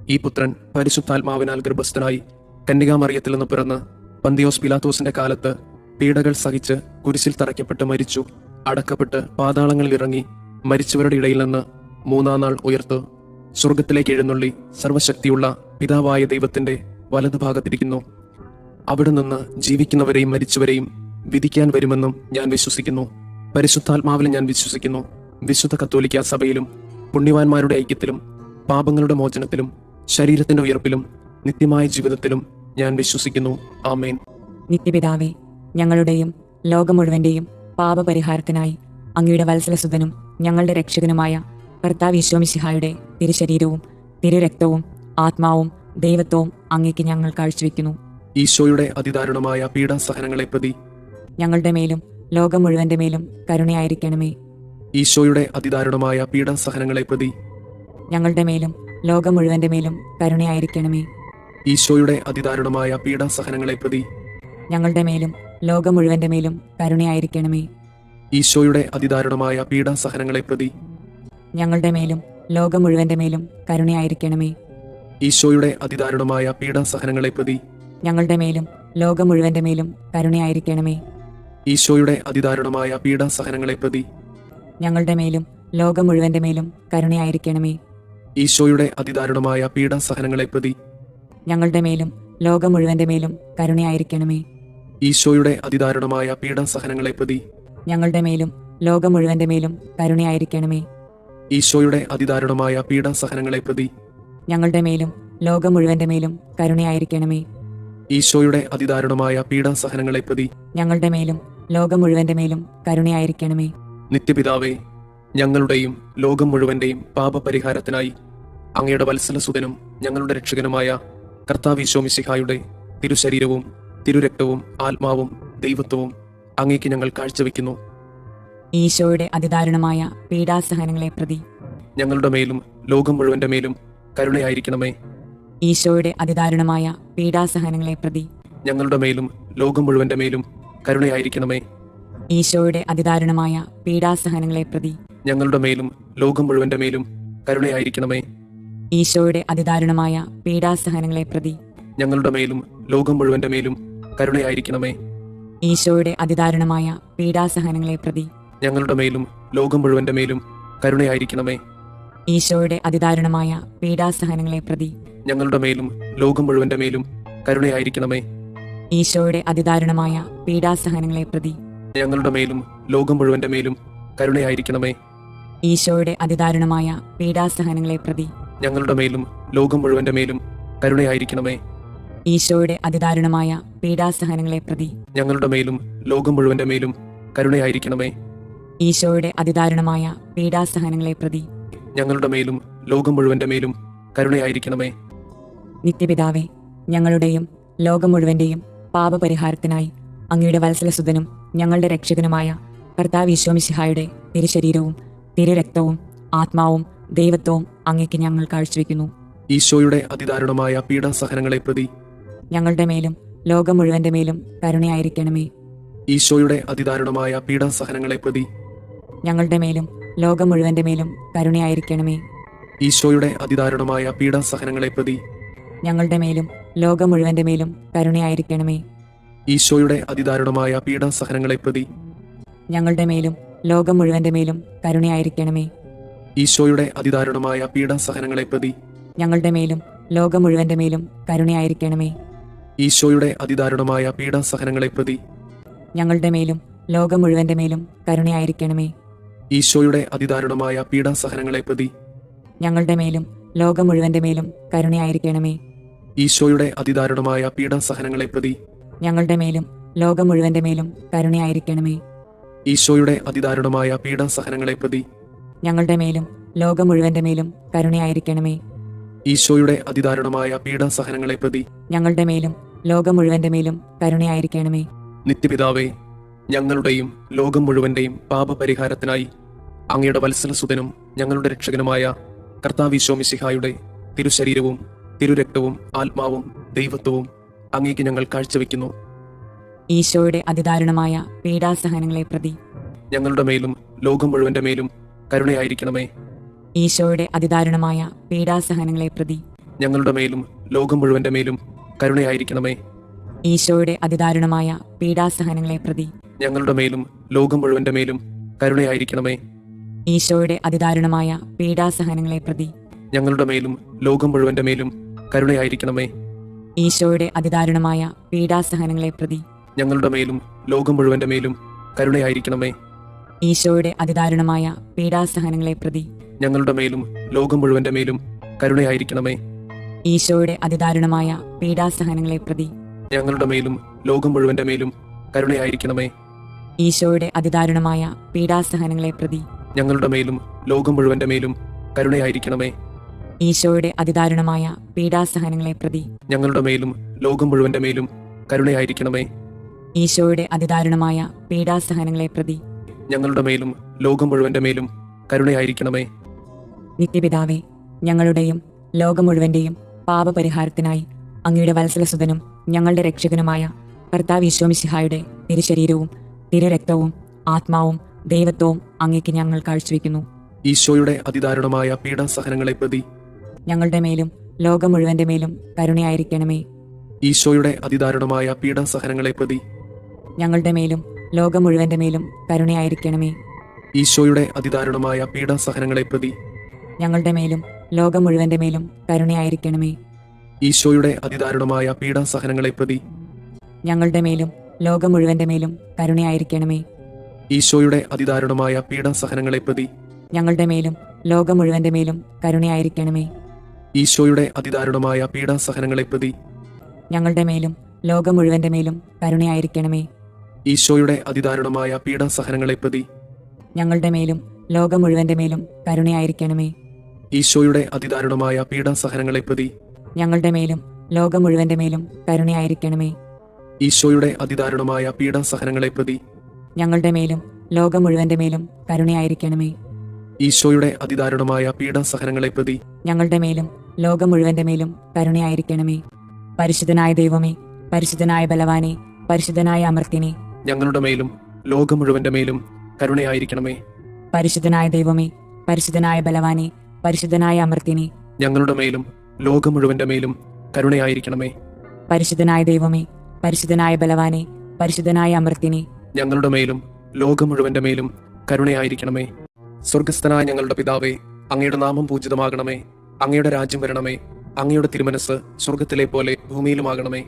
ഈ പുത്രൻ പരിശുദ്ധാത്മാവിനാൽ ഗർഭസ്ഥനായി കന്യകാമറിയത്തിൽ നിന്ന് പിറന്ന് പന്തിയോസ് പിലാത്തോസിന്റെ കാലത്ത് പീഡകൾ സഹിച്ച് കുരിശിൽ തറയ്ക്കപ്പെട്ട് മരിച്ചു, അടക്കപ്പെട്ട് പാതാളങ്ങളിൽ ഇറങ്ങി, മരിച്ചവരുടെ ഇടയിൽ നിന്ന് മൂന്നാം നാൾ ഉയർത്ത് സ്വർഗത്തിലേക്ക് എഴുന്നള്ളി സർവശക്തിയുള്ള പിതാവായ ദൈവത്തിന്റെ വലതുഭാഗത്തിരിക്കുന്നു. അവിടെ നിന്ന് ജീവിക്കുന്നവരെയും മരിച്ചവരെയും വിധിക്കാൻ വരുമെന്നും ഞാൻ വിശ്വസിക്കുന്നു. പരിശുദ്ധാത്മാവിൽ ഞാൻ വിശ്വസിക്കുന്നു. വിശുദ്ധ കത്തോലിക്കാ സഭയിലും പുണ്യവാന്മാരുടെ ഐക്യത്തിലും പാപങ്ങളുടെ മോചനത്തിലും ശരീരത്തിന്റെ ഉയർപ്പിലും നിത്യമായ ജീവിതത്തിലും ഞാൻ വിശ്വസിക്കുന്നു. ആമേൻ. നിത്യപിതാവേ, ഞങ്ങളുടെയും ലോകം മുഴുവന്റെയും പാപപരിഹാരത്തിനായി അങ്ങയുടെ വത്സലസുതനും ഞങ്ങളുടെ രക്ഷകനുമായ കർത്താവ് ഈശോ മിശിഹായുടെ തിരുശരീരവും തിരുരക്തവും ആത്മാവും ദൈവത്വവും അങ്ങേക്ക് ഞങ്ങൾ കാഴ്ചവെക്കുന്നു. ഈശോയുടെ അതിദാരുണമായ പീഡാസഹനങ്ങളെ പ്രതി ഞങ്ങളുടെ മേലും ലോകം മുഴുവന്റെ മേലും കരുണയായിരിക്കണമേ. ഈശോയുടെ അതിദാരുണമായ പീഡാസഹനങ്ങളെ പ്രതി ഞങ്ങളുടെ മേലും ലോകം മുഴുവന്റെ മേലും കരുണയായിരിക്കണമേ. ഈശോയുടെ അതിദാരുണമായ പീഡാസഹനങ്ങളെ പ്രതി ഞങ്ങളുടെ മേലും ലോകം മുഴുവന്റെ മേലും കരുണയായിരിക്കണമേ. ഈശോയുടെ അതിദാരുണമായ പീഡാസഹനങ്ങളെ പ്രതി ഞങ്ങളുടെ മേലും ലോകം മുഴുവന്റെ മേലും കരുണയായിരിക്കണമേ. ഈശോയുടെ അതിദാരുണമായ പീഡാസഹനങ്ങളെ പ്രതി ഞങ്ങളുടെ മേലും ലോകം മുഴുവന്റെ മേലും കരുണയായിരിക്കണമേ. ഈശോയുടെ അതിദാരുണമായ പീഡാസഹനങ്ങളെ പ്രതി ഞങ്ങളുടെ മേലും ലോകം മുഴുവന്റെ മേലും കരുണയായിരിക്കണമേ. ഈശോയുടെ അതിദാരുണമായ പീഡാസഹനങ്ങളെ പ്രതി ഞങ്ങളുടെ മേലും ലോകം മുഴുവന്റെ മേലും കരുണയായിരിക്കണമേ. ഈശോയുടെ അതിദാരുണമായ പീഡാസഹനങ്ങളെ പ്രതി ഞങ്ങളുടെ മേലും ലോകം മുഴുവന്റെ മേലും കരുണയായിരിക്കണമേ. ഈശോയുടെ അതിദാരുണമായ പീഡാസഹനങ്ങളെ പ്രതി ഞങ്ങളുടെ മേലും ലോകം മുഴുവന്റെ മേലും കരുണയായിരിക്കണമേ. ഈശോയുടെ അതിദാരുണമായ പീഡാസഹനങ്ങളെ പ്രതി ഞങ്ങളുടെ മേലും ലോകം മുഴുവന്റെ മേലും കരുണയായിരിക്കണമേ. നിത്യപിതാവേ, ഞങ്ങളുടെയും ലോകം മുഴുവന്റെയും പാപപരിഹാരത്തിനായി അങ്ങയുടെ വത്സലസുതനും ഞങ്ങളുടെ രക്ഷകനുമായ കർത്താവ് ഈശോ മിശിഹായുടെ തിരുശരീരവും തിരുരക്തവും ആത്മാവും ദൈവത്വവും അങ്ങേക്ക് ഞങ്ങൾ കാഴ്ചവെക്കുന്നു. ഈശോയുടെ അതിദാരുണമായ പീഡാസഹനങ്ങളെ പ്രതി ഞങ്ങളുടെ മേലും ലോകം മുഴുവന്റെ മേലും കരുണയായിരിക്കണമേ. ഈശോയുടെ അതിദാരുണമായ പീഡാസഹനങ്ങളെ പ്രതി ഞങ്ങളുടെ മേലും ലോകം മുഴുവന്റെ മേലും കരുണയായിരിക്കണമേ. ഈശോയുടെ അതിദാരുണമായ പീഡാസഹനങ്ങളെ പ്രതി ഞങ്ങളുടെ മേലും ലോകം മുഴുവന്റെ മേലും കരുണയായിരിക്കണമേ. ഈശോയുടെ അതിദാരുണമായ പീഡാസഹനങ്ങളെ പ്രതി ഞങ്ങളുടെ മേലും ലോകം മുഴുവന്റെ മേലും കരുണയായിരിക്കണമേ. ഈശോയുടെ അതിദാരുണമായ പീഡാസഹനങ്ങളെ പ്രതി ഞങ്ങളുടെ മേലും ലോകം മുഴുവന്റെ മേലും കരുണയായിരിക്കണമേ. ഈശോയുടെ അതിദാരുണമായ പീഡാസഹനങ്ങളെ പ്രതി ഞങ്ങളുടെ മേലും ലോകം മുഴുവന്റെ മേലും കരുണയായിരിക്കണമേ. ഈശോയുടെ അതിദാരുണമായ പീഡാസഹനങ്ങളെ പ്രതി ഞങ്ങളുടെ മേലും ലോകം മുഴുവന്റെ മേലും കരുണയായിരിക്കണമേ. ഈശോയുടെ അതിദാരുണമായ പീഡാസഹനങ്ങളെ പ്രതി ഞങ്ങളുടെ മേലും ലോകം മുഴുവന്റെ മേലും കരുണയായിരിക്കണമേ. ഈശോയുടെ അതിദാരുണമായ പീഡാസഹനങ്ങളെ പ്രതി ഞങ്ങളുടെ മേലും ലോകം മുഴുവന്റെ മേലും കരുണയായിരിക്കണമേ. ഈശോയുടെ അതിദാരുണമായ പീഡാസഹനങ്ങളെ പ്രതി ഞങ്ങളുടെ മേലും ലോകം മുഴുവന്റെ മേലും കരുണയായിരിക്കണമേ. നിത്യപിതാവേ, ഞങ്ങളുടെയും ലോകം മുഴുവന്റെയും പാപപരിഹാരത്തിനായി അങ്ങയുടെ വത്സലസുതനും ഞങ്ങളുടെ രക്ഷകനുമായ കർത്താവ് ഈശോ മിശിഹായുടെ തിരുശരീരവും തിരുരക്തവും ആത്മാവും ദൈവത്വവും അങ്ങേക്ക് ഞങ്ങൾ കാഴ്ചവെക്കുന്നു. ഈശോയുടെ അതിദാരുണമായ പീഡാസഹനങ്ങളെ പ്രതി ഞങ്ങളുടെ മേലും ലോകം മുഴുവന്റെ മേലും കരുണയായിരിക്കണമേ. ഈശോയുടെ അതിദാരുണമായ പീഡാസഹനങ്ങളെ പ്രതി ഞങ്ങളുടെ മേലും ലോകം മുഴുവന്റെ മേലും കരുണയായിരിക്കണമേ. ഈശോയുടെ അതിദാരുണമായ പീഡാസഹനങ്ങളെ പ്രതി ഞങ്ങളുടെ മേലും ലോകം മുഴുവന്റെ മേലും കരുണയായിരിക്കണമേ. ഈശോയുടെ അതിദാരുണമായ പീഡാസഹനങ്ങളെ പ്രതി ഞങ്ങളുടെ മേലും ലോകം മുഴുവന്റെ മേലും കരുണയായിരിക്കണമേ. ഈശോയുടെ അതിദാരുണമായ പീഡാസഹനങ്ങളെ പ്രതി ഞങ്ങളുടെ മേലും ലോകം മുഴുവന്റെ മേലും കരുണയായിരിക്കണമേ. ഈശോയുടെ അതിദാരുണമായ പീഡാസഹനങ്ങളെ പ്രതി ഞങ്ങളുടെ മേലും ലോകം മുഴുവന്റെ മേലും കരുണയായിരിക്കണമേ. ഈശോയുടെ അതിദാരുണമായ പീഡാസഹനങ്ങളെ പ്രതി ഞങ്ങളുടെ മേലും ലോകം മുഴുവന്റെ മേലും കരുണയായിരിക്കണമേ. ഈശോയുടെ അതിദാരുണമായ പീഡാസഹനങ്ങളെ പ്രതി ഞങ്ങളുടെ മേലും ലോകം മുഴുവന്റെ മേലും കരുണയായിരിക്കണമേ. ഈശോയുടെ അതിദാരുണമായ പീഡാസഹനങ്ങളെ പ്രതി ഞങ്ങളുടെ മേലും ലോകം മുഴുവന്റെ മേലും കരുണയായിരിക്കണമേ. ഈശോയുടെ അതിദാരുണമായ പീഡാസഹനങ്ങളെ പ്രതി ഞങ്ങളുടെ മേലും ലോകം മുഴുവന്റെ മേലും കരുണയായിരിക്കണമേ. നിത്യപിതാവേ, ഞങ്ങളുടെയും ലോകം മുഴുവന്റെയും പാപപരിഹാരത്തിനായി അങ്ങയുടെ വത്സലസുതനും ഞങ്ങളുടെ രക്ഷകനുമായ കർത്താവ് ഈശോ മിശിഹായുടെ തിരുശരീരവും തിരുരക്തവും ആത്മാവും ദൈവത്വവും അങ്ങേക്ക് ഞങ്ങൾ കാഴ്ചവെക്കുന്നു. ഈശോയുടെ അതിദാരുണമായ പീഡാസഹനങ്ങളെ പ്രതി ഞങ്ങളുടെ മേലും ലോകം മുഴുവന്റെ മേലും കരുണയായിരിക്കണമേ. ഈശോയുടെ അതിദാരുണമായ പീഡാസഹനങ്ങളെ പ്രതി ഞങ്ങളുടെ മേലും ലോകം മുഴുവന്റെ മേലും കരുണയായിരിക്കണമേ. ഈശോയുടെ അതിദാരുണമായ പീഡാസഹനങ്ങളെ പ്രതി ഞങ്ങളുടെ മേലും ലോകം മുഴുവന്റെ മേലും കരുണയായിരിക്കണമേ. ഈശോയുടെ അതിദാരുണമായ പീഡാസഹനങ്ങളെ പ്രതി ഞങ്ങളുടെ മേലും ലോകം മുഴുവന്റെ മേലും കരുണയായിരിക്കണമേ. ഈശോയുടെ അതിദാരുണമായ പീഡാസഹനങ്ങളെ പ്രതി ഞങ്ങളുടെ മേലും ലോകം മുഴുവന്റെ മേലും കരുണയായിരിക്കണമേ. ഈശോയുടെ അതിദാരുണമായ പീഡാസഹനങ്ങളെ പ്രതി ഞങ്ങളുടെ മേലും ലോകം മുഴുവന്റെ മേലും കരുണയായിരിക്കണമേ. ഈശോയുടെ അതിദാരുണമായ പീഡാസഹനങ്ങളെ പ്രതി ഞങ്ങളുടെ മേലും ലോകം മുഴുവന്റെ മേലും കരുണയായിരിക്കണമേ. ഈശോയുടെ അതിദാരുണമായ പീഡാസഹനങ്ങളെ പ്രതി ഞങ്ങളുടെ മേലും ലോകം മുഴുവന്റെ മേലും കരുണയായിരിക്കണമേ. ഈശോയുടെ അതിദാരുണമായ പീഡാസഹനങ്ങളെ പ്രതി ഞങ്ങളുടെ മേലും ലോകം മുഴുവന്റെ മേലും കരുണയായിരിക്കണമേ. ഈശോയുടെ അതിദാരുണമായ പീഡാസഹനങ്ങളെ പ്രതി ഞങ്ങളുടെ മേലും ലോകം മുഴുവന്റെ മേലും കരുണയായിരിക്കണമേ. നിത്യപിതാവേ, ഞങ്ങളുടെയും ലോകം മുഴുവന്റെയും പാപപരിഹാരത്തിനായി അങ്ങയുടെ വത്സലസുതനും ഞങ്ങളുടെ രക്ഷകനുമായ കർത്താവ് ഈശോമിശിഹായുടെ തിരുശരീരവും തിരുരക്തവും ആത്മാവും ദൈവത്വവും അങ്ങേക്ക് ഞങ്ങൾ കാഴ്ചവെക്കുന്നു. ഈശോയുടെ അതിദാരുണമായ പീഡാസഹനങ്ങളെ പ്രതി ഞങ്ങളുടെ മേലും ലോകം മുഴുവന്റെ മേലും കരുണയായിരിക്കണമേ. ഈശോയുടെ അതിദാരുണമായ പീഡാസഹനങ്ങളെ പ്രതി ഞങ്ങളുടെ മേലും ലോകം മുഴുവന്റെ മേലും കരുണയായിരിക്കണമേ. ഈശോയുടെ അതിദാരുണമായ പീഡാസഹനങ്ങളെ പ്രതി ഞങ്ങളുടെ മേലും ലോകം മുഴുവന്റെ മേലും കരുണയായിരിക്കണമേ. ഈശോയുടെ അതിദാരുണമായ പീഡാസഹനങ്ങളെ പ്രതി ഞങ്ങളുടെ മേലും ലോകം മുഴുവന്റെ മേലും കരുണയായിരിക്കണമേ. ഈശോയുടെ അതിദാരുണമായ പീഡാസഹനങ്ങളെ പ്രതി ഞങ്ങളുടെ മേലും ലോകം മുഴുവന്റെ മേലും കരുണയായിരിക്കണമേ. ഈശോയുടെ അതിദാരുണമായ പീഡാസഹനങ്ങളെ പ്രതി ഞങ്ങളുടെ മേലും ലോകം മുഴുവന്റെ മേലും കരുണയായിരിക്കണമേ. ഈശോയുടെ അതിദാരുണമായ പീഡാസഹനങ്ങളെ പ്രതി ഞങ്ങളുടെ മേലും ലോകം മുഴുവന്റെ മേലും കരുണയായിരിക്കണമേ. ഈശോയുടെ അതിദാരുണമായ പീഡാസഹനങ്ങളെ പ്രതി ഞങ്ങളുടെ മേലും ലോകം മുഴുവന്റെ മേലും കരുണയായിരിക്കണമേ. ഈശോയുടെ അതിദാരുണമായ പീഡാസഹനങ്ങളെ പ്രതി ഞങ്ങളുടെ മേലും ലോകം മുഴുവന്റെ മേലും കരുണയായിരിക്കണമേ. ഈശോയുടെ അതിദാരുണമായ പീഡാസഹനങ്ങളെ പ്രതി ഞങ്ങളുടെ മേലും ലോകം മുഴുവന്റെ മേലും കരുണയായിരിക്കണമേ. പരിശുദ്ധനായ ദൈവമേ, പരിശുദ്ധനായ ബലവാനെ, പരിശുദ്ധനായ അമർത്യനെ, ഞങ്ങളുടെ മേലും ലോകം മുഴുവന്റെ മേലും കരുണയായിരിക്കണമേ. പരിശുദ്ധനായ ദൈവമേ, പരിശുദ്ധനായ ബലവാനെ, പരിശുദ്ധനായ അമർത്യനെ, ഞങ്ങളുടെ മേലും ലോകം മുഴുവന്റെ മേലും കരുണയായിരിക്കണമേ. പരിശുദ്ധനായ ദൈവമേ, പരിശുദ്ധനായ ബലവാനെ, പരിശുദ്ധനായ അമർത്യനെ, ഞങ്ങളുടെ മേലും ലോകം മുഴുവന്റെ മേലും കരുണയായിരിക്കണമേ. സ്വർഗസ്ഥനായ ഞങ്ങളുടെ പിതാവേ, അങ്ങയുടെ നാമം പൂജിതമാകണമേ. അങ്ങയുടെ രാജ്യം വരണമേ. അങ്ങയുടെ തിരുമനസ് സ്വർഗത്തിലെ പോലെ ഭൂമിയിലുമാകണമേ.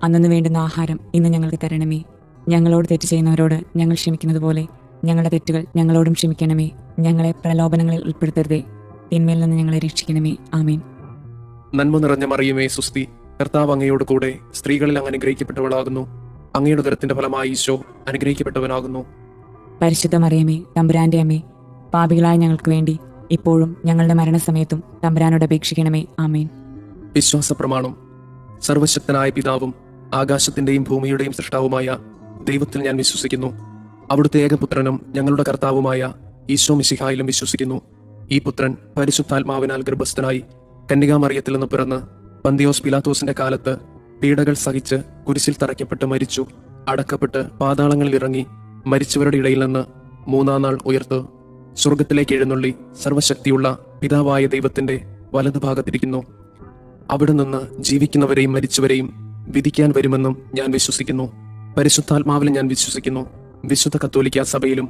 അന്നു വേണ്ടുന്ന ആഹാരം ഇന്ന് ഞങ്ങൾക്ക് തരണമേ. ഞങ്ങളോട് തെറ്റ് ചെയ്യുന്നവരോട് ഞങ്ങൾ ക്ഷമിക്കുന്നത് പോലെ ഞങ്ങളുടെ തെറ്റുകൾ ഞങ്ങളോടും ക്ഷമിക്കണമേ. ഞങ്ങളെ പ്രലോഭനങ്ങളിൽ ഉൾപ്പെടുത്തരുതേ, തിന്മയിൽ നിന്ന് ഞങ്ങളെ രക്ഷിക്കണമേ. ആമേൻ. നന്മ നിറഞ്ഞ മറിയമേ, സുസ്തി, കർത്താവ് അങ്ങയോട് കൂടെ സ്ത്രീകളിൽ അങ്ങ് അനുഗ്രഹിക്കപ്പെട്ടവളാകുന്നു. അങ്ങയുടെ ഉദരത്തിന്റെ ഫലമായി ഈശോ അനുഗ്രഹിക്കപ്പെട്ടവനാകുന്നു. പരിശുദ്ധ മറിയമേ, തമ്പുരാന്റെ അമ്മേ, പാപികളായ ഞങ്ങൾക്ക് വേണ്ടി ഇപ്പോഴും ഞങ്ങളുടെ മരണസമയത്തും തമ്പുരാനോട് അപേക്ഷിക്കണമേ. ആമേൻ. വിശ്വാസ പ്രമാണം. സർവശക്തനായ പിതാവും ആകാശത്തിന്റെയും ഭൂമിയുടെയും സൃഷ്ടാവുമായ ദൈവത്തിൽ ഞാൻ വിശ്വസിക്കുന്നു. അവിടുത്തെ ഏകപുത്രനും ഞങ്ങളുടെ കർത്താവുമായ ഈശോ മിശിഹായിലും വിശ്വസിക്കുന്നു. ഈ പുത്രൻ പരിശുദ്ധാത്മാവിനാൽ ഗർഭസ്ഥനായി കന്യകാമറിയത്തിൽ നിന്ന് പിറന്ന് പന്തിയോസ് പിലാത്തോസിന്റെ കാലത്ത് പീഡകൾ സഹിച്ച് കുരിശിൽ തറയ്ക്കപ്പെട്ട് മരിച്ചു, അടക്കപ്പെട്ട് പാതാളങ്ങളിൽ ഇറങ്ങി മരിച്ചവരുടെ ഇടയിൽ നിന്ന് മൂന്നാം നാൾ ഉയർത്ത് സ്വർഗത്തിലേക്ക് എഴുന്നള്ളി സർവശക്തിയുള്ള പിതാവായ ദൈവത്തിന്റെ വലതുഭാഗത്തിരിക്കുന്നു. അവിടെ നിന്ന് ജീവിക്കുന്നവരെയും മരിച്ചവരെയും വിധിക്കാൻ വരുമെന്നും ഞാൻ വിശ്വസിക്കുന്നു. പരിശുദ്ധാത്മാവിലും ഞാൻ വിശ്വസിക്കുന്നു. വിശുദ്ധ കത്തോലിക്ക സഭയിലും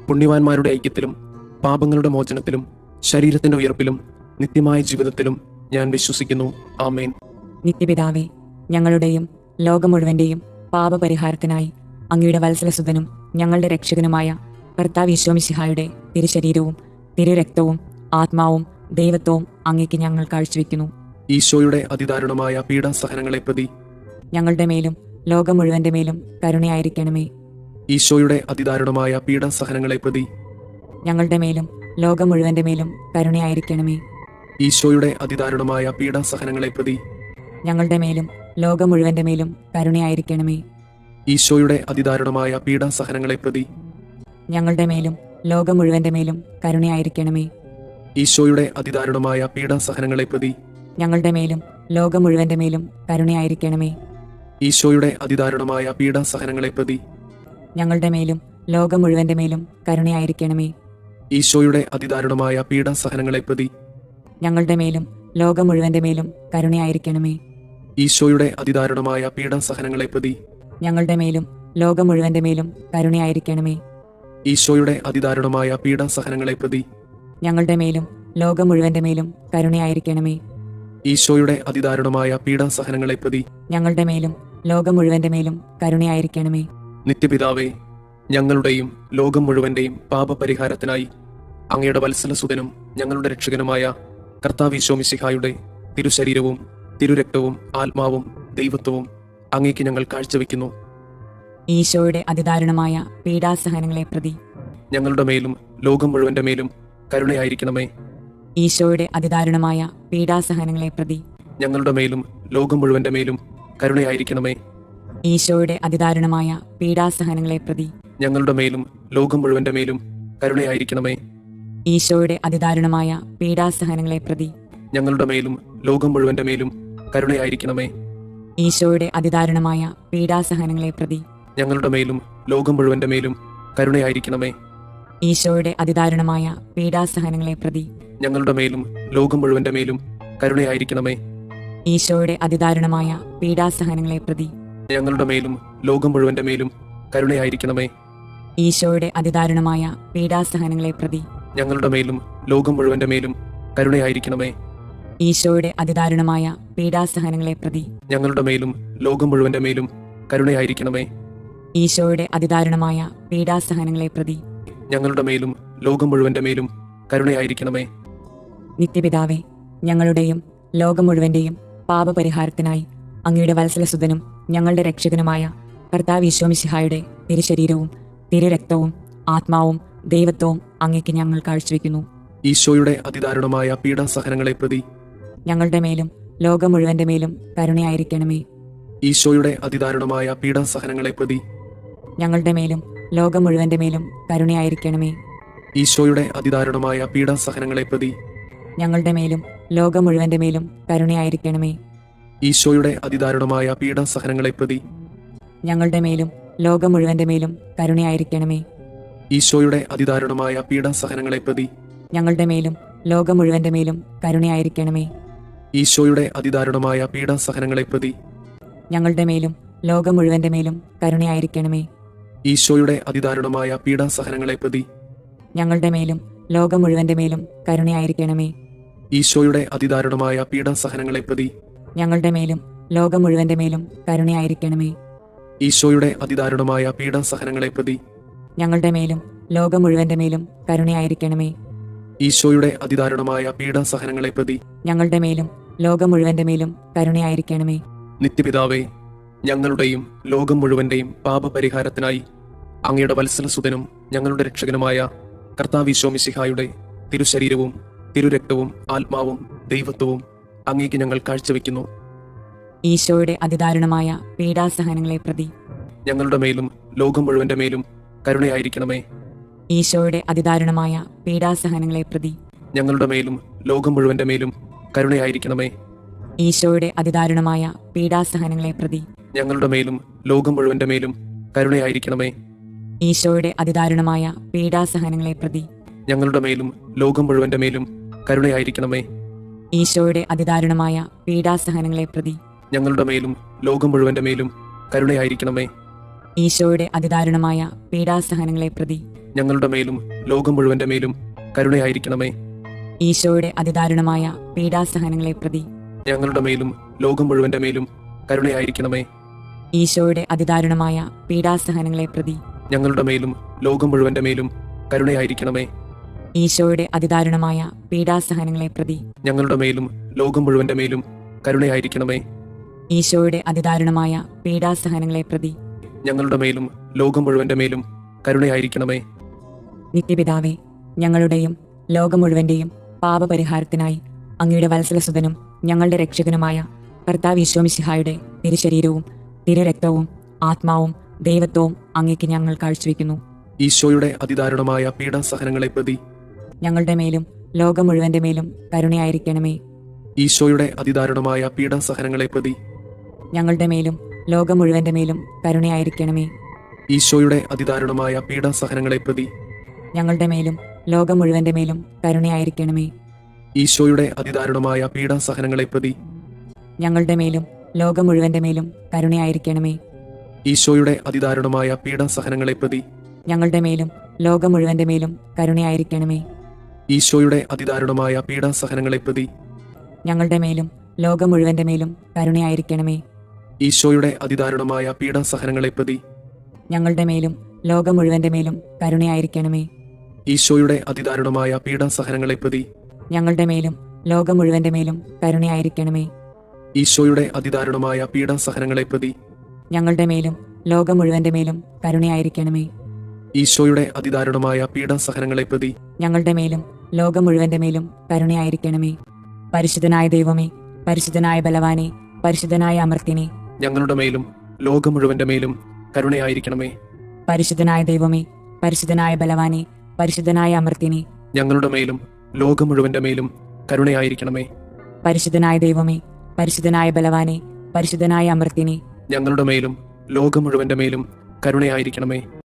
പുണ്യവാന്മാരുടെ ഐക്യത്തിലും പാപങ്ങളുടെ മോചനത്തിലും ശരീരത്തിന്റെ ഉയർപ്പിലും നിത്യമായ ജീവിതത്തിലും ഞാൻ വിശ്വസിക്കുന്നു. ആമേൻ. നിത്യപിതാവേ, ഞങ്ങളുടെയും ലോകം മുഴുവന്റെയും പാപപരിഹാരത്തിനായി അങ്ങയുടെ വത്സലസുതനും ഞങ്ങളുടെ രക്ഷകനുമായ കർത്താവ് ഈശോമിശിഹായുടെ തിരുശരീരവും തിരുരക്തവും ആത്മാവും ദൈവത്വവും അങ്ങേക്ക് ഞങ്ങൾ കാഴ്ചവെക്കുന്നു. ഈശോയുടെ അതിദാരുണമായ പീഡാസഹനങ്ങളെ പ്രതി ഞങ്ങളുടെ മേലും ലോകം മുഴുവന്റെ മേലും കരുണയായിരിക്കണമേ. ഈശോയുടെ അതിദാരുണമായ പീഡാസഹനങ്ങളെ പ്രതി ഞങ്ങളുടെ മേലും ലോകം മുഴുവന്റെ മേലും കരുണയായിരിക്കണമേ. ഈശോയുടെ അതിദാരുണമായ പീഡാസഹനങ്ങളെ പ്രതി ഞങ്ങളുടെ മേലും ലോകം മുഴുവന്റെ മേലും കരുണയായിരിക്കണമേ. ഈശോയുടെ അതിദാരുണമായ പീഡാസഹനങ്ങളെ പ്രതി ഞങ്ങളുടെ മേലും ലോകം മുഴുവന്റെ മേലും കരുണയായിരിക്കണമേ. ഈശോയുടെ അതിദാരുണമായ പീഡാസഹനങ്ങളെ പ്രതി ഞങ്ങളുടെ മേലും ലോകം മുഴുവന്റെ മേലും കരുണയായിരിക്കണമേ. ഈശോയുടെ അതിദാരുണമായ പീഡാസഹനങ്ങളെ പ്രതി ഞങ്ങളുടെ മേലും ലോകം മുഴുവന്റെ മേലും കരുണയായിരിക്കണമേ. ഈശോയുടെ അതിദാരുണമായ പീഡാസഹനങ്ങളെ പ്രതി ഞങ്ങളുടെ മേലും ലോകം മുഴുവന്റെ മേലും കരുണയായിരിക്കണമേ. ഈശോയുടെ അതിദാരുണമായ പീഡാസഹനങ്ങളെ പ്രതി ഞങ്ങളുടെ മേലും ലോകം മുഴുവന്റെ മേലും കരുണയായിരിക്കണമേ. ഈശോയുടെ അതിദാരുണമായ പീഡാസഹനങ്ങളെ പ്രതി ഞങ്ങളുടെ മേലും ലോകം മുഴുവന്റെ മേലും കരുണയായിരിക്കണമേ. ഈശോയുടെ അതിദാരുണമായ പീഡാസഹനങ്ങളെ പ്രതി ഞങ്ങളുടെ മേലും ലോകം മുഴുവന്റെ മേലും കരുണയായിരിക്കണമേ. നിത്യപിതാവേ, ഞങ്ങളുടെയും ലോകം മുഴുവന്റെയും പാപപരിഹാരത്തിനായി അങ്ങയുടെ വത്സലസുതനും ഞങ്ങളുടെ രക്ഷകനുമായ കർത്താവ് മിശിഹായുടെ തിരുശരീരവും തിരുരക്തവും ആത്മാവും ദൈവത്വവും അങ്ങേക്ക് ഞങ്ങൾ കാഴ്ചവെക്കുന്നു. ഈശോയുടെ അതിദാരുണമായ പീഡാസഹനങ്ങളെ പ്രതി ഞങ്ങളുടെ മേലും ലോകം മുഴുവന്റെ മേലും കരുണയായിരിക്കണമേ. ഈശോയുടെ അതിദാരുണമായ പീഡാസഹനങ്ങളെ പ്രതി ഞങ്ങളുടെ മേലും ലോകം മുഴുവന്റെ മേലും കരുണയായിരിക്കണമേ. ഈശോയുടെ അതിദാരുണമായ പീഡാസഹനങ്ങളെ പ്രതി ഞങ്ങളുടെ മേലും ലോകം മുഴുവന്റെ മേലും കരുണയായിരിക്കണമേ. ഈശോയുടെ അതിദാരുണമായ പീഡാസഹനങ്ങളെ പ്രതി ഞങ്ങളുടെ മേലും ലോകം മുഴുവന്റെ മേലും കരുണയായിരിക്കണമേ. ഈശോയുടെ അതിദാരുണമായ പീഡാസഹനങ്ങളെ പ്രതി ഞങ്ങളുടെ മേലും ലോകം മുഴുവന്റെ മേലും കരുണയായിരിക്കണമേ. ഈശോയുടെ അതിദാരുണമായ പീഡാസഹനങ്ങളെ പ്രതി ഞങ്ങളുടെ മേലും ലോകം മുഴുവന്റെ മേലും കരുണയായിരിക്കണമേ. ഈശോയുടെ അതിദാരുണമായ പീഡാസഹനങ്ങളെ പ്രതി ഞങ്ങളുടെ മേലും ലോകം മുഴുവന്റെ മേലും കരുണയായിരിക്കണമേ. ഈശോയുടെ അതിദാരുണമായ പീഡാസഹനങ്ങളെ പ്രതി ഞങ്ങളുടെ മേലും ലോകം മുഴുവന്റെ മേലും കരുണയായിരിക്കണമേ. ഈശോയുടെ അതിദാരുണമായ പീഡാസഹനങ്ങളെ പ്രതി ഞങ്ങളുടെ മേലും ലോകം മുഴുവന്റെ മേലും കരുണയായിരിക്കണമേ. ഈശോയുടെ അതിദാരുണമായ പീഡാസഹനങ്ങളെ പ്രതി ഞങ്ങളുടെ മേലും ലോകം മുഴുവന്റെ മേലും കരുണയായിരിക്കണമേ. നിത്യപിതാവേ, ഞങ്ങളുടെയും ലോകം മുഴുവന്റെയും പാപപരിഹാരത്തിനായി അങ്ങയുടെ വത്സലസുതനും ഞങ്ങളുടെ രക്ഷകനുമായ കർത്താവ് മിശിഹായുടെ തിരുശരീരവും തിരുരക്തവും ആത്മാവും ദൈവത്വവും അങ്ങേക്ക് ഞങ്ങൾ കാഴ്ചവെക്കുന്നു. ഈശോയുടെ അതിദാരുണമായ പീഡാസഹനങ്ങളെ പ്രതി ഞങ്ങളുടെ മേലും ലോകം മുഴുവന്റെ മേലും കരുണയായിരിക്കണമേ. ഈശോയുടെ അതിദാരുണമായ പീഡാസഹനങ്ങളെ പ്രതി ഞങ്ങളുടെ മേലും ലോകം മുഴുവന്റെ മേലും കരുണയായിരിക്കണമേ. ഈശോയുടെ അതിദാരുണമായ പീഡാസഹനങ്ങളെ പ്രതി ഞങ്ങളുടെ മേലും ലോകം മുഴുവന്റെ മേലും കരുണയായിരിക്കണമേ. ഈശോയുടെ അതിദാരുണമായ പീഡാസഹനങ്ങളെ പ്രതി ഞങ്ങളുടെ മേലും ലോകം മുഴുവന്റെ മേലും കരുണയായിരിക്കണമേ. ഈശോയുടെ അതിദാരുണമായ പീഡാസഹനങ്ങളെ പ്രതി ഞങ്ങളുടെ മേലും ലോകം മുഴുവന്റെ മേലും കരുണയായിരിക്കണമേ. ഈശോയുടെ അതിദാരുണമായ പീഡാസഹനങ്ങളെ പ്രതി ഞങ്ങളുടെ മേലും ലോകം മുഴുവന്റെ മേലും കരുണയായിരിക്കണമേ. ഈശോയുടെ അതിദാരുണമായ പീഡാസഹനങ്ങളെ പ്രതി ഞങ്ങളുടെ മേലും ലോകം മുഴുവന്റെ മേലും കരുണയായിരിക്കണമേ. ഈശോയുടെ അതിദാരുണമായ പീഡാസഹനങ്ങളെ പ്രതി ഞങ്ങളുടെ മേലും ലോകം മുഴുവന്റെ മേലും കരുണയായിരിക്കണമേ. ഈശോയുടെ അതിദാരുണമായ പീഡാസഹനങ്ങളെ പ്രതി ഞങ്ങളുടെ മേലും ലോകം മുഴുവന്റെ മേലും കരുണയായിരിക്കണമേ. ഈശോയുടെ അതിദാരുണമായ പീഡാസഹനങ്ങളെ പ്രതി ഞങ്ങളുടെ മേലും ലോകം മുഴുവന്റെ മേലും കരുണയായിരിക്കണമേ. നിത്യപിതാവേ, ഞങ്ങളുടെയും ലോകം മുഴുവന്റെയും പാപപരിഹാരത്തിനായി അങ്ങയുടെ വത്സലസുതനും ഞങ്ങളുടെ രക്ഷകനുമായ കർത്താവ് മിശിഹായുടെ തിരുശരീരവും തിരുരക്തവും ആത്മാവും ദൈവത്വവും അങ്ങേക്ക് ഞങ്ങൾ കാഴ്ചവെക്കുന്നു. ഈശോയുടെ അതിദാരുണമായ പീഡാസഹനങ്ങളെ പ്രതി ഞങ്ങളുടെ മേലും ലോകം മുഴുവന്റെ മേലും കരുണയായിരിക്കണമേ. ഈശോയുടെ അതിദാരുണമായ പീഡാസഹനങ്ങളെ പ്രതി ഞങ്ങളുടെ മേലും ലോകം മുഴുവന്റെ മേലും കരുണയായിരിക്കണമേ. ഈശോയുടെ അതിദാരുണമായ പീഡാസഹനങ്ങളെ പ്രതി ഞങ്ങളുടെ മേലും ലോകം മുഴുവന്റെ മേലും കരുണയായിരിക്കണമേ. ഈശോയുടെ അതിദാരുണമായ പീഡാസഹനങ്ങളെ പ്രതി ഞങ്ങളുടെ മേലും ലോകം മുഴുവന്റെ മേലും കരുണയായിരിക്കണമേ. ഈശോയുടെ അതിദാരുണമായ പീഡാസഹനങ്ങളെ പ്രതി ഞങ്ങളുടെ മേലും ലോകം മുഴുവന്റെ മേലും കരുണയായിരിക്കണമേ. ഈശോയുടെ അതിദാരുണമായ പീഡാസഹനങ്ങളെ പ്രതി ഞങ്ങളുടെ മേലും ലോകം മുഴുവന്റെ മേലും കരുണയായിരിക്കണമേ. ഈശോയുടെ അതിദാരുണമായ പീഡാസഹനങ്ങളെ പ്രതി ഞങ്ങളുടെ മേലും ലോകം മുഴുവന്റെ മേലും കരുണയായിരിക്കണമേ. ഈശോയുടെ അതിദാരുണമായ പീഡാസഹനങ്ങളെ പ്രതി ഞങ്ങളുടെ മേലും ലോകം മുഴുവന്റെ മേലും കരുണയായിരിക്കണമേ. ഈശോയുടെ അതിദാരുണമായ പീഡാസഹനങ്ങളെ പ്രതി ഞങ്ങളുടെ മേലും ലോകം മുഴുവന്റെ മേലും കരുണയായിരിക്കണമേ. ഈശോയുടെ അതിദാരുണമായ പീഡാസഹനങ്ങളെ പ്രതി ഞങ്ങളുടെ മേലും ലോകം മുഴുവന്റെ മേലും കരുണയായിരിക്കണമേ. നിത്യപിതാവേ, ഞങ്ങളുടെയും ലോകം മുഴുവന്റെയും പാപപരിഹാരത്തിനായി അങ്ങയുടെ വത്സലസുതനും ഞങ്ങളുടെ രക്ഷകനുമായ കർത്താവ് മിശിഹായുടെ തിരുശരീരവും തിരുരക്തവും ആത്മാവും ദൈവത്വവും അങ്ങേക്ക് ഞങ്ങൾ കാഴ്ചവെക്കുന്നു. ഈശോയുടെ അതിദാരുണമായ പീഡാസഹനങ്ങളെ പ്രതി ഞങ്ങളുടെ മേലും ലോകം മുഴുവന്റെ മേലും കരുണയായിരിക്കണമേ. ഈശോയുടെ അതിദാരുണമായ പീഡാസഹനങ്ങളെ പ്രതി ഞങ്ങളുടെ മേലും ലോകം മുഴുവന്റെ മേലും കരുണയായിരിക്കണമേ. ഈശോയുടെ അതിദാരുണമായ പീഡാസഹനങ്ങളെ പ്രതി ഞങ്ങളുടെ മേലും ലോകം മുഴുവന്റെ മേലും കരുണയായിരിക്കണമേ. ഈശോയുടെ അതിദാരുണമായ പീഡാസഹനങ്ങളെ പ്രതി ഞങ്ങളുടെ മേലും ലോകം മുഴുവന്റെ മേലും കരുണയായിരിക്കണമേ. ഈശോയുടെ അതിദാരുണമായ പീഡാസഹനങ്ങളെ പ്രതി ഞങ്ങളുടെ മേലും ലോകം മുഴുവന്റെ മേലും കരുണയായിരിക്കണമേ. ഈശോയുടെ അതിദാരുണമായ പീഡാസഹനങ്ങളെ പ്രതി ഞങ്ങളുടെ മേലും ലോകം മുഴുവന്റെ മേലും കരുണയായിരിക്കണമേ. ഈശോയുടെ അതിദാരുണമായ പീഡാസഹനങ്ങളെ പ്രതി ഞങ്ങളുടെ മേലും ലോകം മുഴുവന്റെ മേലും കരുണയായിരിക്കണമേ. ഈശോയുടെ അതിദാരുണമായ പീഡാസഹനങ്ങളെ പ്രതി ഞങ്ങളുടെ മേലും ലോകം മുഴുവന്റെ മേലും കരുണയായിരിക്കണമേ. ഈശോയുടെ അതിദാരുണമായ പീഡാസഹനങ്ങളെ പ്രതി ഞങ്ങളുടെ മേലും ലോകം മുഴുവന്റെ മേലും കരുണയായിരിക്കണമേ. ഈശോയുടെ അതിദാരുണമായ പീഡാസഹനങ്ങളെ പ്രതി ഞങ്ങളുടെ മേലും ലോകം മുഴുവന്റെ മേലും കരുണയായിരിക്കണമേ. പരിശുദ്ധനായ ദൈവമേ, പരിശുദ്ധനായ ബലവാനെ, പരിശുദ്ധനായ അമർത്തിനെ, ഞങ്ങളുടെ മേലും ലോകം മുഴുവന്റെ മേലും കരുണയായിരിക്കണമേ. പരിശുദ്ധനായ ദൈവമേ, പരിശുദ്ധനായ ബലവാനെ, പരിശുദ്ധനായ അമർത്തിനെ, ഞങ്ങളുടെ മേലും ലോകം മുഴുവന്റെ മേലും കരുണയായിരിക്കണമേ. പരിശുദ്ധനായ ദൈവമേ, പരിശുദ്ധനായ ബലവാനെ, പരിശുദ്ധനായ അമർത്തിനെ, ഞങ്ങളുടെ മേലും ലോകം മുഴുവന്റെ മേലും കരുണയായിരിക്കണമേ.